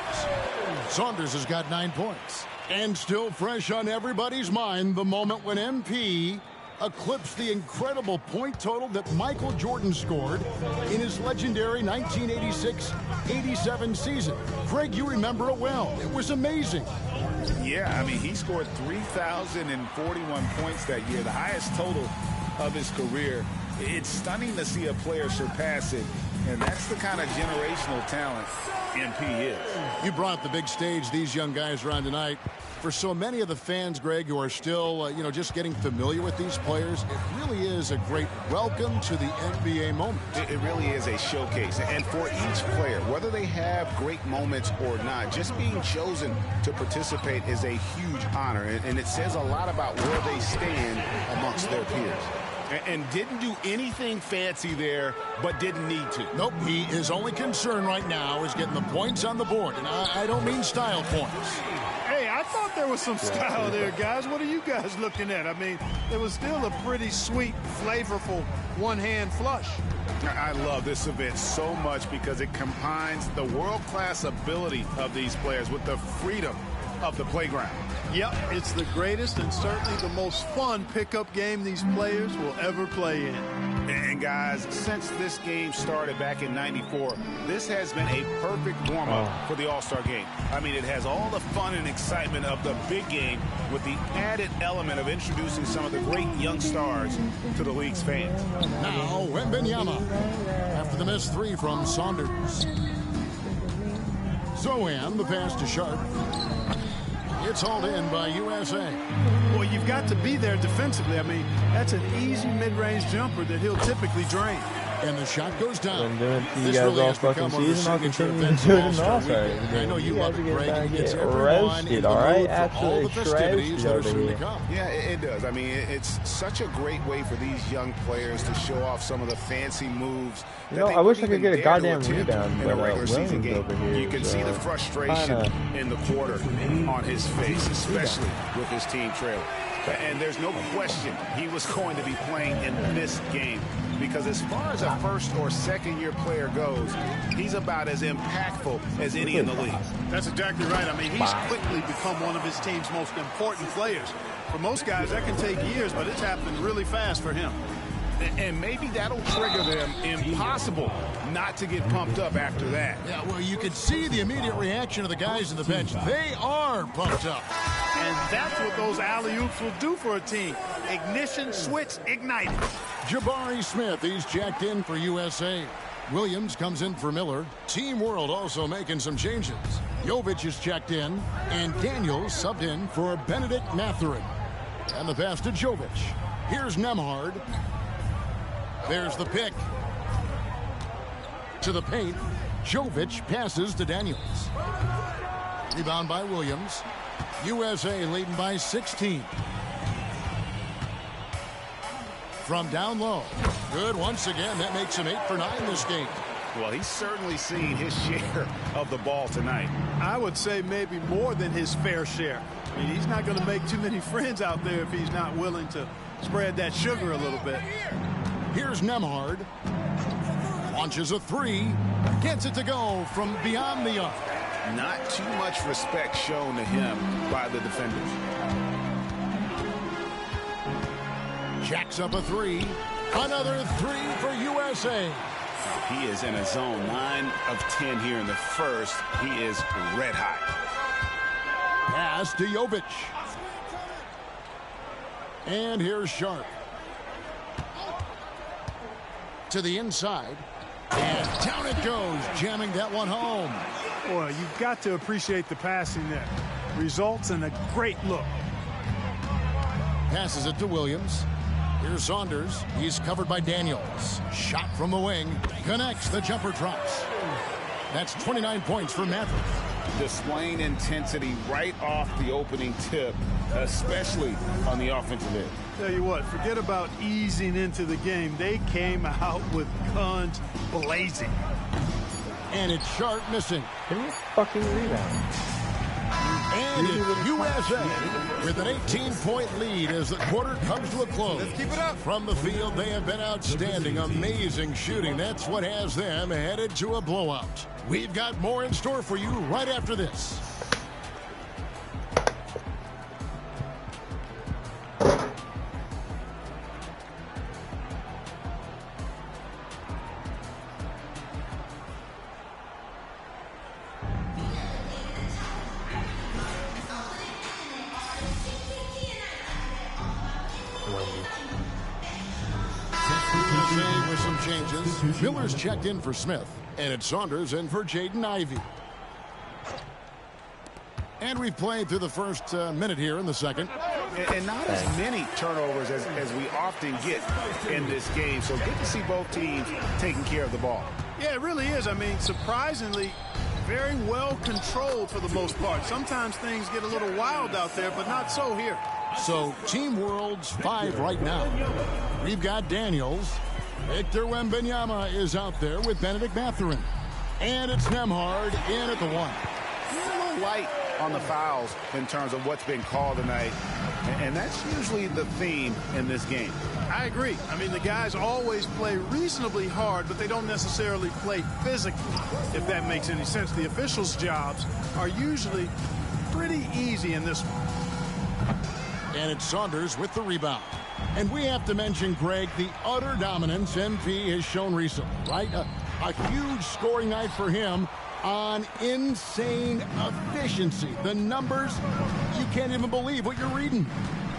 Speaker 1: Saunders has got 9 points. And still fresh on everybody's mind, the moment when MP eclipsed the incredible point total that Michael Jordan scored in his legendary 1986-87 season. Craig, you remember it well. It was amazing.
Speaker 5: Yeah, I mean, he scored 3,041 points that year, the highest total of his career. It's stunning to see a player surpass it, and that's the kind of generational talent MP is.
Speaker 1: You brought the big stage these young guys are on tonight. For so many of the fans, Greg, who are still, just getting familiar with these players, it really is a great welcome to the NBA moment.
Speaker 5: It really is a showcase. And for each player, whether they have great moments or not, just being chosen to participate is a huge honor. And it says a lot about where they stand amongst their peers. And didn't do anything fancy there, but didn't need to.
Speaker 1: Nope, his only concern right now is getting the points on the board. And I don't mean style points.
Speaker 4: Hey, I thought there was some style there, guys. What are you guys looking at? I mean, it was still a pretty sweet, flavorful one-hand flush.
Speaker 5: I love this event so much because it combines the world-class ability of these players with the freedom of the playground.
Speaker 4: Yep, it's the greatest and certainly the most fun pickup game these players will ever play in.
Speaker 5: And guys, since this game started back in '94, this has been a perfect warm-up for the All-Star game. I mean, it has all the fun and excitement of the big game with the added element of introducing some of the great young stars to the league's fans.
Speaker 1: Now, Wembanyama, after the missed 3 from Saunders. Zohan, the pass to Sharp. It's hauled in by USA.
Speaker 4: Well, you've got to be there defensively. I mean, that's an easy mid-range jumper that he'll typically drain.
Speaker 1: And the shot goes down.
Speaker 24: Been doing it to you guys all fucking season. I'll continue to do it in the All-Star.
Speaker 1: I know you love it, Greg.
Speaker 24: Get roasted, all right? Absolutely roasted over here.
Speaker 5: Yeah, it does. I mean, it's such a great way for these young players to show off some of the fancy moves.
Speaker 24: You know, I wish I could get a goddamn rebound, but Williams over here.
Speaker 5: You can see the frustration in the quarter on his face, especially with his team trailing. And there's no question he was going to be playing in this game because as far as a first or second year player goes, he's about as impactful as any in the league.
Speaker 4: That's exactly right. I mean, he's quickly become one of his team's most important players. For most guys, that can take years, but it's happened really fast for him.
Speaker 5: And maybe that'll trigger them impossible not to get pumped up after that.
Speaker 1: Yeah, well, you can see the immediate reaction of the guys on the bench. They are pumped up.
Speaker 4: And that's what those alley-oops will do for a team. Ignition, switch, ignite.
Speaker 1: Jabari Smith, he's jacked in for USA. Williams comes in for Miller. Team World also making some changes. Jovic is checked in, and Daniels subbed in for Benedict Mathurin. And the pass to Jovic. Here's Nembhard. There's the pick. To the paint. Jovic passes to Daniels. Rebound by Williams. USA leading by 16. From down low. Good once again. That makes him 8 for 9 this game.
Speaker 5: Well, he's certainly seen his share of the ball tonight.
Speaker 4: I would say maybe more than his fair share. I mean, he's not going to make too many friends out there if he's not willing to spread that sugar a little bit.
Speaker 1: Here's Nembhard. Launches a 3. Gets it to go from beyond the arc.
Speaker 5: Not too much respect shown to him by the defenders.
Speaker 1: Jacks up a 3. Another 3 for USA.
Speaker 5: He is in a zone. 9 of 10 here in the first. He is red hot.
Speaker 1: Pass to Jovic. And here's Sharp. To the inside. And down it goes, jamming that one home.
Speaker 4: Boy, you've got to appreciate the passing there. Results in a great look.
Speaker 1: Passes it to Williams. Here's Saunders. He's covered by Daniels. Shot from the wing. Connects. The jumper drops. That's 29 points for Maverick.
Speaker 5: displaying intensity right off the opening tip, especially on the offensive end.
Speaker 4: Tell you what, forget about easing into the game. They came out with guns blazing.
Speaker 1: And it's Sharp missing.
Speaker 24: Give me a fucking rebound.
Speaker 1: And it's USA with an 18-point lead as the quarter comes to a close.
Speaker 14: Let's keep it up.
Speaker 1: From the field, they have been outstanding. Amazing shooting. That's what has them headed to a blowout. We've got more in store for you right after this. With some changes, Miller's checked in for Smith, and it's Saunders in for Jaden Ivey. And we've played through the first minute here in the second.
Speaker 5: And not as many turnovers as we often get in this game. So good to see both teams taking care of the ball.
Speaker 4: Yeah, it really is. I mean, surprisingly, very well controlled for the most part. Sometimes things get a little wild out there, but not so here.
Speaker 1: So Team World's 5 right now. We've got Daniels. Victor Wembanyama is out there with Benedict Mathurin. And it's Nembhard in at the 1.
Speaker 5: A little light on the fouls in terms of what's been called tonight. And that's usually the theme in this game.
Speaker 4: I agree. I mean, the guys always play reasonably hard, but they don't necessarily play physically, if that makes any sense. The officials' jobs are usually pretty easy in this one.
Speaker 1: And it's Saunders with the rebound. And we have to mention, Greg, the utter dominance MP has shown recently, right? A huge scoring night for him on insane efficiency. The numbers, you can't even believe what you're reading.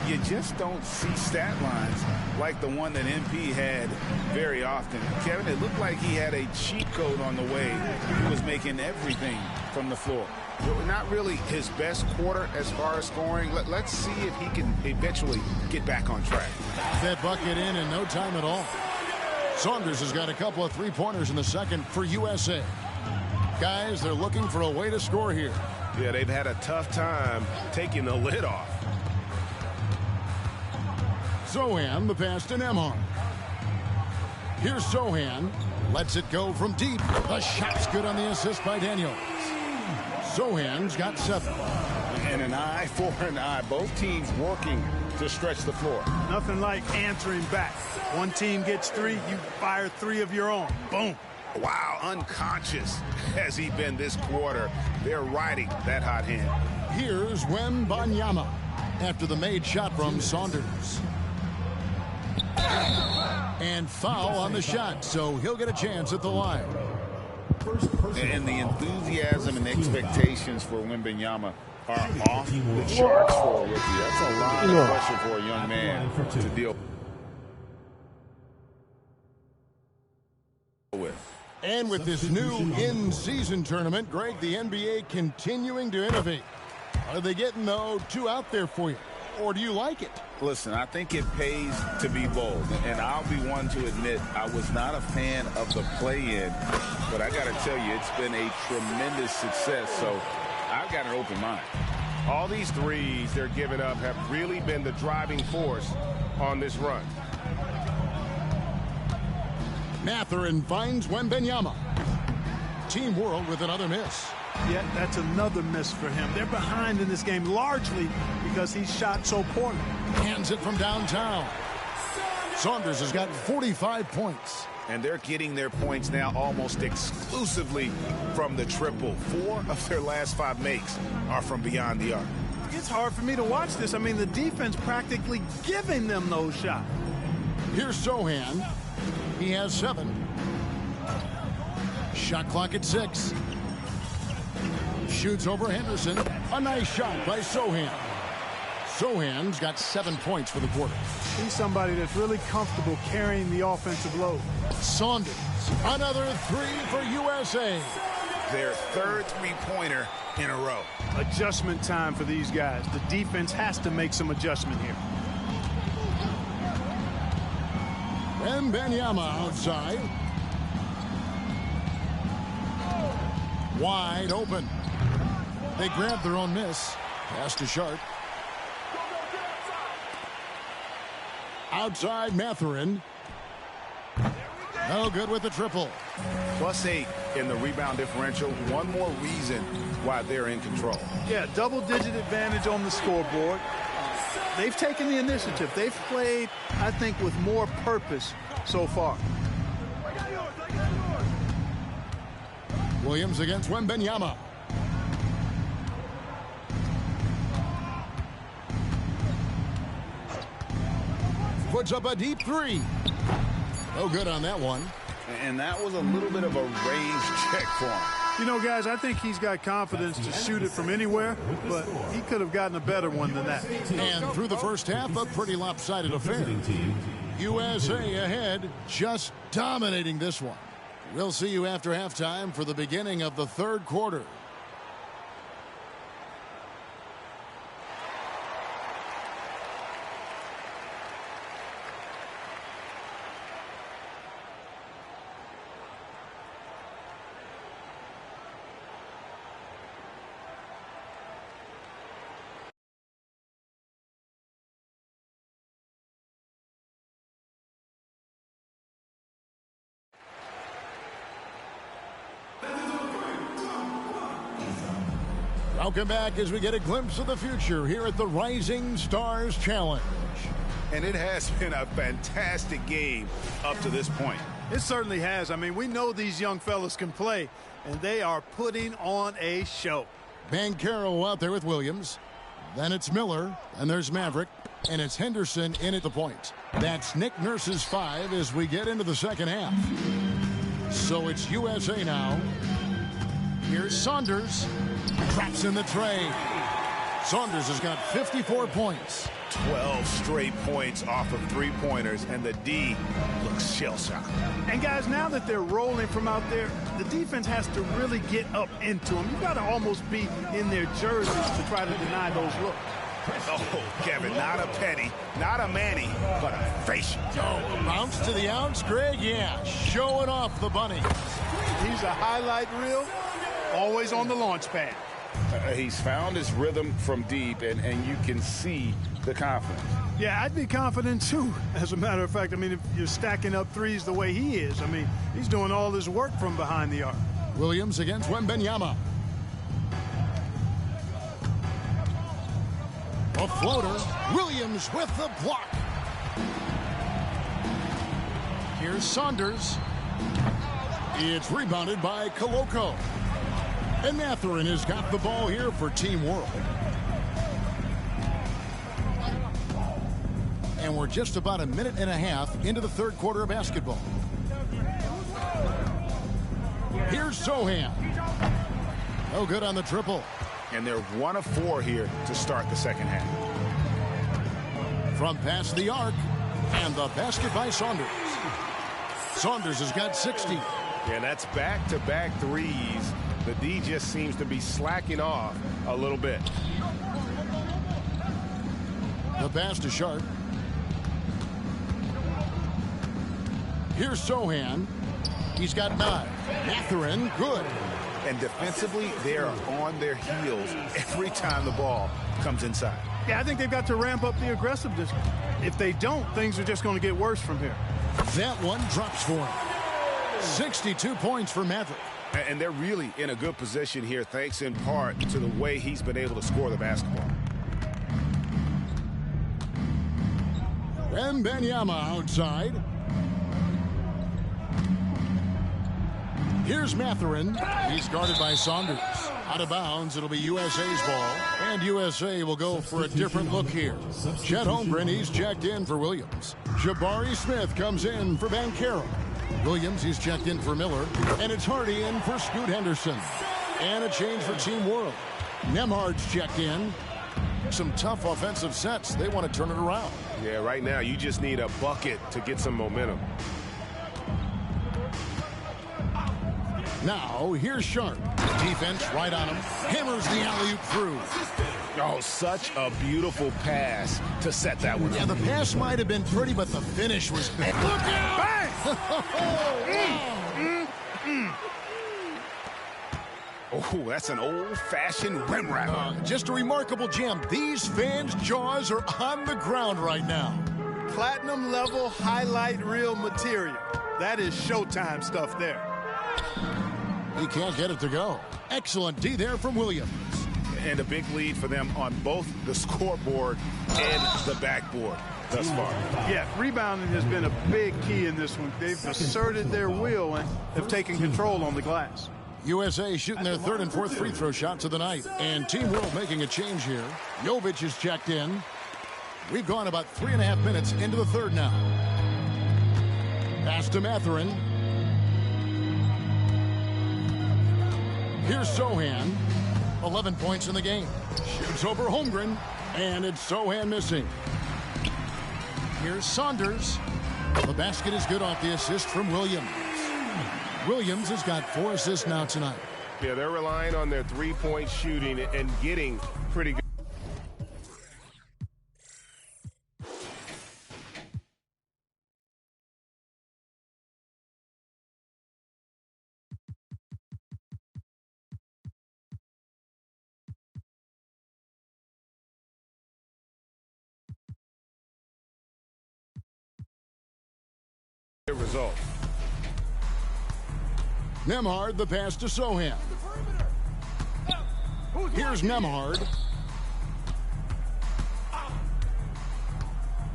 Speaker 5: You just don't see stat lines like the one that MP had very often. Kevin, it looked like he had a cheat code on the way. He was making everything from the floor. Not really his best quarter as far as scoring. Let's see if he can eventually get back on track.
Speaker 1: That bucket in no time at all. Saunders has got a couple of three-pointers in the second for USA. Guys, they're looking for a way to score here.
Speaker 13: Yeah, they've had a tough time taking the lid off.
Speaker 1: Sohan, the pass to Nembhard. Here's Sohan. Lets it go from deep. The shot's good on the assist by Daniels. Sohan's got 7.
Speaker 5: And an eye for an eye. Both teams working to stretch the floor.
Speaker 4: Nothing like answering back. One team gets 3, you fire 3 of your own. Boom.
Speaker 5: Wow, unconscious has he been this quarter. They're riding that hot hand.
Speaker 1: Here's Wembanyama after the made shot from Saunders. And foul on the shot, so he'll get a chance at the line.
Speaker 5: And the enthusiasm and expectations for Wembanyama are off the charts for a rookie. That's a lot of pressure for a young man to deal with.
Speaker 1: And with this new in-season tournament, Greg, the NBA continuing to innovate. Are they getting, though, 2 out there for you? Or do you like it?
Speaker 5: Listen, I think it pays to be bold. And I'll be one to admit I was not a fan of the play-in. But I got to tell you, it's been a tremendous success. So I've got an open mind.
Speaker 13: All these threes they're giving up have really been the driving force on this run.
Speaker 1: Mathurin finds Wembanyama. Team World with another miss.
Speaker 4: Yeah, that's another miss for him. They're behind in this game largely because he shot so poorly.
Speaker 1: Hands it from downtown. Saunders has got 45 points.
Speaker 5: And they're getting their points now almost exclusively from the triple. 4 of their last 5 makes are from beyond the arc.
Speaker 4: It's hard for me to watch this. I mean, the defense practically giving them those shots.
Speaker 1: Here's Sohan. He has 7. Shot clock at 6. Shoots over Henderson. A nice shot by Sohan. Sohan's got 7 points for the quarter.
Speaker 4: He's somebody that's really comfortable carrying the offensive load.
Speaker 1: Saunders, another 3 for USA.
Speaker 5: Their 3rd three-pointer in a row.
Speaker 4: Adjustment time for these guys. The defense has to make some adjustment here.
Speaker 1: Wembanyama outside. Wide open. They grab their own miss. Pass to Sharp. Outside Mathurin. No good with the triple.
Speaker 5: +8 in the rebound differential. One more reason why they're in control.
Speaker 4: Yeah, double-digit advantage on the scoreboard. They've taken the initiative. They've played, I think, with more purpose so far.
Speaker 1: Williams against Wembanyama. Puts up a deep three. No good on that one.
Speaker 5: And that was a little bit of a range check for him.
Speaker 4: You know, guys, I think he's got confidence to shoot it from anywhere, but he could have gotten a better one than that.
Speaker 1: And through the first half, a pretty lopsided affair. USA ahead, just dominating this one. We'll see you after halftime for the beginning of the third quarter. Welcome back as we get a glimpse of the future here at the Rising Stars Challenge.
Speaker 5: And it has been a fantastic game up to this point.
Speaker 4: It certainly has. I mean, we know these young fellas can play, and they are putting on a show.
Speaker 1: Banchero out there with Williams. Then it's Miller, and there's Maverick, and it's Henderson in at the point. That's Nick Nurse's 5 as we get into the second half. So it's USA now. Here's Saunders. Traps in the tray. Saunders has got 54 points.
Speaker 5: 12 straight points off of three-pointers, and the D looks shell-shocked.
Speaker 4: And, guys, now that they're rolling from out there, the defense has to really get up into them. You've got to almost be in their jerseys to try to deny those looks.
Speaker 5: Oh, Kevin, not a penny, not a Manny, but a facial.
Speaker 1: Oh, bounce to the outs, Greg, yeah, showing off the bunny.
Speaker 4: He's a highlight reel, always on the launch pad.
Speaker 5: He's found his rhythm from deep, and you can see the confidence.
Speaker 4: Yeah, I'd be confident, too, as a matter of fact. I mean, if you're stacking up threes the way he is, I mean, he's doing all his work from behind the arc.
Speaker 1: Williams against Wembanyama. A floater. Williams with the block. Here's Saunders. It's rebounded by Koloko. And Mathurin has got the ball here for Team World. And we're just about a minute and a half into the third quarter of basketball. Here's Sohan. No good on the triple.
Speaker 5: And they're 1 of 4 here to start the second half.
Speaker 1: From past the arc, and the basket by Saunders. Saunders has got 60.
Speaker 5: And that's back-to-back threes. The D just seems to be slacking off a little bit.
Speaker 1: The pass to Sharp. Here's Sohan. He's got 9. Mathurin, good.
Speaker 5: And defensively, they're on their heels every time the ball comes inside.
Speaker 4: Yeah, I think they've got to ramp up the aggressiveness. If they don't, things are just going to get worse from here.
Speaker 1: That one drops for him. 62 points for Maverick.
Speaker 5: And they're really in a good position here, thanks in part to the way he's been able to score the basketball.
Speaker 1: Wembanyama outside. Here's Mathurin. He's guarded by Saunders. Out of bounds, it'll be USA's ball. And USA will go for a different look here. Chet Holmgren, he's checked in for Williams. Jabari Smith comes in for Banchero. Williams, he's checked in for Miller. And it's Hardy in for Scoot Henderson. And a change for Team World. Nemhard's checked in. Some tough offensive sets. They want to turn it around.
Speaker 5: Yeah, right now you just need a bucket to get some momentum.
Speaker 1: Now, here's Sharp. Defense right on him. Hammers the alley-oop through.
Speaker 5: Oh, such a beautiful pass to set that one up.
Speaker 1: Yeah, the pass might have been pretty, but the finish was... Look out!
Speaker 5: Oh, Ooh, that's an old-fashioned rim wrapper.
Speaker 1: Just a remarkable gem. These fans' jaws are on the ground right now.
Speaker 4: Platinum level highlight reel material. That is Showtime stuff there.
Speaker 1: He can't get it to go. Excellent D there from Williams.
Speaker 5: And a big lead for them on both the scoreboard and the backboard thus far.
Speaker 4: Yeah, rebounding has been a big key in this one. They've asserted their will and have taken control on the glass.
Speaker 1: USA shooting their third and fourth free throw shots of the night. And Team World making a change here. Jovic is checked in. We've gone about 3.5 minutes into the third now. Pass to Mathurin. Here's Sohan. 11 points in the game. Shoots over Holmgren. And it's Sohan missing. Here's Saunders. The basket is good off the assist from Williams. Williams has got 4 assists now tonight.
Speaker 15: Yeah, they're relying on their three-point shooting and getting pretty good. Result.
Speaker 1: Nembhard, the pass to Sohan. Here's Nembhard.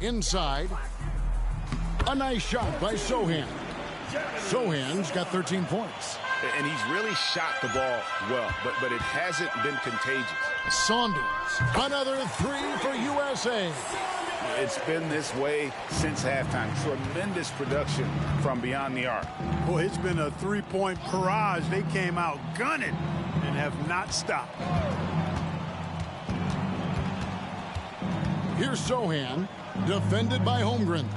Speaker 1: Inside. A nice shot by Sohan. Sohan's got 13 points.
Speaker 5: And he's really shot the ball well, but it hasn't been contagious.
Speaker 1: Saunders, another 3 for USA.
Speaker 5: It's been this way since halftime. Tremendous production from beyond the arc.
Speaker 4: Boy, it's been a three-point barrage. They came out gunning and have not stopped.
Speaker 1: Here's Sohan, defended by Holmgren.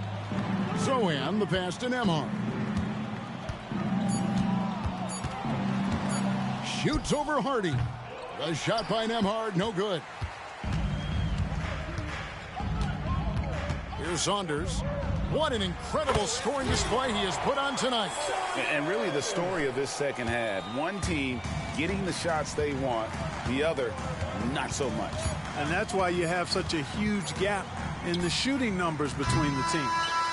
Speaker 1: Sohan, the pass to Nembhard. Shoots over Hardy. The shot by Nembhard, no good. Here's Saunders. What an incredible scoring display he has put on tonight.
Speaker 5: And really the story of this second half. One team getting the shots they want, the other not so much.
Speaker 4: And that's why you have such a huge gap in the shooting numbers between the teams.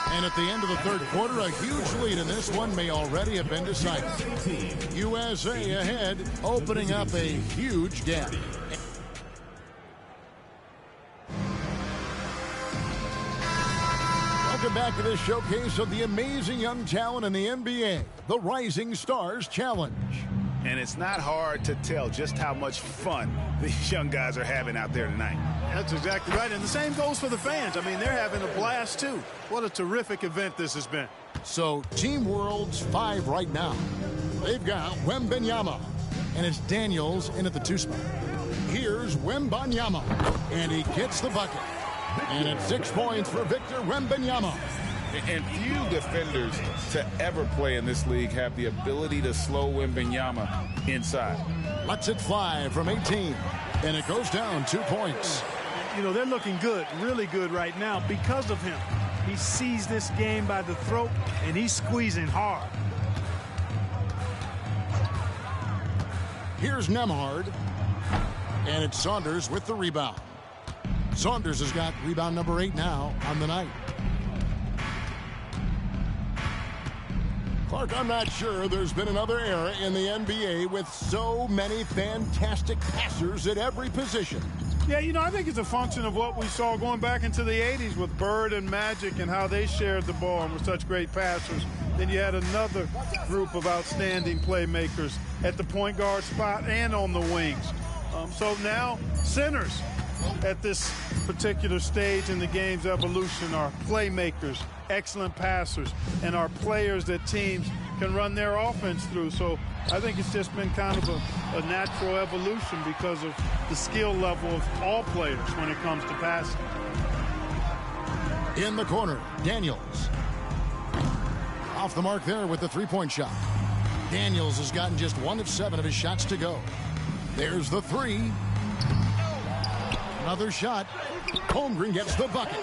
Speaker 1: And at the end of the third quarter, a huge lead in this one may already have been decided. USA ahead, opening up a huge gap. Welcome back to this showcase of the amazing young talent in the NBA, the Rising Stars Challenge.
Speaker 5: And it's not hard to tell just how much fun these young guys are having out there tonight.
Speaker 4: That's exactly right. And the same goes for the fans. I mean, they're having a blast, too. What a terrific event this has been.
Speaker 1: So, Team World's 5 right now. They've got Wembanyama, and it's Daniels in at the 2 spot. Here's Wembanyama, and he gets the bucket. And it's 6 points for Victor Wembanyama.
Speaker 5: And few defenders to ever play in this league have the ability to slow Wembanyama inside.
Speaker 1: Lets it fly from 18, and it goes down 2 points.
Speaker 4: You know, they're looking good, really good right now because of him. He sees this game by the throat, and he's squeezing hard.
Speaker 1: Here's Nembhard, and it's Saunders with the rebound. Saunders has got rebound number 8 now on the night. Clark, I'm not sure there's been another era in the NBA with so many fantastic passers at every position.
Speaker 4: Yeah, you know, I think it's a function of what we saw going back into the 80s with Bird and Magic and how they shared the ball and were such great passers. Then you had another group of outstanding playmakers at the point guard spot and on the wings. So now centers at this particular stage in the game's evolution are playmakers, excellent passers, and are players that teams can run their offense through. So I think it's just been kind of a natural evolution because of the skill level of all players when it comes to passing.
Speaker 1: In the corner, Daniels. Off the mark there with the three-point shot. Daniels has gotten just 1 of 7 of his shots to go. There's the 3. Another shot. Holmgren gets the bucket.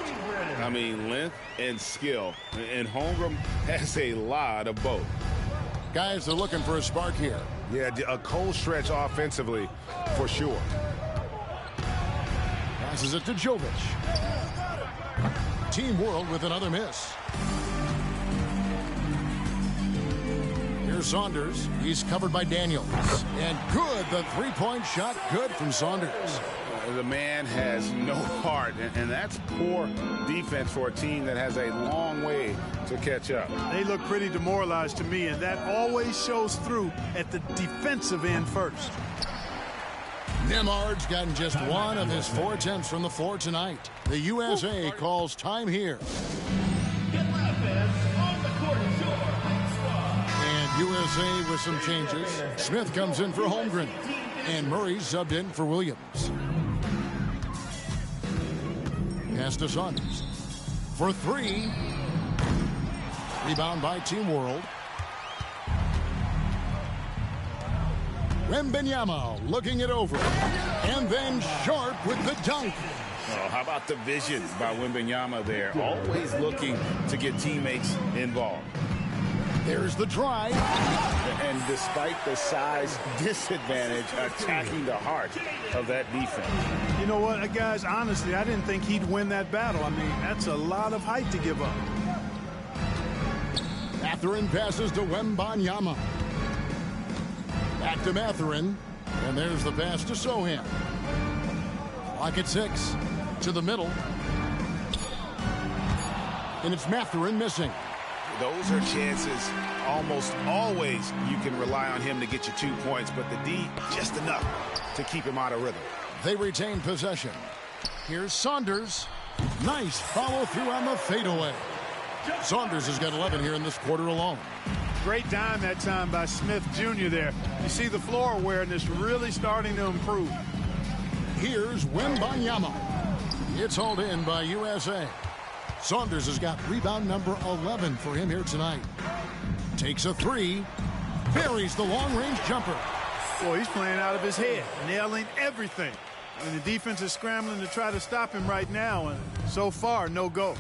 Speaker 5: I mean, length and skill. And Holmgren has a lot of both.
Speaker 1: Guys are looking for a spark here.
Speaker 5: Yeah, a cold stretch offensively for sure.
Speaker 1: Passes it to Jovic. Team World with another miss. Here's Saunders. He's covered by Daniels. And good, the three-point shot, good from Saunders.
Speaker 5: The man has no heart, and that's poor defense for a team that has a long way to catch up.
Speaker 4: They look pretty demoralized to me, and that always shows through at the defensive end first.
Speaker 1: Nemard's gotten just one of his 4 attempts from the floor tonight. The USA calls time here. And USA with some changes. Smith comes in for Holmgren. And Murray subbed in for Williams. Pass to Saunders. For 3. Rebound by Team World. Wembanyama looking it over. And then Sharp with the dunk.
Speaker 5: Oh, how about the vision by Wembanyama there? Always looking to get teammates involved.
Speaker 1: There's the drive.
Speaker 5: And despite the size disadvantage, attacking the heart of that defense.
Speaker 4: You know what, guys, honestly, I didn't think he'd win that battle. I mean, that's a lot of height to give up.
Speaker 1: Mathurin passes to Wembanyama. Back to Mathurin. And there's the pass to Sohan. Clock at 6. To the middle. And it's Mathurin missing.
Speaker 5: Those are chances almost always you can rely on him to get you 2 points, but the D just enough to keep him out of rhythm.
Speaker 1: They retain possession. Here's Saunders. Nice follow through on the fadeaway. Saunders has got 11 here in this quarter alone.
Speaker 4: Great dime that time by Smith Jr. there. You see the floor awareness really starting to improve.
Speaker 1: Here's Wembanyama. It's hauled in by USA. Saunders has got rebound number 11 for him here tonight. Takes a 3. Buries the long-range jumper.
Speaker 4: Boy, he's playing out of his head, nailing everything. And the defense is scrambling to try to stop him right now, and so far, no go.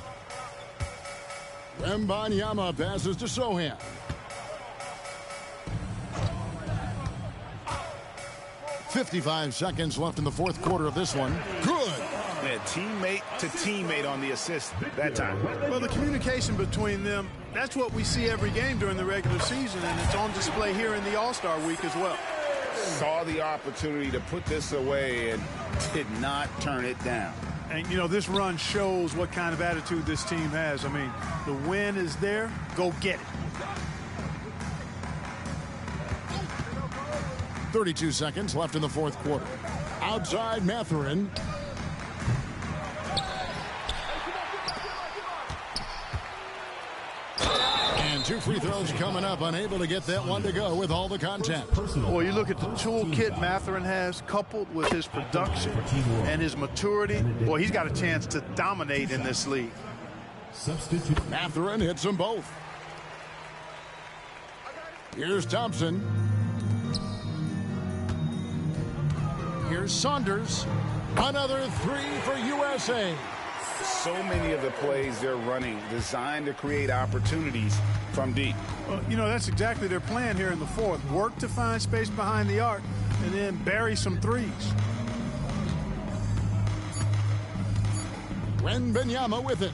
Speaker 1: Wembanyama passes to Sohan. .55 seconds left in the fourth quarter of this one. Good.
Speaker 5: Man, teammate to teammate on the assist that time.
Speaker 4: Well, the communication between them, that's what we see every game during the regular season, and it's on display here in the All-Star week as well.
Speaker 5: Saw the opportunity to put this away and did not turn it down.
Speaker 4: And, you know, this run shows what kind of attitude this team has. I mean, the win is there. Go get it.
Speaker 1: 32 seconds left in the fourth quarter. Outside Mathurin. And 2 free throws coming up. Unable to get that one to go with all the contact.
Speaker 4: Well, you look at the toolkit Mathurin has, coupled with his production and his maturity. Boy, he's got a chance to dominate in this league.
Speaker 1: Mathurin hits them both. Here's Thompson. Here's Saunders. Another 3 for USA.
Speaker 5: So many of the plays they're running designed to create opportunities from deep.
Speaker 4: Well, you know, that's exactly their plan here in the fourth. Work to find space behind the arc and then bury some threes.
Speaker 1: Wembanyama with it.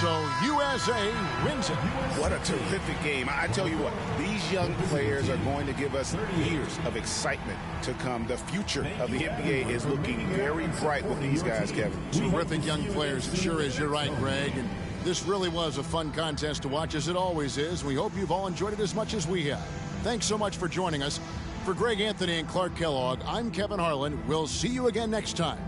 Speaker 1: So USA wins it.
Speaker 5: What a terrific game. I tell you what, these young players are going to give us years of excitement to come. The future of the NBA is looking very bright with these guys, Kevin.
Speaker 1: Terrific young players. It sure is. You're right, Greg. And this really was a fun contest to watch, as it always is. We hope you've all enjoyed it as much as we have. Thanks so much for joining us. For Greg Anthony and Clark Kellogg, I'm Kevin Harlan. We'll see you again next time.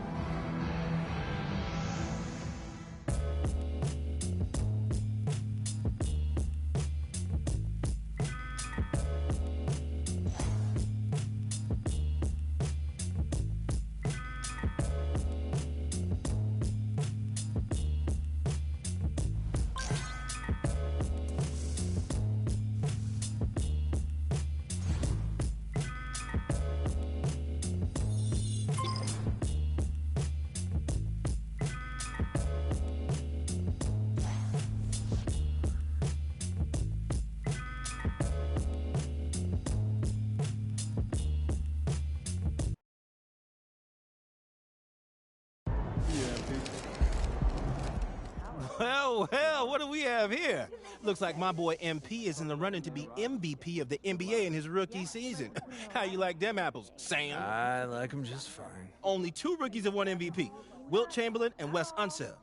Speaker 18: Well, what do we have here? Looks like my boy MP is in the running to be MVP of the NBA in his rookie season. How you like them apples, Sam?
Speaker 9: I like them just fine.
Speaker 18: Only 2 rookies have won MVP, Wilt Chamberlain and Wes Unseld.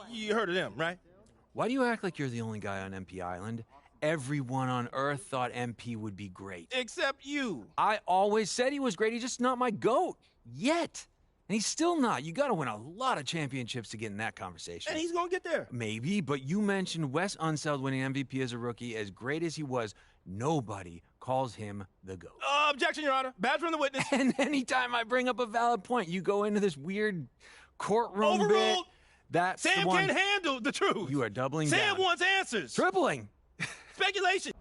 Speaker 18: You heard of them, right?
Speaker 9: Why do you act like you're the only guy on MP Island? Everyone on Earth thought MP would be great.
Speaker 18: Except you.
Speaker 9: I always said he was great. He's just not my GOAT. Yet. And he's still not. You got to win a lot of championships to get in that conversation.
Speaker 18: And he's going to get there.
Speaker 9: Maybe, but you mentioned Wes Unseld winning MVP as a rookie. As great as he was, nobody calls him the GOAT.
Speaker 18: Objection, Your Honor. Badge from the witness.
Speaker 9: And anytime I bring up a valid point, you go into this weird courtroom
Speaker 18: Overruled.
Speaker 9: bit. That's
Speaker 18: Sam
Speaker 9: the one.
Speaker 18: can't handle the truth.
Speaker 9: You are doubling
Speaker 18: Sam
Speaker 9: down.
Speaker 18: wants answers.
Speaker 9: Tripling.
Speaker 18: Speculation.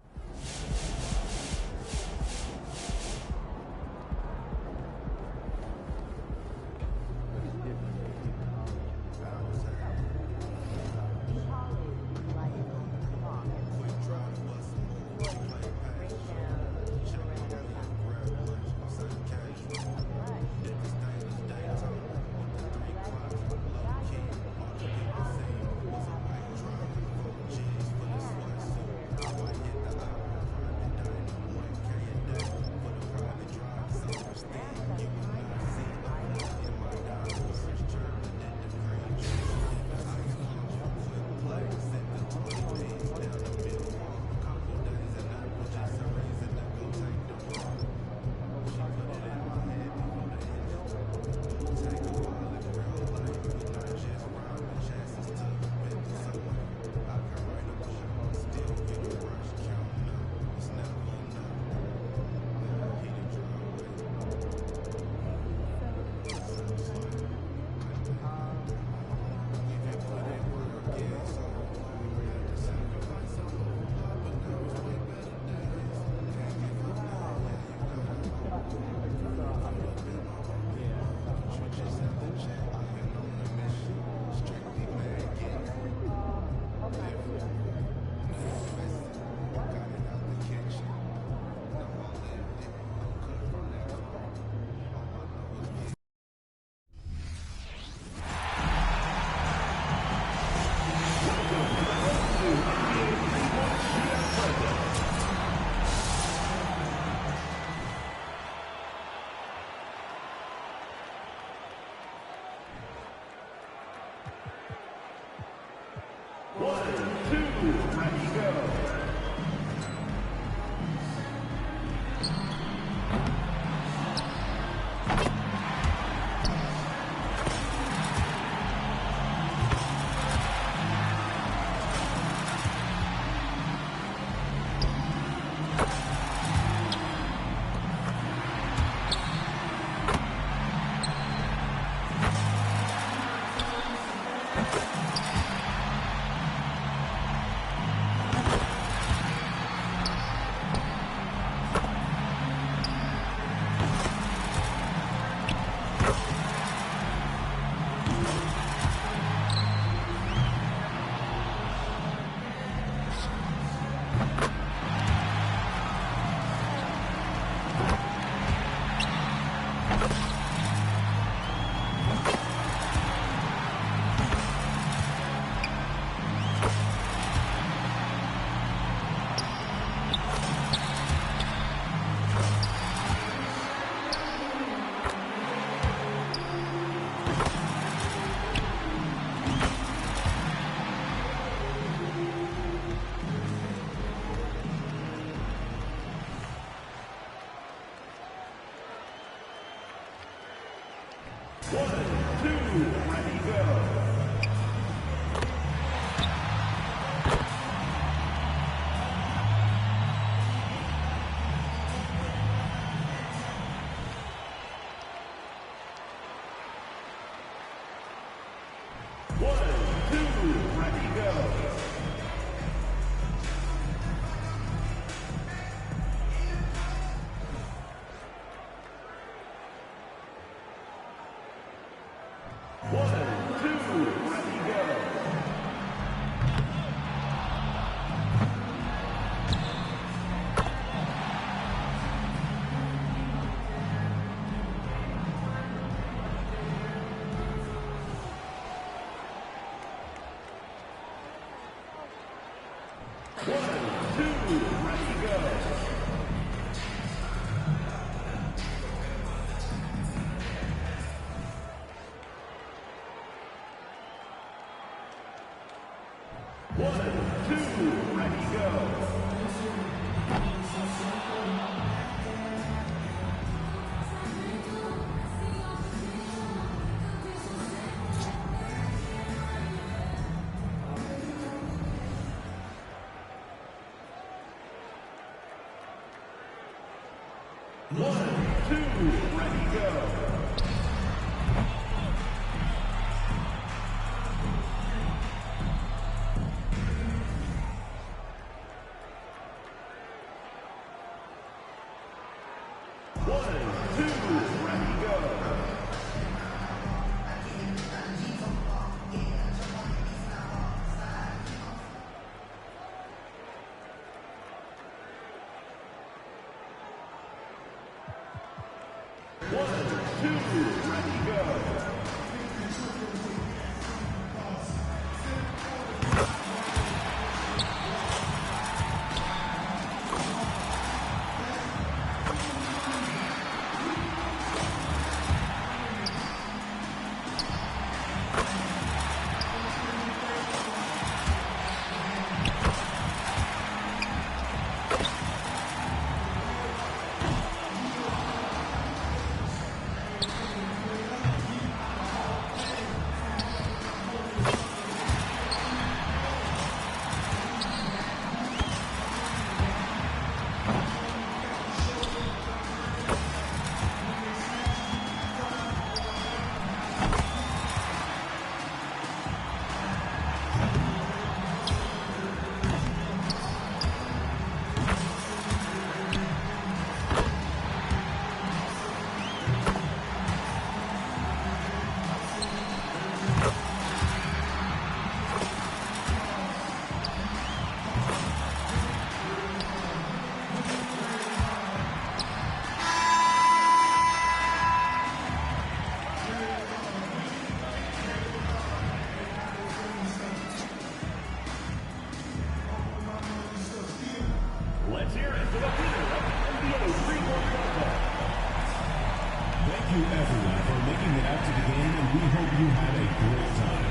Speaker 17: Thank you everyone for making it out to the game, and we hope you had a great time.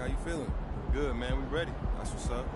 Speaker 12: you feeling?
Speaker 7: Good, man. We ready. That's what's up.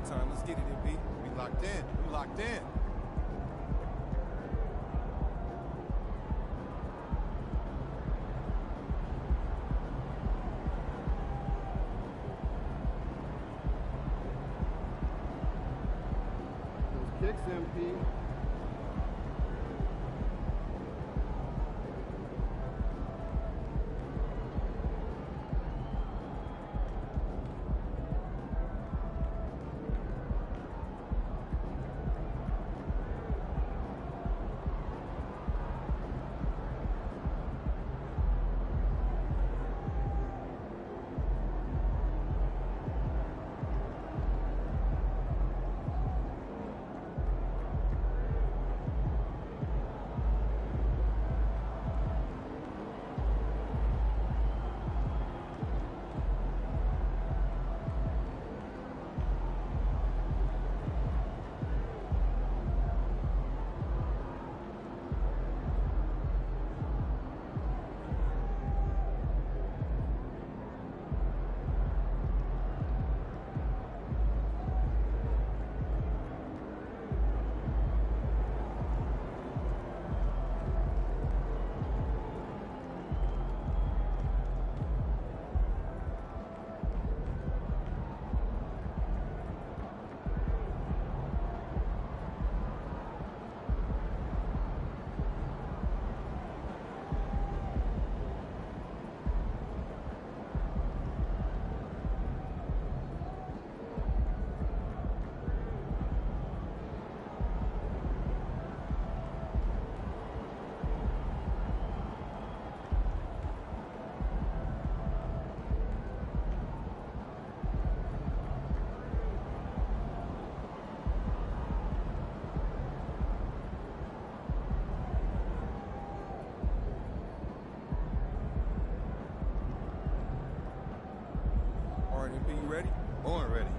Speaker 7: Time. Let's get it, MP.
Speaker 20: We locked in. We locked in.
Speaker 7: Those kicks, MP. right, MP, you ready? Born ready.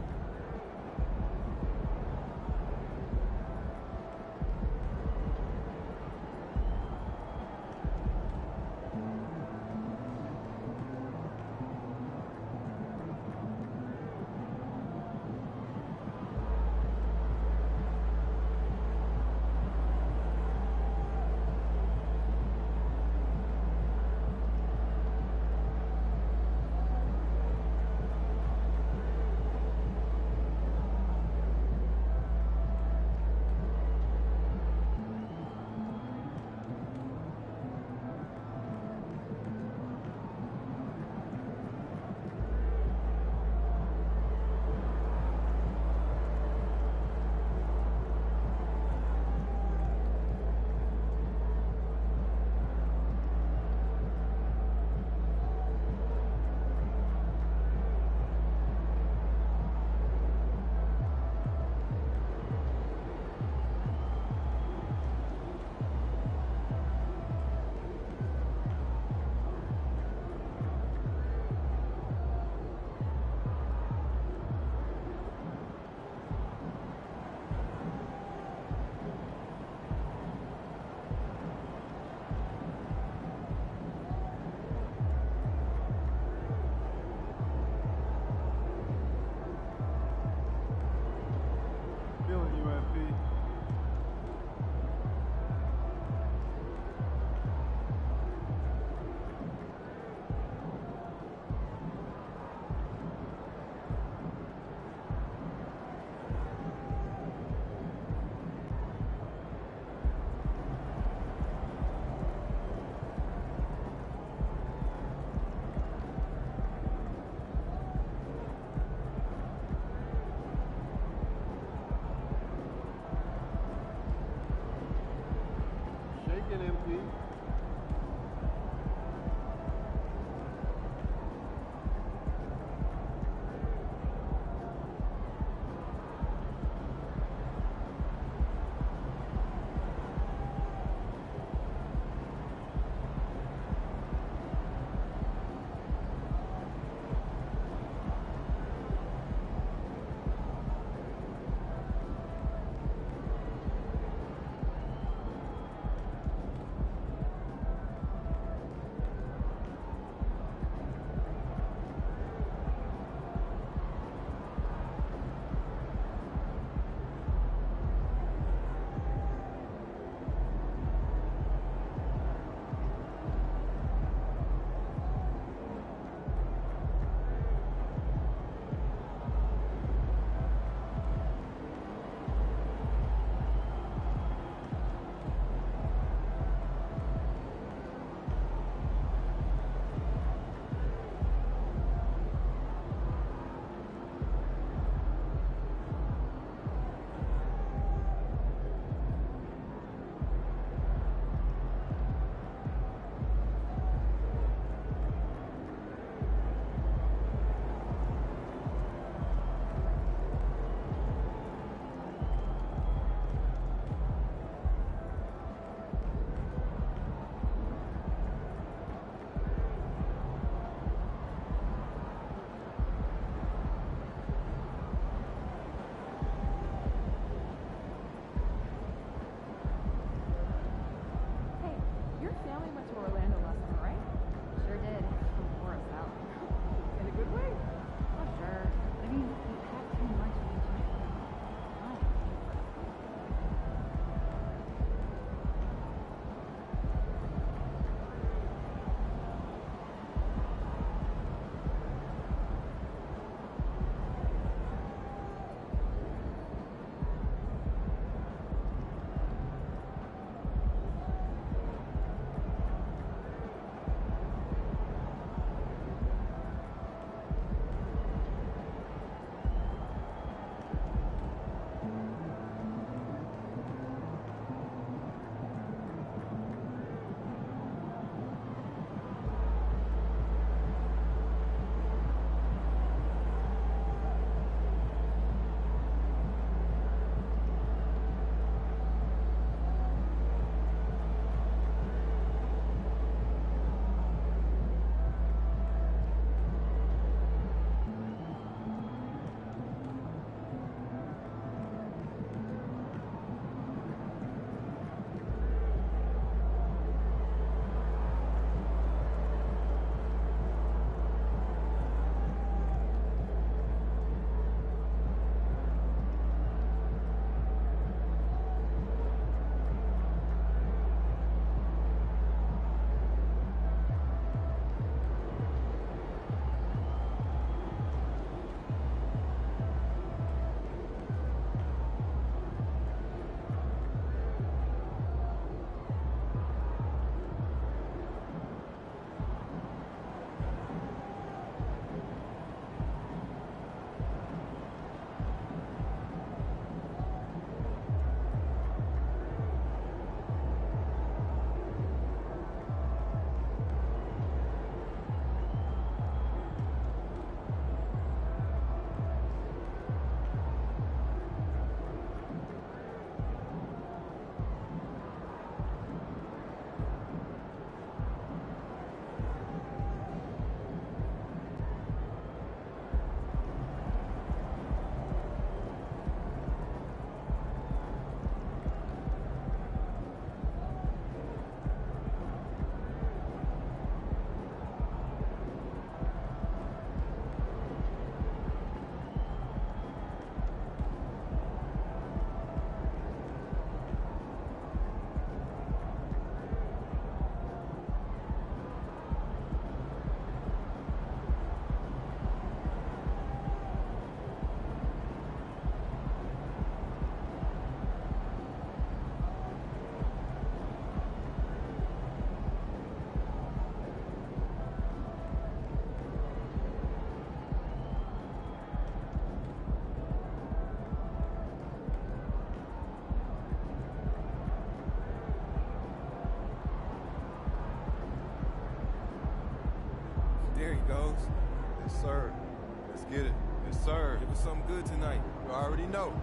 Speaker 7: There he goes. Yes, sir. Let's get it. Yes, sir. Give us something good tonight. You already know.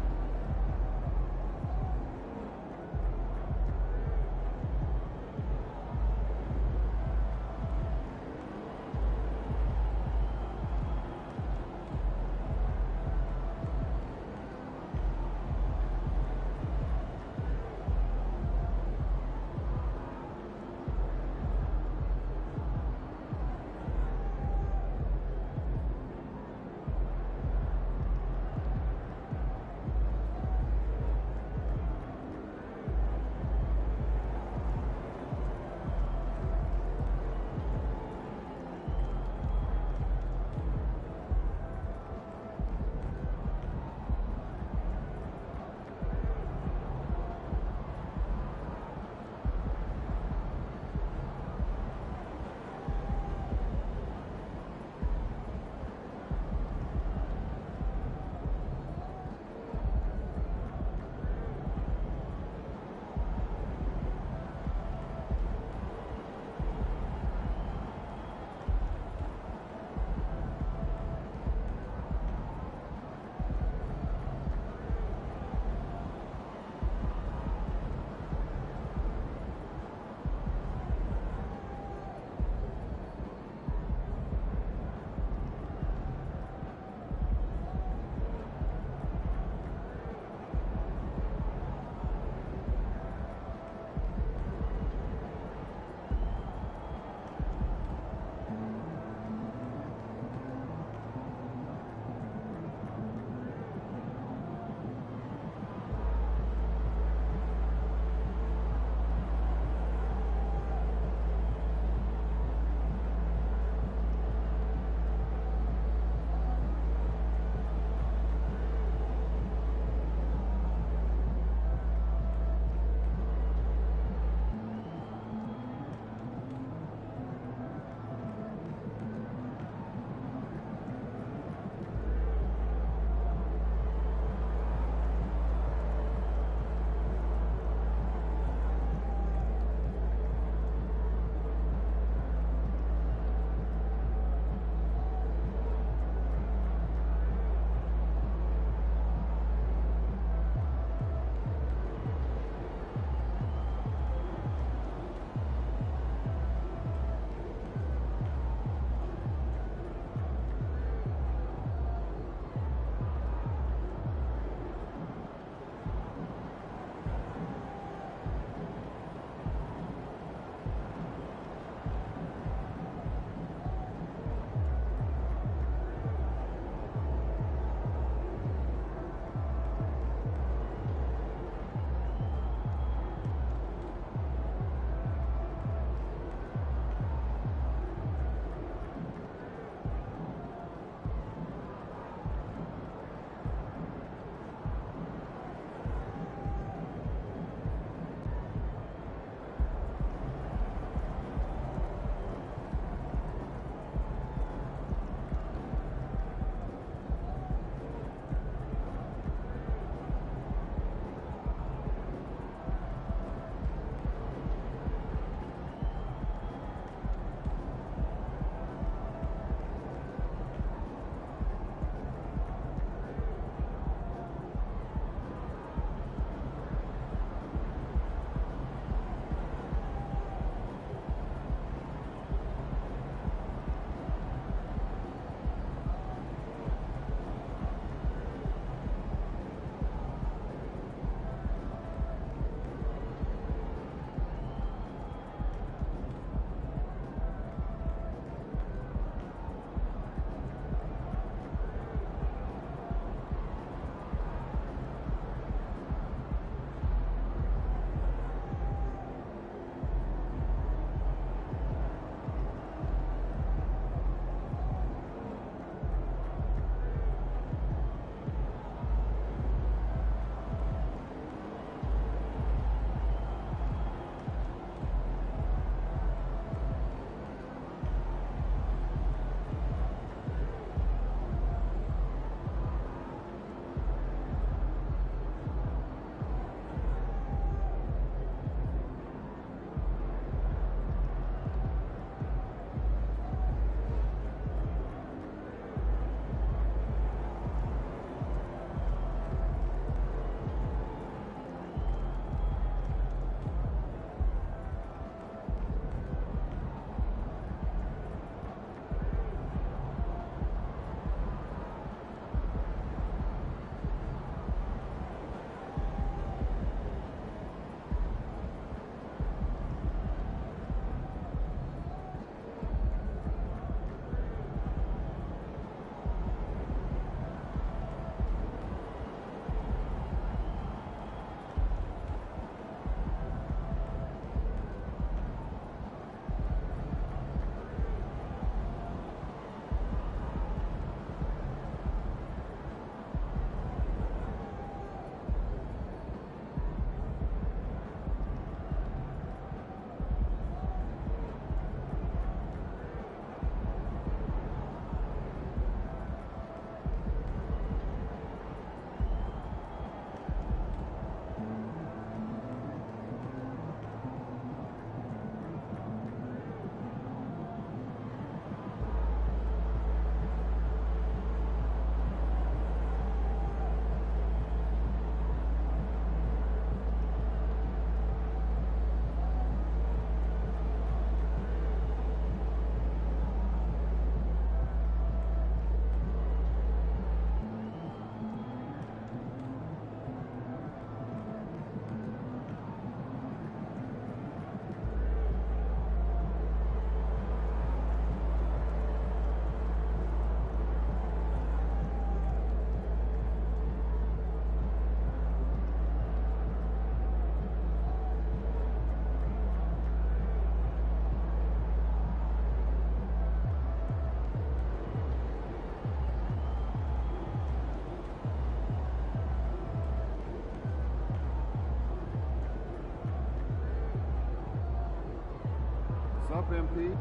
Speaker 7: What's up, MP?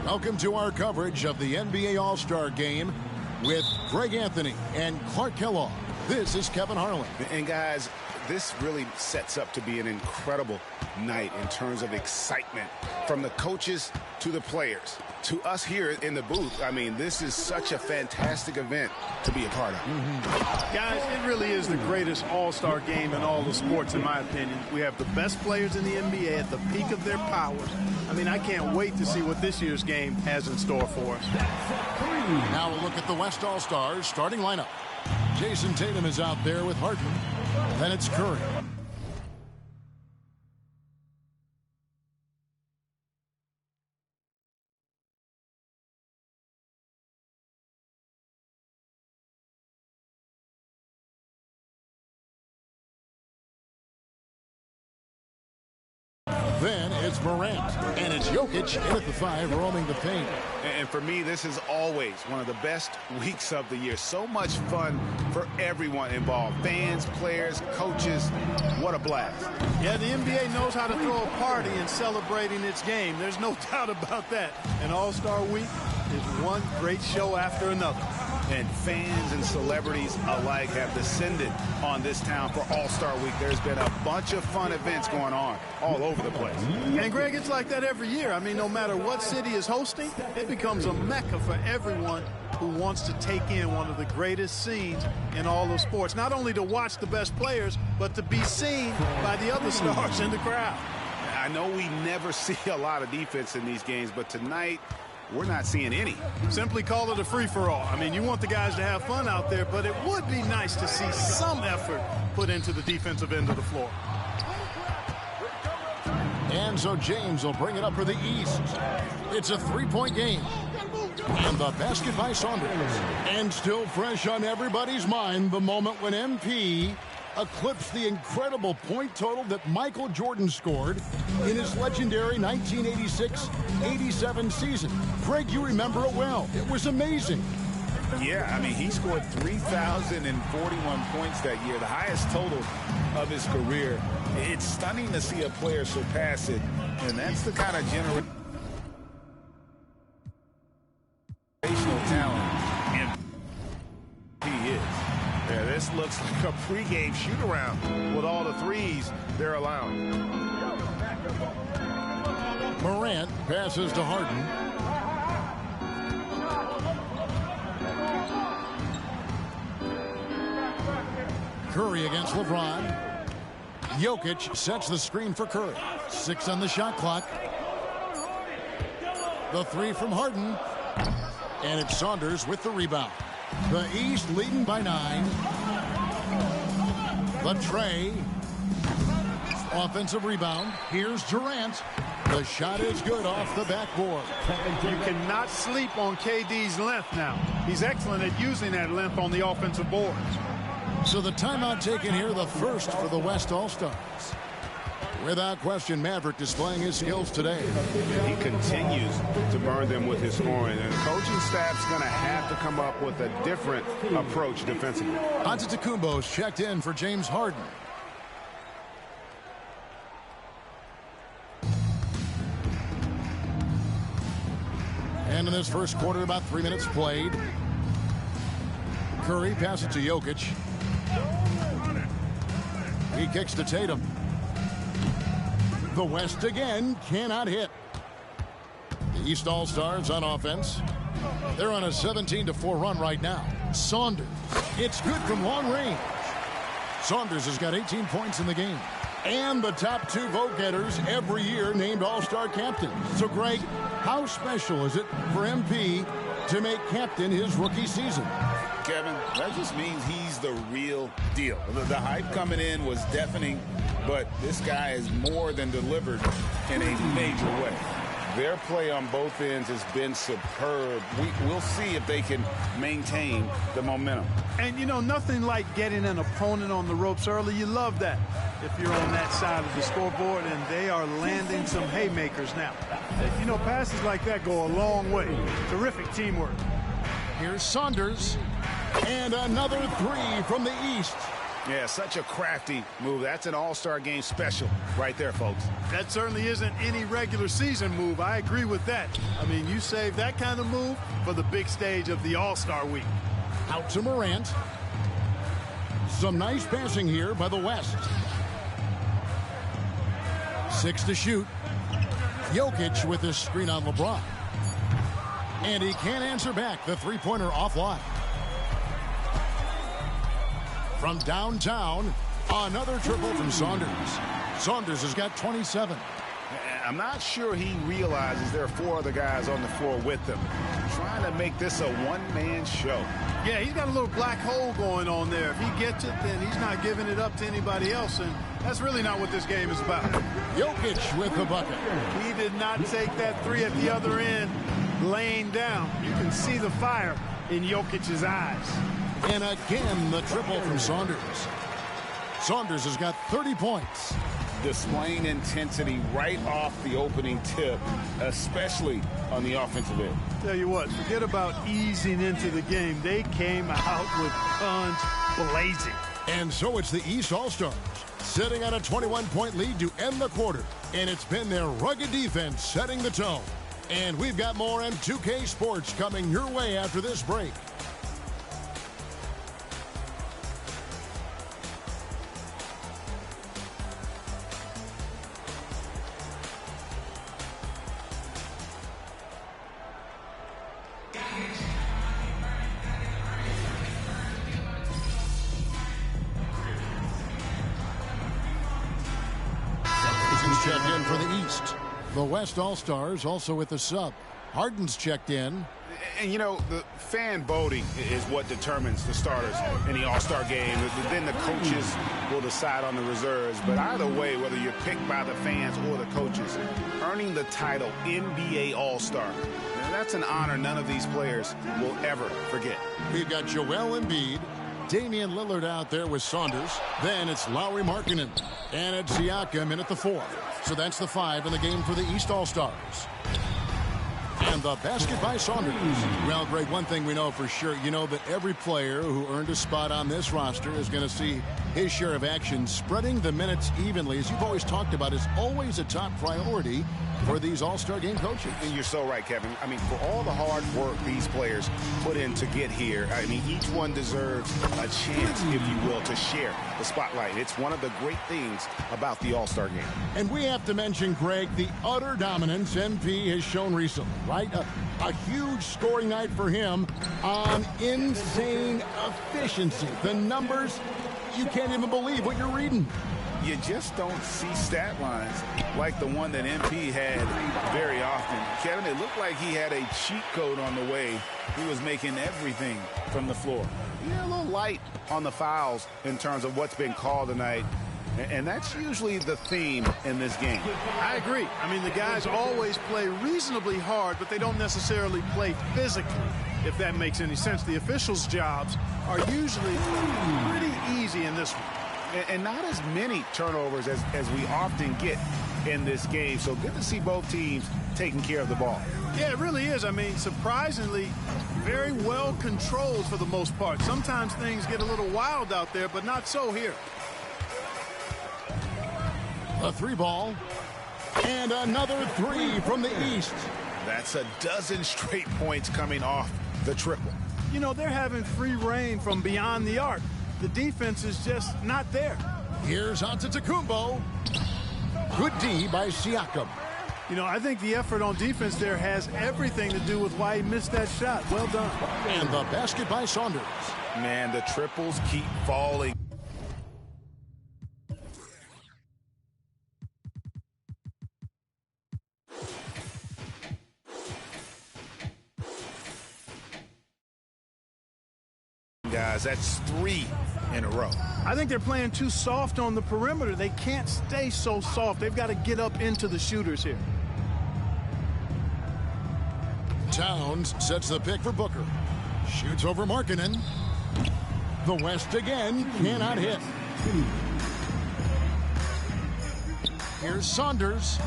Speaker 1: Welcome to our coverage of the NBA All-Star Game with Greg Anthony and Clark Kellogg. This is Kevin Harlan.
Speaker 5: And guys, this really sets up to be an incredible night in terms of excitement from the coaches to the players to us here in the booth. I mean, this is such a fantastic event to be a part of.
Speaker 4: Guys, it really is the greatest all-star game in all the sports, in my opinion. We have the best players in the NBA at the peak of their powers. I mean, I can't wait to see what this year's game has in store for us.
Speaker 1: Now we'll look at the West All-Stars starting lineup. Jason Tatum is out there with Harden. Then it's Curry. Then it's Morant, and it's Jokic in at the 5, roaming the paint.
Speaker 5: And for me, this is always one of the best weeks of the year. So much fun for everyone involved. Fans, players, coaches. What a blast.
Speaker 4: Yeah, the NBA knows how to throw a party in celebrating its game. There's no doubt about that. And All-Star Week is one great show after another.
Speaker 5: And fans and celebrities alike have descended on this town for All-Star Week. There's been a bunch of fun events going on all over the place.
Speaker 4: And, Greg, it's like that every year. I mean, no matter what city is hosting, it becomes a mecca for everyone who wants to take in one of the greatest scenes in all of sports. Not only to watch the best players, but to be seen by the other stars in the crowd.
Speaker 5: I know we never see a lot of defense in these games, but tonight we're not seeing any.
Speaker 4: Simply call it a free-for-all. I mean, you want the guys to have fun out there, but it would be nice to see some effort put into the defensive end of the floor.
Speaker 1: And so James will bring it up for the East. It's a 3-point game. And the basket by Saunders. And still fresh on everybody's mind, the moment when MP eclipsed the incredible point total that Michael Jordan scored in his legendary 1986-87 season. Greg, you remember it well. It was amazing.
Speaker 5: Yeah, I mean, he scored 3,041 points that year, the highest total of his career. It's stunning to see a player surpass it, and that's the kind of generational talent he is. Yeah, this looks like a pregame shoot-around with all the threes they're allowing.
Speaker 1: Morant passes to Harden. Curry against LeBron. Jokic sets the screen for Curry. 6 on the shot clock. The 3 from Harden. And it's Saunders with the rebound. The East leading by 9. The Trey. Offensive rebound. Here's Durant. The shot is good off the backboard.
Speaker 4: You cannot sleep on KD's length now. He's excellent at using that length on the offensive boards.
Speaker 1: So the timeout taken here, the first for the West All-Stars. Without question, Maverick displaying his skills today.
Speaker 5: He continues to burn them with his scoring, and the coaching staff's going to have to come up with a different approach defensively.
Speaker 1: Antetokounmpo's checked in for James Harden. And in this first quarter, about 3 minutes played. Curry passes to Jokic. He kicks to Tatum. The West again cannot hit. The East All-Stars on offense. They're on a 17-4 run right now. Saunders. It's good from long range. Saunders has got 18 points in the game. And the top 2 vote-getters every year named All-Star captains. So, Greg, how special is it for MP to make captain his rookie season?
Speaker 5: Kevin, that just means he's the real deal. The hype coming in was deafening, but this guy has more than delivered in a major way. Their play on both ends has been superb. We'll see if they can maintain the momentum.
Speaker 4: And, you know, nothing like getting an opponent on the ropes early. You love that if you're on that side of the scoreboard, and they are landing some haymakers now. You know, passes like that go a long way. Terrific teamwork.
Speaker 1: Here's Saunders. And another 3 from the East.
Speaker 5: Yeah, such a crafty move. That's an all-star game special right there, folks.
Speaker 4: That certainly isn't any regular season move. I agree with that. I mean, you save that kind of move for the big stage of the All-Star week.
Speaker 1: Out to Morant. Some nice passing here by the West. 6 to shoot. Jokic with his screen on LeBron. And he can't answer back. The three-pointer offline. From downtown, another triple from Saunders. Saunders has got 27.
Speaker 5: I'm not sure he realizes there are 4 other guys on the floor with him. Trying to make this a one-man show.
Speaker 4: Yeah, he's got a little black hole going on there. If he gets it, then he's not giving it up to anybody else, and that's really not what this game is about.
Speaker 1: Jokic with the bucket.
Speaker 4: He did not take that three at the other end laying down. You can see the fire in Jokic's eyes.
Speaker 1: And again, the triple from Saunders. Saunders has got 30 points.
Speaker 5: Displaying intensity right off the opening tip, especially on the offensive end.
Speaker 4: Tell you what, forget about easing into the game. They came out with guns blazing.
Speaker 1: And so it's the East All-Stars sitting on a 21-point lead to end the quarter. And it's been their rugged defense setting the tone. And we've got more M2K Sports coming your way after this break. Checked in for the East. The West All-Stars also with the sub. Harden's checked in.
Speaker 5: And, you know, the fan voting is what determines the starters in the All-Star game. Then the coaches will decide on the reserves. But either way, whether you're picked by the fans or the coaches, earning the title NBA All-Star, that's an honor none of these players will ever forget.
Speaker 1: We've got Joel Embiid, Damian Lillard out there with Saunders. Then it's Lowry Markkanen. And it's Siakam in at the 4. So that's the 5 in the game for the East All-Stars. And the basket by Saunders. Well, Greg, one thing we know for sure, you know that every player who earned a spot on this roster is going to see his share of action. Spreading the minutes evenly, as you've always talked about, is always a top priority for these All-Star game coaches.
Speaker 5: And you're so right, Kevin. I mean, for all the hard work these players put in to get here, I mean, each one deserves a chance, if you will, to share the spotlight. It's one of the great things about the All-Star game.
Speaker 1: And we have to mention, Greg, the utter dominance MP has shown recently, right? A huge scoring night for him on insane efficiency. The numbers, you can't even believe what you're reading.
Speaker 5: You just don't see stat lines like the one that MP had very often. Kevin, it looked like he had a cheat code on the way. He was making everything from the floor. Yeah, a little light on the fouls in terms of what's been called tonight. And that's usually the theme in this game.
Speaker 4: I agree. I mean, the guys always play reasonably hard, but they don't necessarily play physically, if that makes any sense. The officials' jobs are usually pretty easy in this one.
Speaker 5: And not as many turnovers as we often get in this game. So good to see both teams taking care of the ball.
Speaker 4: Yeah, it really is. I mean, surprisingly, very well controlled for the most part. Sometimes things get a little wild out there, but not so here.
Speaker 1: A 3-ball. And another 3 from the East.
Speaker 5: That's a dozen straight points coming off the triple.
Speaker 4: You know, they're having free reign from beyond the arc. The defense is just not there.
Speaker 1: Here's Antetokounmpo. Good D by Siakam.
Speaker 4: You know, I think the effort on defense there has everything to do with why he missed that shot. Well done.
Speaker 1: And the basket by Saunders.
Speaker 5: Man, the triples keep falling. Guys, that's 3 in a row.
Speaker 4: I think they're playing too soft on the perimeter. They can't stay so soft. They've got to get up into the shooters here.
Speaker 1: Towns sets the pick for Booker. Shoots over Markkanen. The West again cannot hit. Here's Saunders.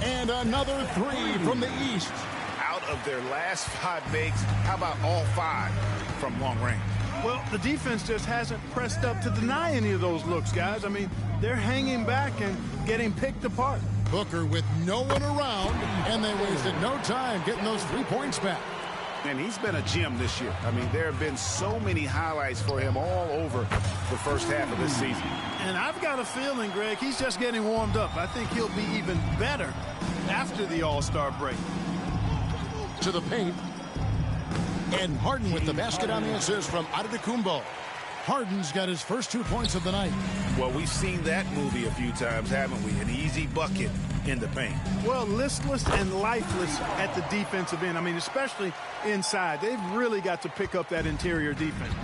Speaker 1: And another 3 from the East.
Speaker 5: Out of their last 5 makes, how about all 5 from long range?
Speaker 4: Well, the defense just hasn't pressed up to deny any of those looks, guys. I mean, they're hanging back and getting picked apart.
Speaker 1: Booker with no one around, and they wasted no time getting those 3 points back.
Speaker 5: And he's been a gem this year. I mean, there have been so many highlights for him all over the first half of this season.
Speaker 4: And I've got a feeling, Greg, he's just getting warmed up. I think he'll be even better after the All-Star break.
Speaker 1: To the paint. And Harden with the basket on the assist from Antetokounmpo. Harden's got his first 2 points of the night.
Speaker 5: Well, we've seen that movie a few times, haven't we? An easy bucket in the paint.
Speaker 4: Well, listless and lifeless at the defensive end. I mean, especially inside. They've really got to pick up that interior defense.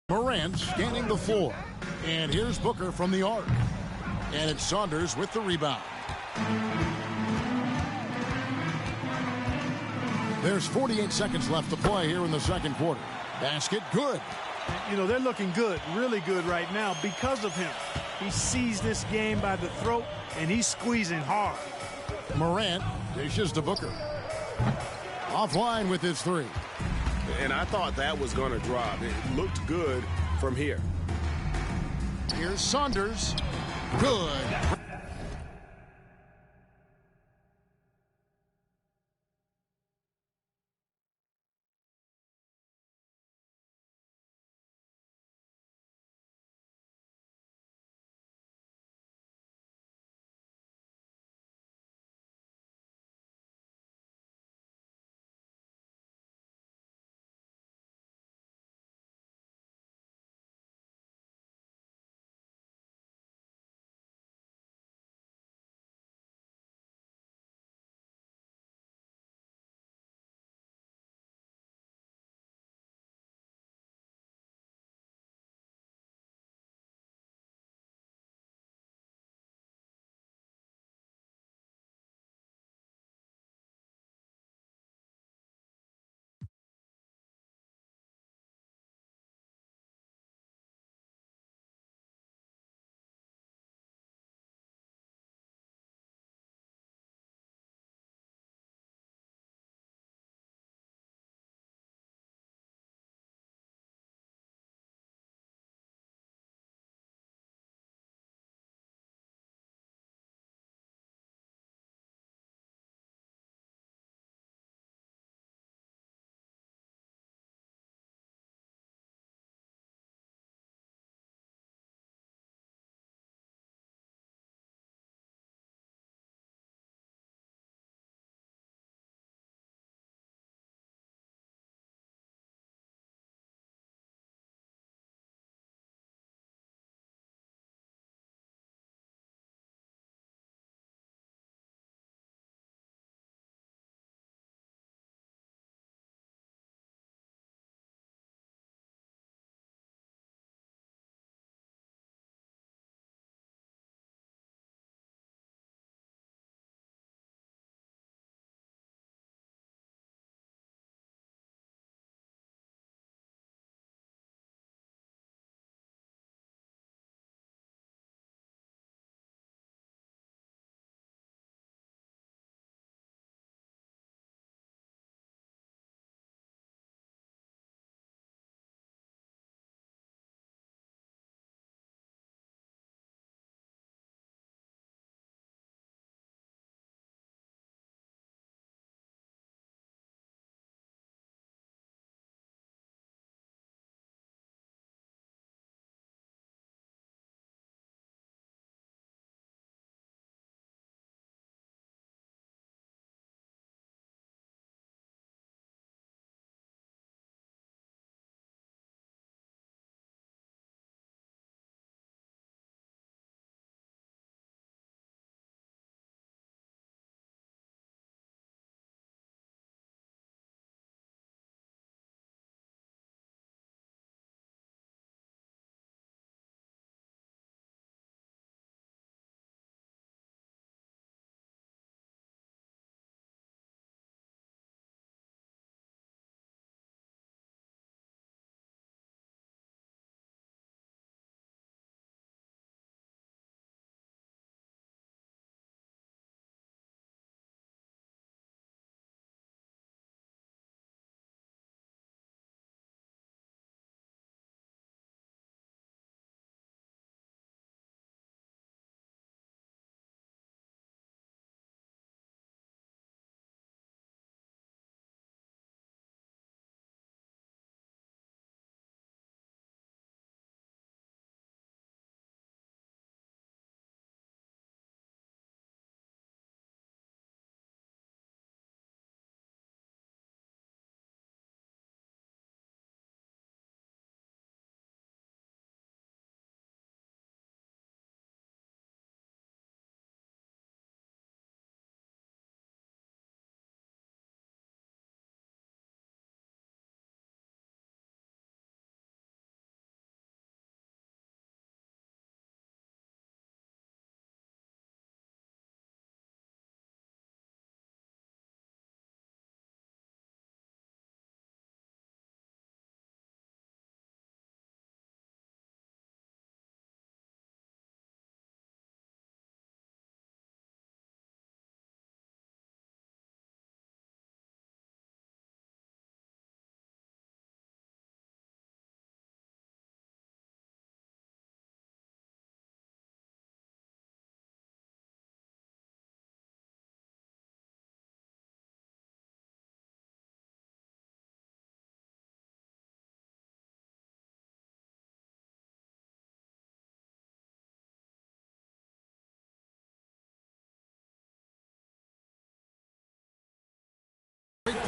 Speaker 1: Morant scanning the floor. And here's Booker from the arc. And it's Saunders with the rebound. There's 48 seconds left to play here in the second quarter. Basket good.
Speaker 4: You know, they're looking good, really good right now because of him. He sees this game by the throat, and he's squeezing hard.
Speaker 1: Morant dishes to Booker. Offline with his 3.
Speaker 5: And I thought that was going to drop. It looked good from here.
Speaker 1: Here's Saunders. Good.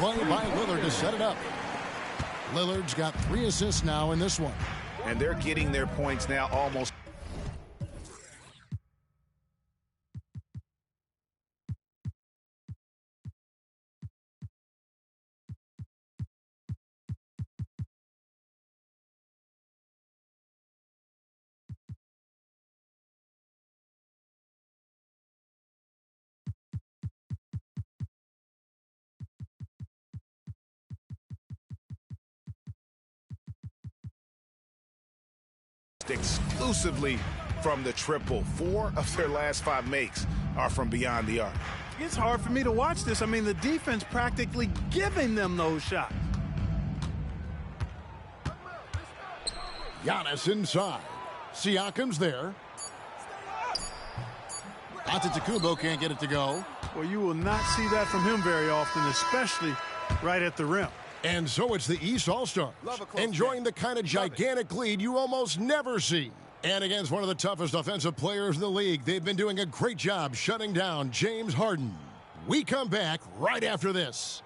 Speaker 1: play by Lillard to set it up. Lillard's got 3 assists now in this one.
Speaker 5: And they're getting their points now almost. Exclusively from the triple. 4 of their last 5 makes are from beyond the arc.
Speaker 4: It's hard for me to watch this. I mean, the defense practically giving them those shots.
Speaker 1: Giannis inside. Siakam's there. Antetokounmpo can't get it to go.
Speaker 4: Well, you will not see that from him very often, especially right at the rim.
Speaker 1: And so it's the East All-Stars enjoying the kind of gigantic lead you almost never see. And against one of the toughest offensive players in the league, they've been doing a great job shutting down James Harden. We come back right after this.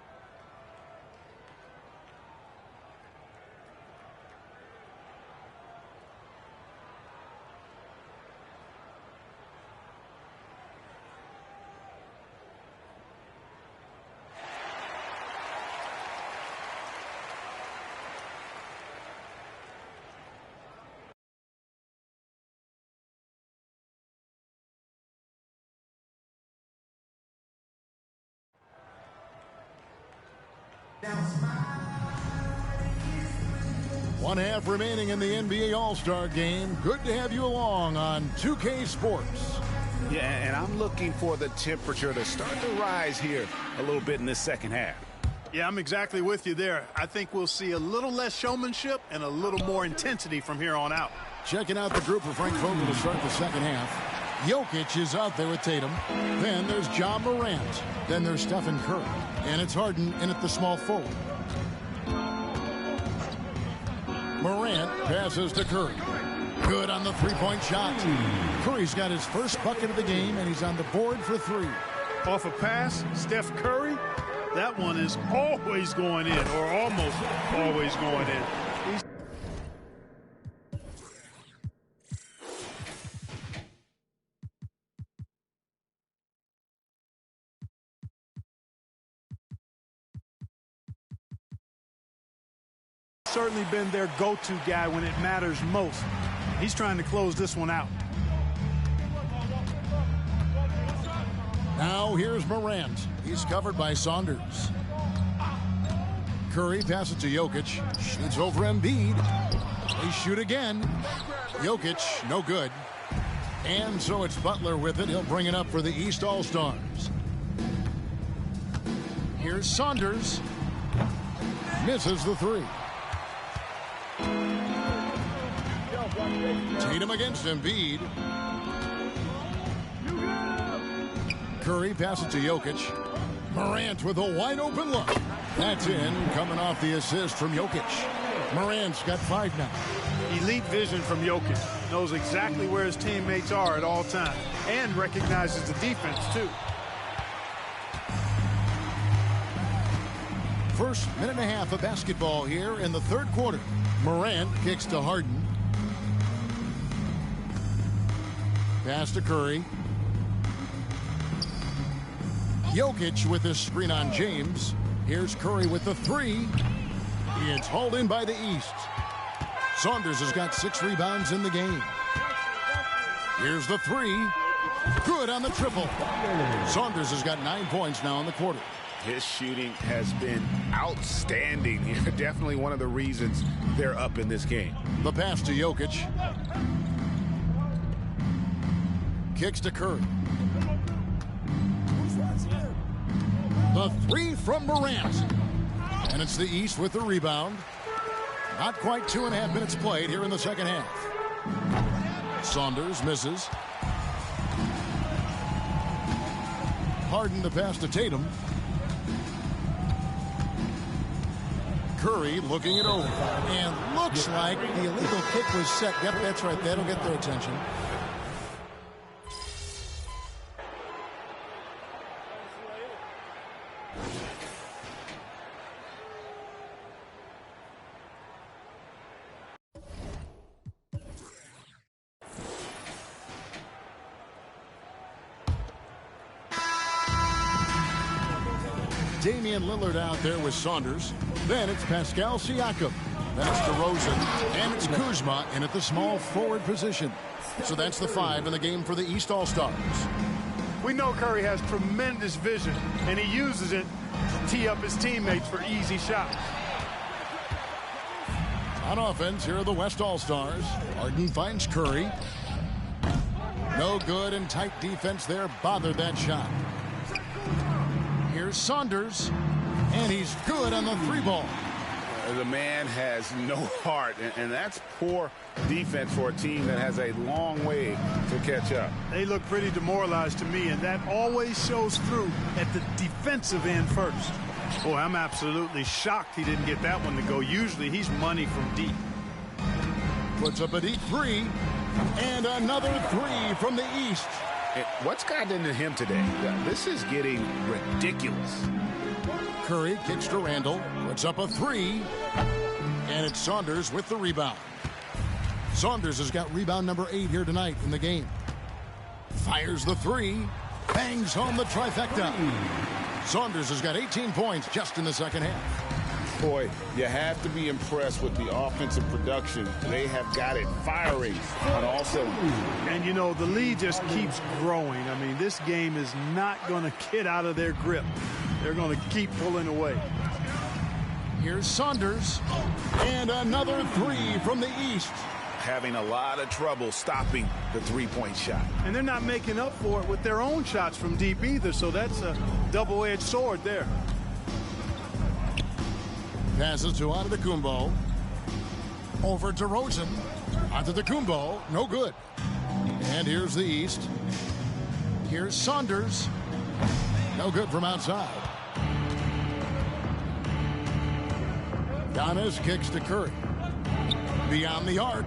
Speaker 1: One half remaining in the NBA All-Star Game. Good to have you along on 2K Sports.
Speaker 5: Yeah, and I'm looking for the temperature to start to rise here a little bit in this second half.
Speaker 4: Yeah, I'm exactly with you there. I think we'll see a little less showmanship and a little more intensity from here on out.
Speaker 1: Checking out the group for Frank Vogel to start the second half. Jokic is out there with Tatum. Then there's John Morant. Then there's Stephen Curry. And it's Harden in at the small forward. Morant passes to Curry. Good on the three-point shot. Curry's got his first bucket of the game, and he's on the board for 3.
Speaker 4: Off a pass, Steph Curry, that one is always going in, or almost always going in. Certainly been their go-to guy when it matters most. He's trying to close this one out.
Speaker 1: Now here's Morant. He's covered by Saunders. Curry passes to Jokic. Shoots over Embiid. They shoot again. Jokic, no good. And so it's Butler with it. He'll bring it up for the East All-Stars. Here's Saunders. Misses the 3. Tatum against Embiid. Curry passes to Jokic. Morant with a wide open look. That's in, coming off the assist from Jokic. Morant's got 5 now.
Speaker 4: Elite vision from Jokic. Knows exactly where his teammates are at all times. And recognizes the defense, too.
Speaker 1: First minute and a half of basketball here in the third quarter. Morant kicks to Harden. Pass to Curry. Jokic with his screen on James. Here's Curry with the 3. It's hauled in by the East. Saunders has got 6 rebounds in the game. Here's the 3. Good on the triple. Saunders has got 9 points now in the quarter.
Speaker 5: His shooting has been outstanding. Definitely one of the reasons they're up in this game.
Speaker 1: The pass to Jokic. Kicks to Curry. The 3 from Morant. And it's the East with the rebound. Not quite 2.5 minutes played here in the second half. Saunders misses. Harden the pass to Tatum. Curry looking it over. And looks like the illegal kick was set. Yep, that's right. That'll get their attention. Damian Lillard out there with Saunders. Then it's Pascal Siakam. Then it's DeRozan. And it's Kuzma in at the small forward position. So that's the 5 in the game for the East All-Stars.
Speaker 4: We know Curry has tremendous vision, and he uses it to tee up his teammates for easy shots.
Speaker 1: On offense, here are the West All-Stars. Harden finds Curry. No good, and tight defense there bothered that shot. Here's Saunders, and he's good on the 3-ball.
Speaker 5: The man has no heart, and that's poor defense for a team that has a long way to catch up.
Speaker 4: They look pretty demoralized to me, and that always shows through at the defensive end first. Boy, I'm absolutely shocked he didn't get that one to go. Usually he's money from deep.
Speaker 1: Puts up a deep 3, and another 3 from the East.
Speaker 5: What's gotten into him today? This is getting ridiculous.
Speaker 1: Curry kicks to Randall, puts up a 3, and it's Saunders with the rebound. Saunders has got rebound number 8 here tonight in the game. Fires the 3, bangs home the trifecta. Saunders has got 18 points just in the second half.
Speaker 5: Boy, you have to be impressed with the offensive production. They have got it firing on all cylinders.
Speaker 4: And, you know, the lead just keeps growing. I mean, this game is not going to get out of their grip. They're going to keep pulling away.
Speaker 1: Here's Saunders, and another 3 from the East.
Speaker 5: Having a lot of trouble stopping the three-point shot.
Speaker 4: And they're not making up for it with their own shots from deep either, so that's a double-edged sword there.
Speaker 1: Passes to Antetokounmpo. Over to DeRozan. Antetokounmpo, no good. And here's the East. Here's Saunders. No good from outside. Giannis kicks to Curry. Beyond the arc.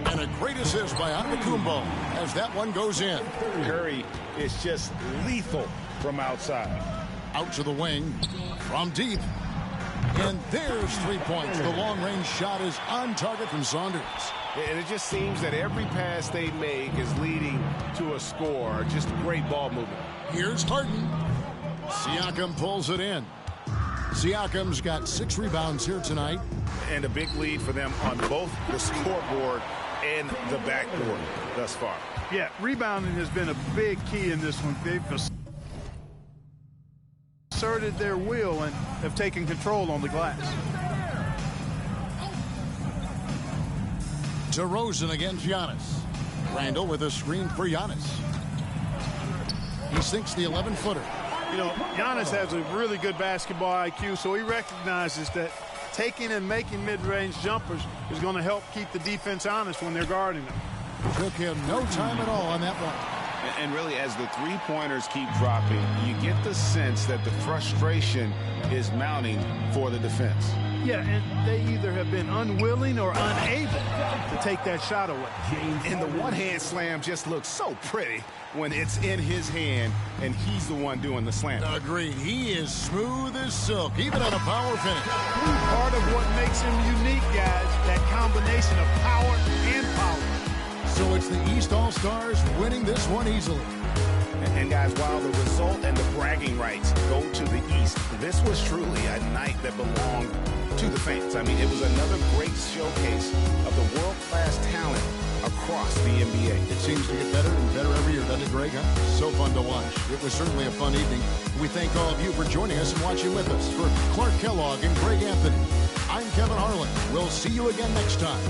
Speaker 1: And a great assist by Antetokounmpo as that one goes in.
Speaker 5: Curry is just lethal from outside.
Speaker 1: Out to the wing. From deep. And there's 3 points. The long-range shot is on target from Saunders.
Speaker 5: And it just seems that every pass they make is leading to a score. Just great ball movement.
Speaker 1: Here's Harden. Siakam pulls it in. Siakam's got 6 rebounds here tonight.
Speaker 5: And a big lead for them on both the scoreboard and the backboard thus far.
Speaker 4: Yeah, rebounding has been a big key in this one. They've asserted their will and have taken control on the glass.
Speaker 1: DeRozan against Giannis. Randall with a screen for Giannis. He sinks the 11-footer.
Speaker 4: You know, Giannis has a really good basketball IQ, so he recognizes that taking and making mid-range jumpers is going to help keep the defense honest when they're guarding them.
Speaker 1: Took him no time at all on that one.
Speaker 5: And really, as the three-pointers keep dropping, you get the sense that the frustration is mounting for the defense.
Speaker 4: Yeah, and they either have been unwilling or unable to take that shot away.
Speaker 5: And the one-hand slam just looks so pretty when it's in his hand and he's the one doing the slam.
Speaker 1: Agreed. He is smooth as silk, even on a power finish.
Speaker 4: Part of what makes him unique, guys, that combination of power and power.
Speaker 1: So it's the East All-Stars winning this one easily.
Speaker 5: And guys, while the result and the bragging rights go to the East, this was truly a night that belonged to the fans. I mean, it was another great showcase of the world-class talent across the NBA.
Speaker 1: It seems to get better and better every year, doesn't it, Greg? Huh? So fun to watch. It was certainly a fun evening. We thank all of you for joining us and watching with us. For Clark Kellogg and Greg Anthony, I'm Kevin Harlan. We'll see you again next time.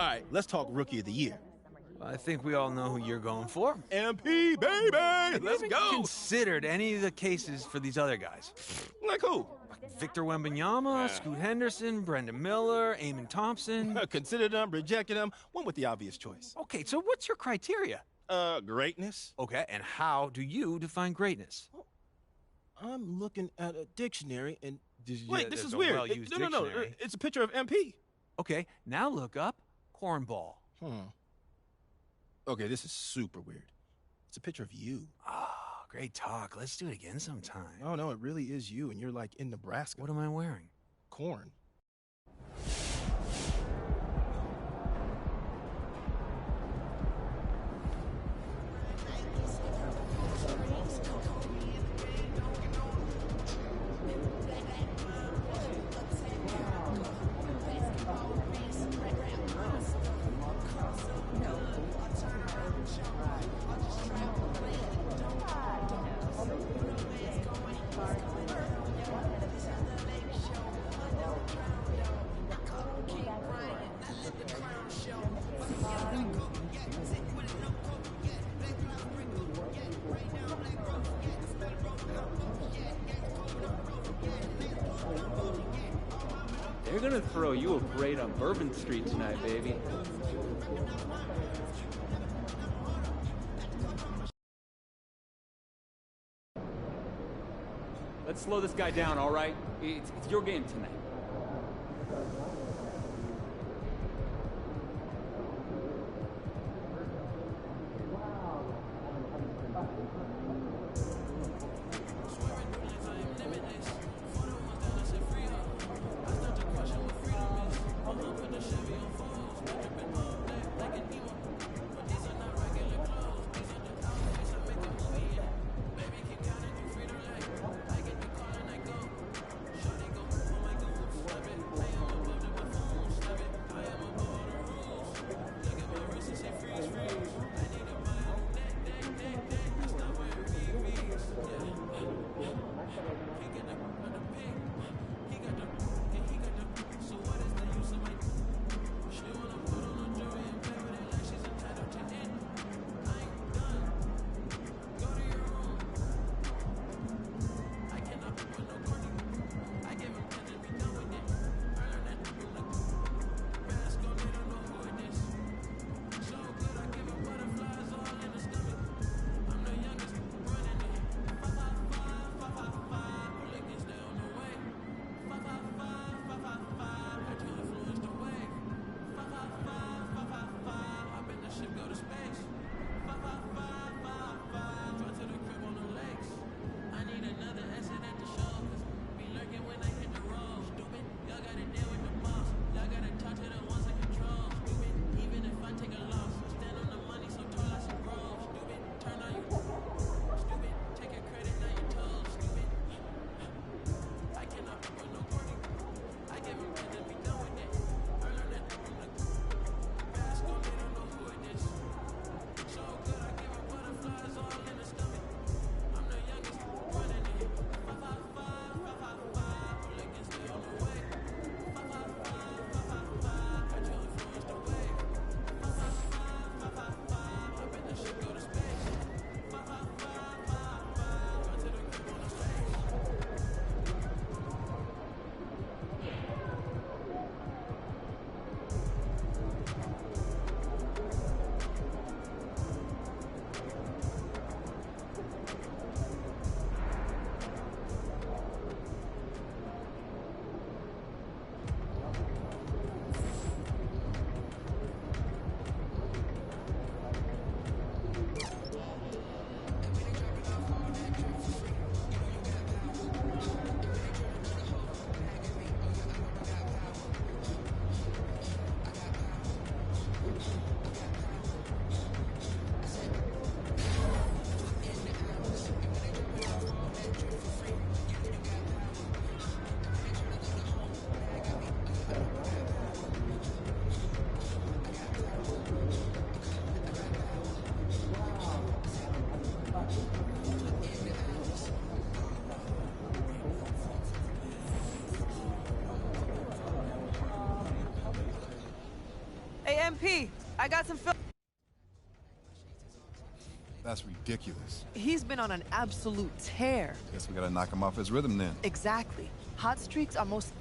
Speaker 18: All right, let's talk Rookie of the Year.
Speaker 9: I think we all know who you're going for.
Speaker 18: MP, baby! Let's go!
Speaker 9: Considered any of the cases for these other guys.
Speaker 18: Like who?
Speaker 9: Victor Wembanyama, Scoot Henderson, Brendan Miller, Eamon Thompson.
Speaker 18: Considered them, rejected them, went with the obvious choice.
Speaker 9: Okay, so what's your criteria?
Speaker 18: Greatness.
Speaker 9: Okay, and how do you define greatness?
Speaker 18: Well, I'm looking at a dictionary and...
Speaker 9: Wait,
Speaker 18: this is weird. No. It's a picture of MP.
Speaker 9: Okay, now look up cornball.
Speaker 18: Okay, this is super weird. It's a picture of you.
Speaker 9: Oh, great talk. Let's do it again sometime.
Speaker 18: Oh, no, it really is you, and you're like in Nebraska.
Speaker 9: What am I wearing?
Speaker 18: Corn.
Speaker 10: They're gonna throw you a parade on Bourbon Street tonight, baby. Let's slow this guy down, all right? It's your game tonight.
Speaker 6: Hey, MP, I got some film.
Speaker 12: That's ridiculous.
Speaker 11: He's been on an absolute tear.
Speaker 12: Guess we gotta knock him off his rhythm then.
Speaker 11: Exactly. Hot streaks are most...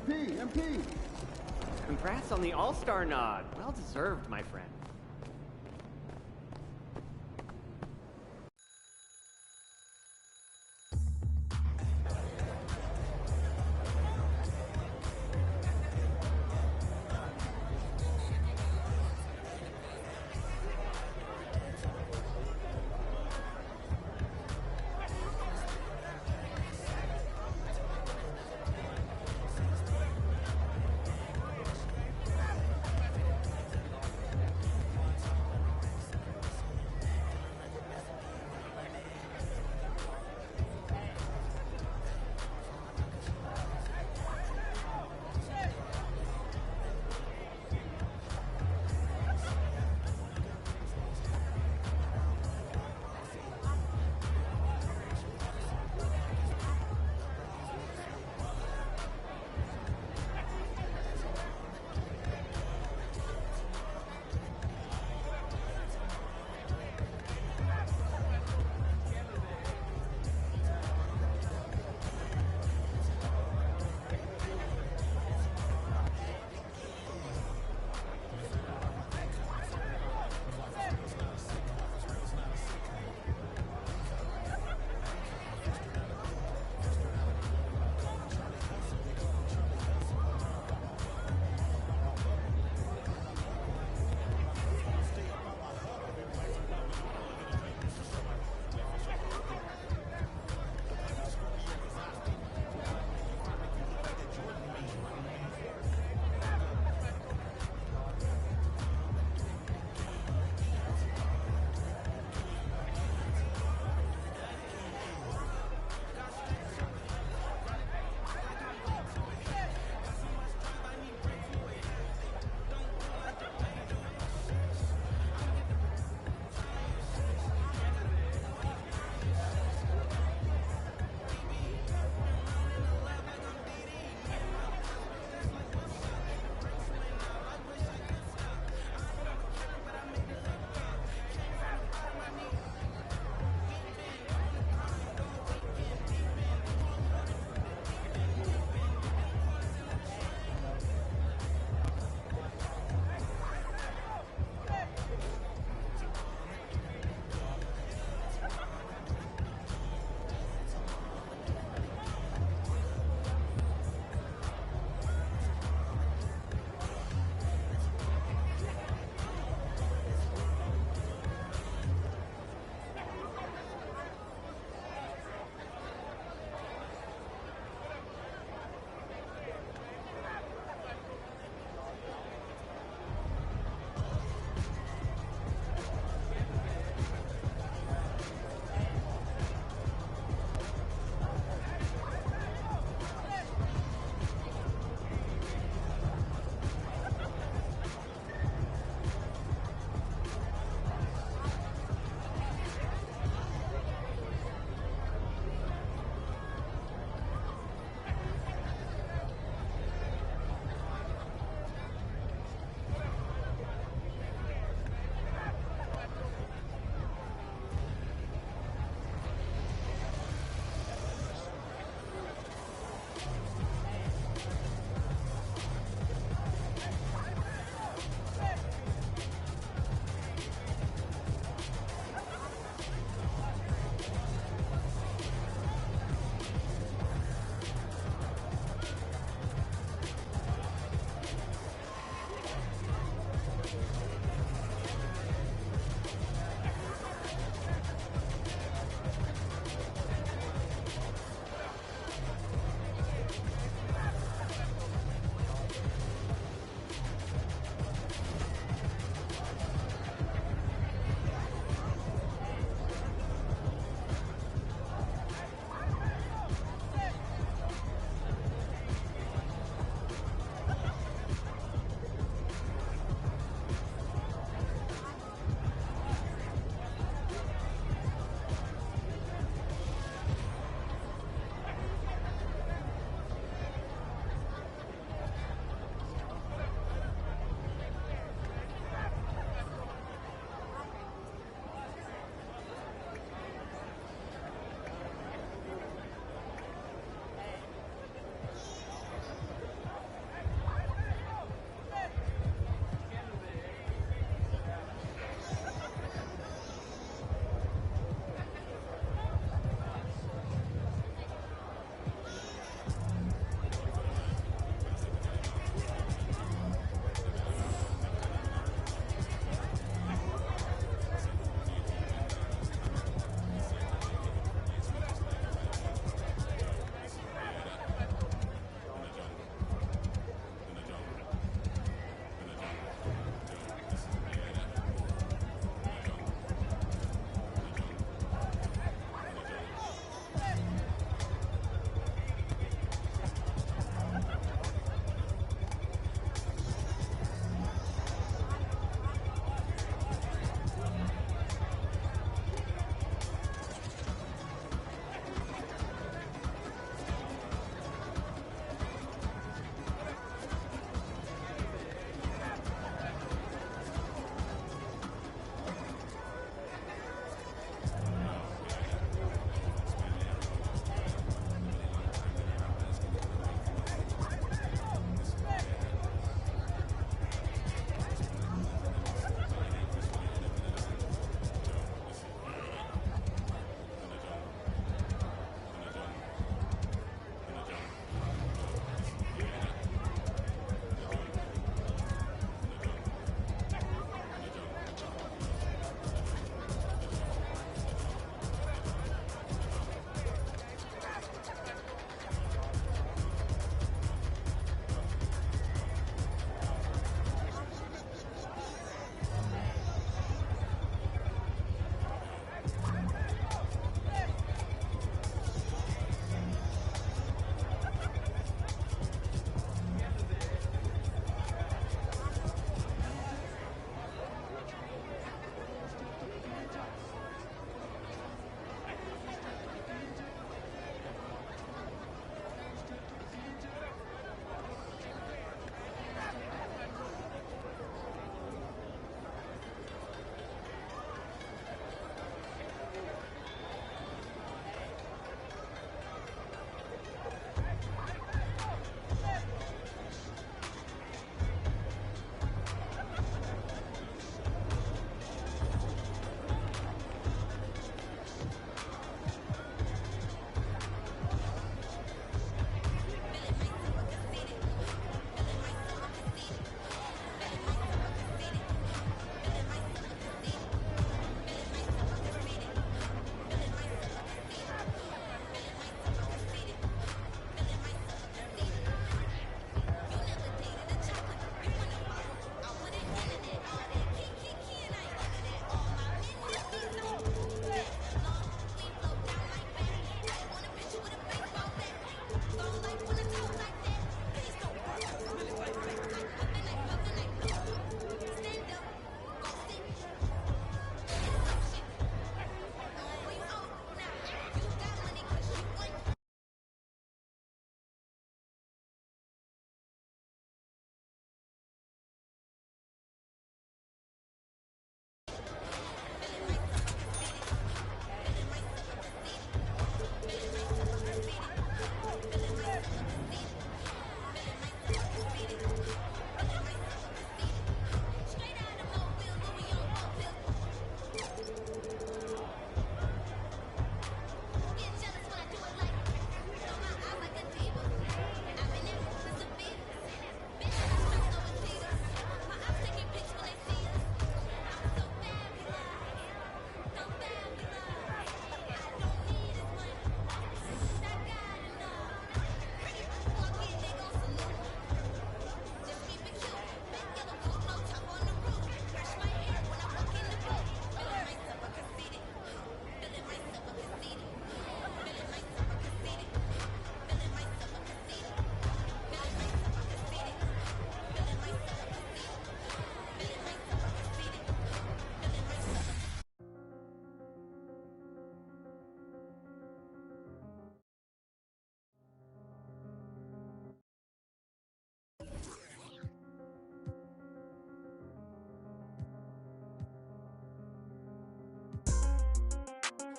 Speaker 19: MP!
Speaker 10: Congrats on the All-Star nod. Well deserved, my friend.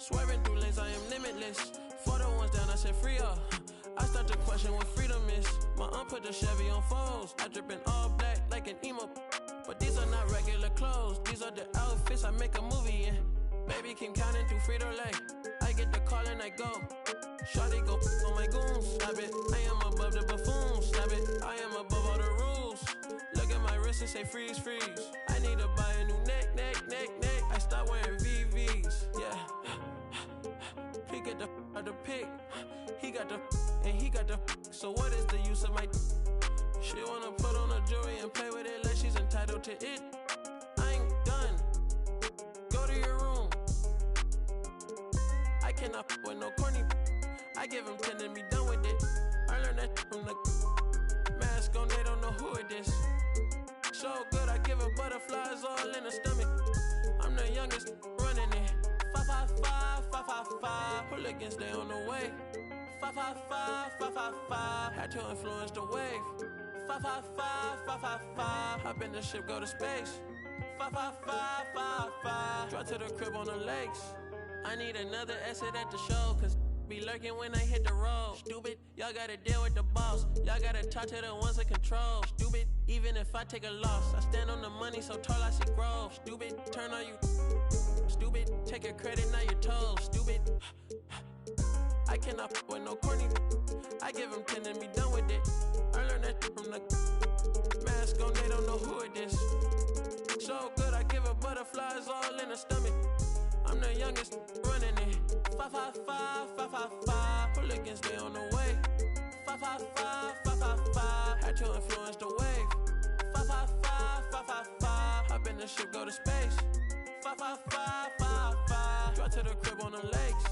Speaker 19: Swerving through lanes, I am limitless. For the ones down, I said free up. I start to question what freedom is. My aunt put the Chevy on foes. I drip in all black like an emo. But these are not regular clothes. These are the outfits I make a movie in. Baby, keep counting through Frito-Lay. I get the call and I go. Shawty go on my goons. Stop it. I am above the buffoons. Stop it. I am above all the rules. Look at my wrist and say freeze, freeze. I need to buy a new neck. I start wearing VVs. Yeah. He get the out the pick. He got the and he got the. So what is the use of my? She wanna put on a jewelry and play with it like she's entitled to it. I ain't done. Go to your room. I cannot with no corny. I give him 10 and be done with it. I learned that from the mask on, they don't know who it is. So good, I give her butterflies all in the stomach. I'm the youngest running it. 555, 555. Hooligans, they on the way. 555, 555. Had to influence the wave. 555, 555. Hop in the ship, go to space. 555, 555. Drive to the crib on the lakes. I need another exit at the show, cause be lurking when I hit the road. Stupid, y'all gotta deal with the boss. Y'all gotta talk to the ones in control. Stupid, even if I take a loss, I stand on the money so tall I see growth. Stupid, turn on you. Stupid, take your credit, now your toes. Stupid, I cannot with no corny. I give him 10 and be done with it. I learned that from the mask on, they don't know who it is. So good, I give her butterflies all in her stomach. I'm the youngest running it. 555, 555. Hooligans, they on the way. 555, 555. Had to influence the wave. 555, 555. Hop in the ship, go to space. 555, 555. Drive to the crib on the lakes.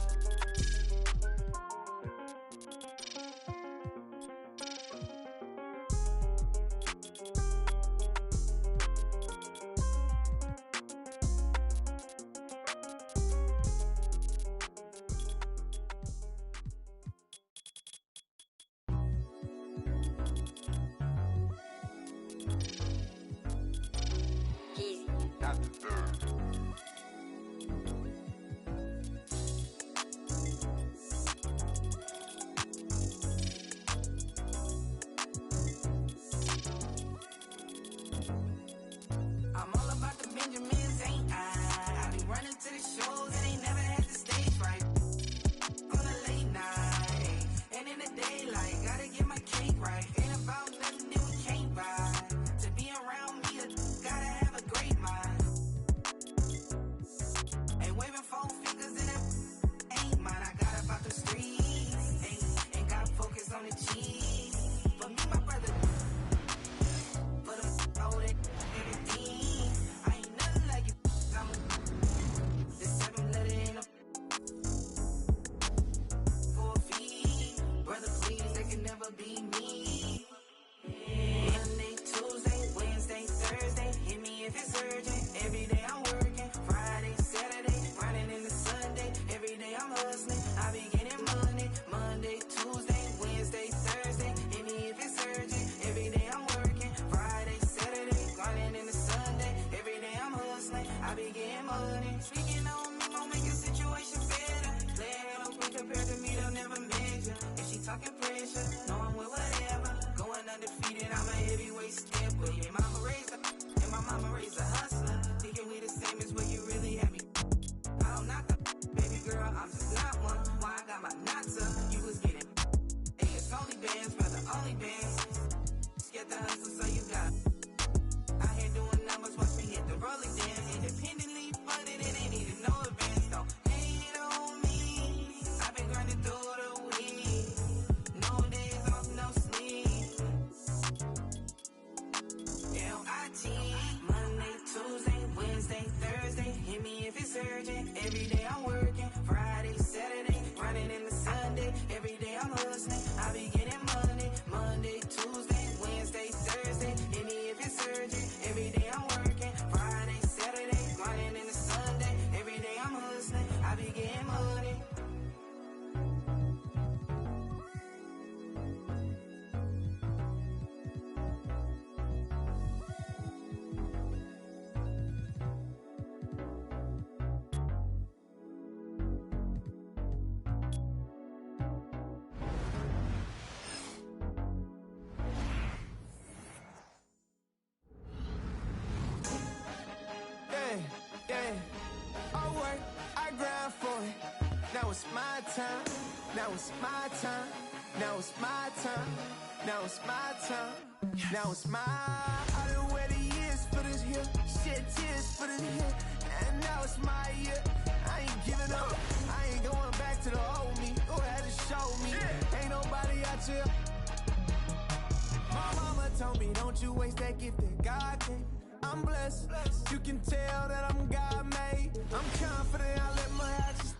Speaker 19: grind for it. Now it's my time. Now it's my time. Now it's my time. Now it's my time. Now it's my. I done waited years for this here. Shed tears for this here. And now it's my year. I ain't giving up. I ain't going back to the old me. Go ahead and show me. Ain't nobody out here. My mama told me, don't you waste that gift that God gave. I'm blessed. You can tell that I'm God made. I'm confident I let my actions.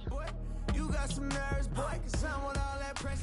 Speaker 19: Boy, you got some nerves, boy, cause I'm with all that pressure.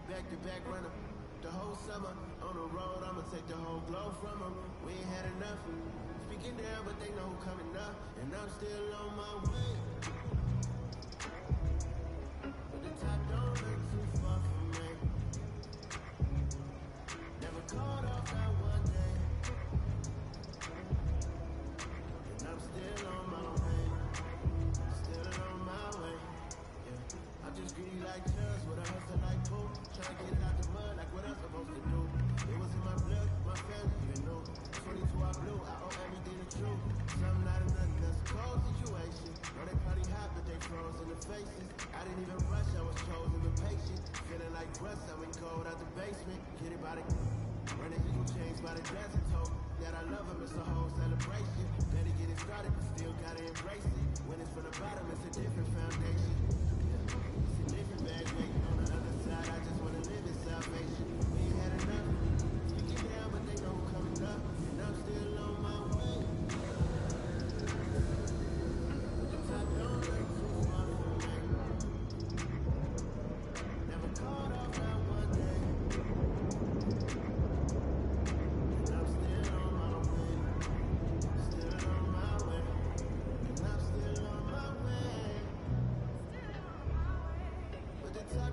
Speaker 8: Back-to-back runner. The whole summer on the road, I'ma take the whole globe from them. We ain't had enough. Speaking down, but they know who coming up, and I'm still on my way. But the top don't look too far from me. Never caught off that one day, and I'm still on my way. Still on my way. Yeah, I'm just greedy like Chubbs with a hustle like Pooh. Trying to get it out the mud like what I'm supposed to do. It was in my blood, my family even knew. 22 I blew, I owe everything to true. Something out of nothing, that's a cold situation. Know they probably hot, but they froze in the faces. I didn't even rush, I was chosen but patient. Feeling like rust, I went cold out the basement. Get it by the running eagle chains by the desert. Told that I love him, it's a whole celebration. Better get it started, but still gotta embrace it. When it's from the bottom, it's a different foundation. It's a different bag waiting on the other side. I just wanna live in salvation. We ain't had enough. Speaking down, but they know who coming up, and I'm still on my way. But the top don't look too far from me. Never caught off that one day, and I'm still on my way. Still on my way, and I'm still on my way. But the top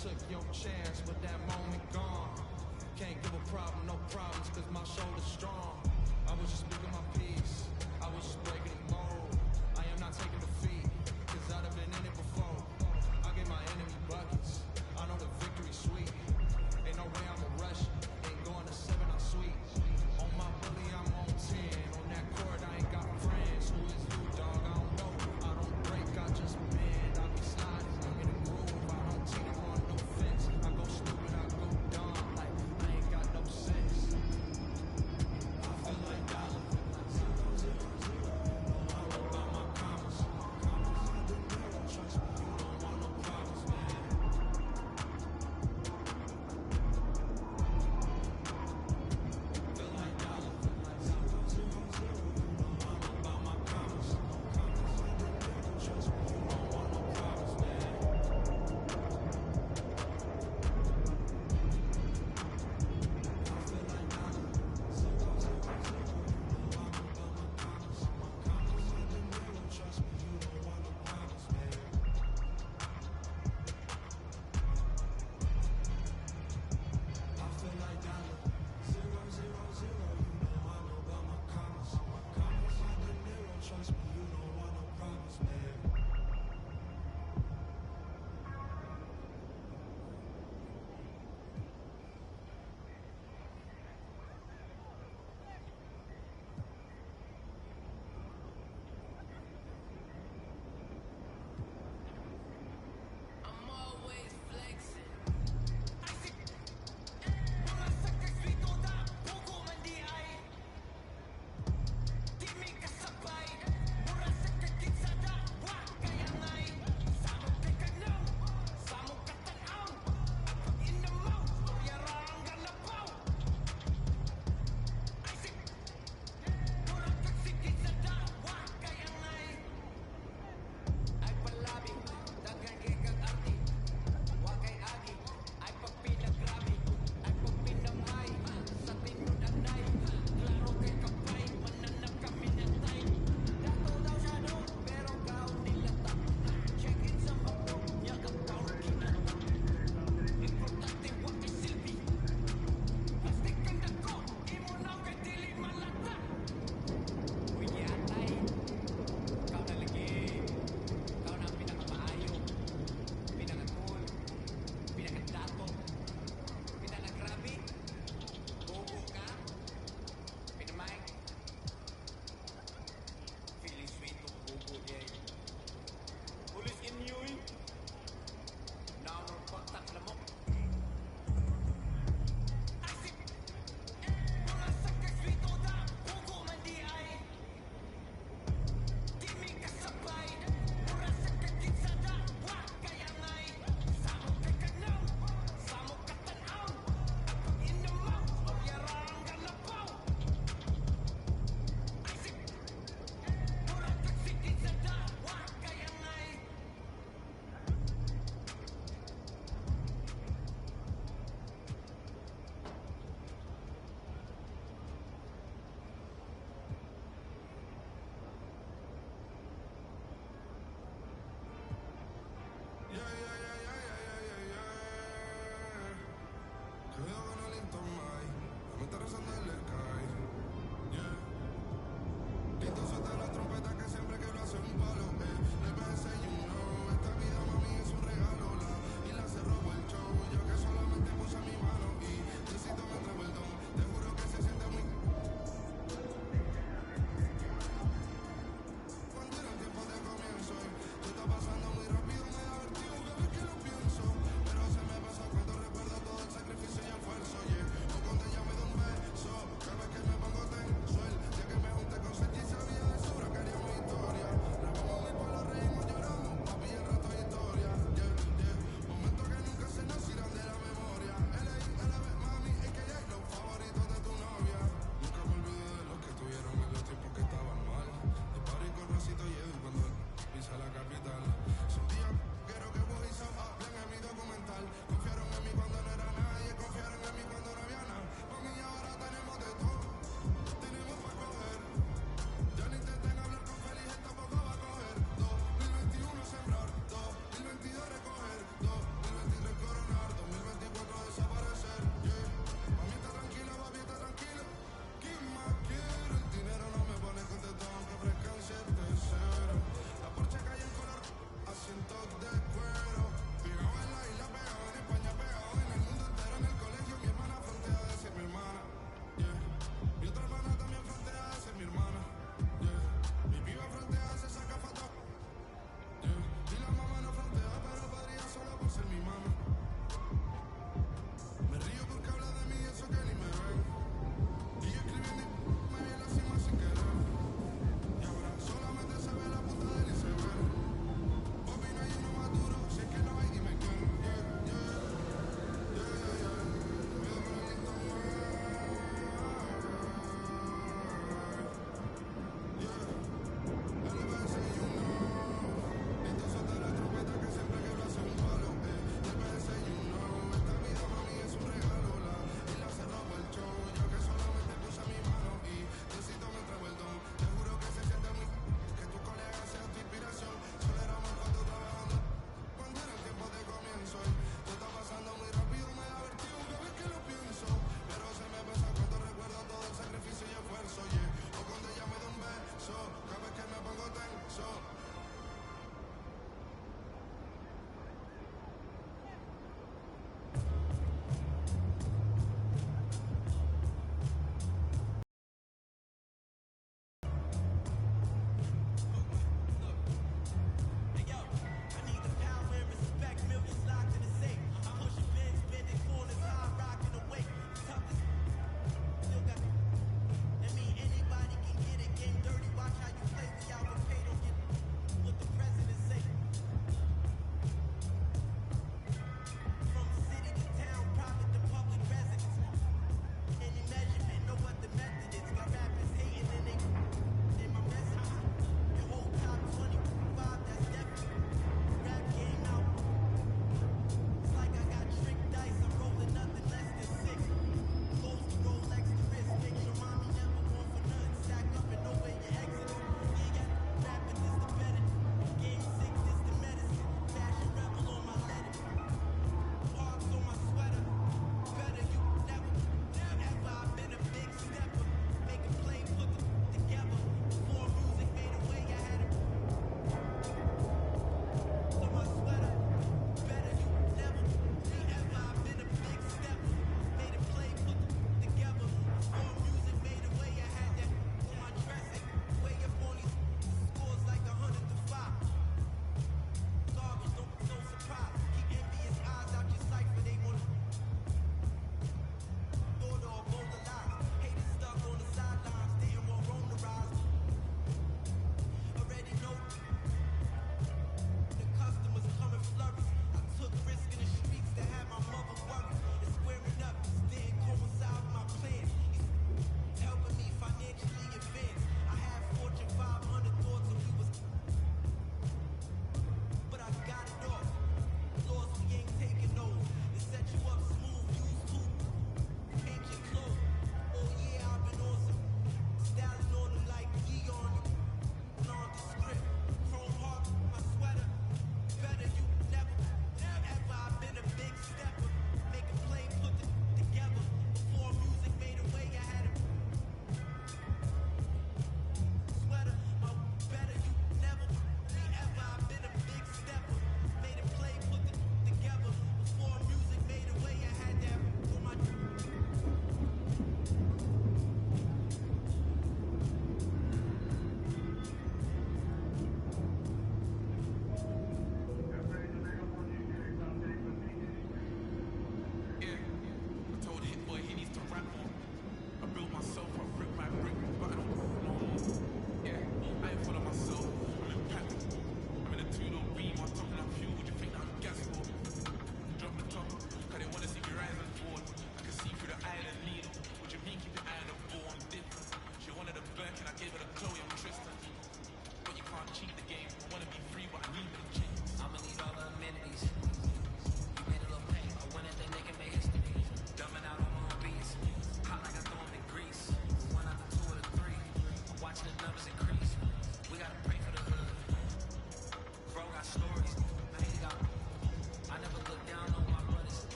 Speaker 16: took your chance, but that moment gone. Can't give a problem, no problems, cause my shoulder's strong. I was just speaking my peace, I was just breaking the mold. I am not taking defeat, cause I'd have been in it before. I get my enemy buckets, I know the victory's sweet. Ain't no way I'ma rush, ain't going to 7, I'm sweet. On my bully, I'm on 10. On that court, I ain't got friends. Who is you, dog? I don't know. I don't break, I just bend. I be sliding, I'm in the groove. I don't teeter on no fence. I go stupid, I go dumb. Like, I ain't got no sense. I feel like dollar.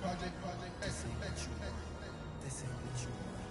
Speaker 8: Project, this ain't what you want.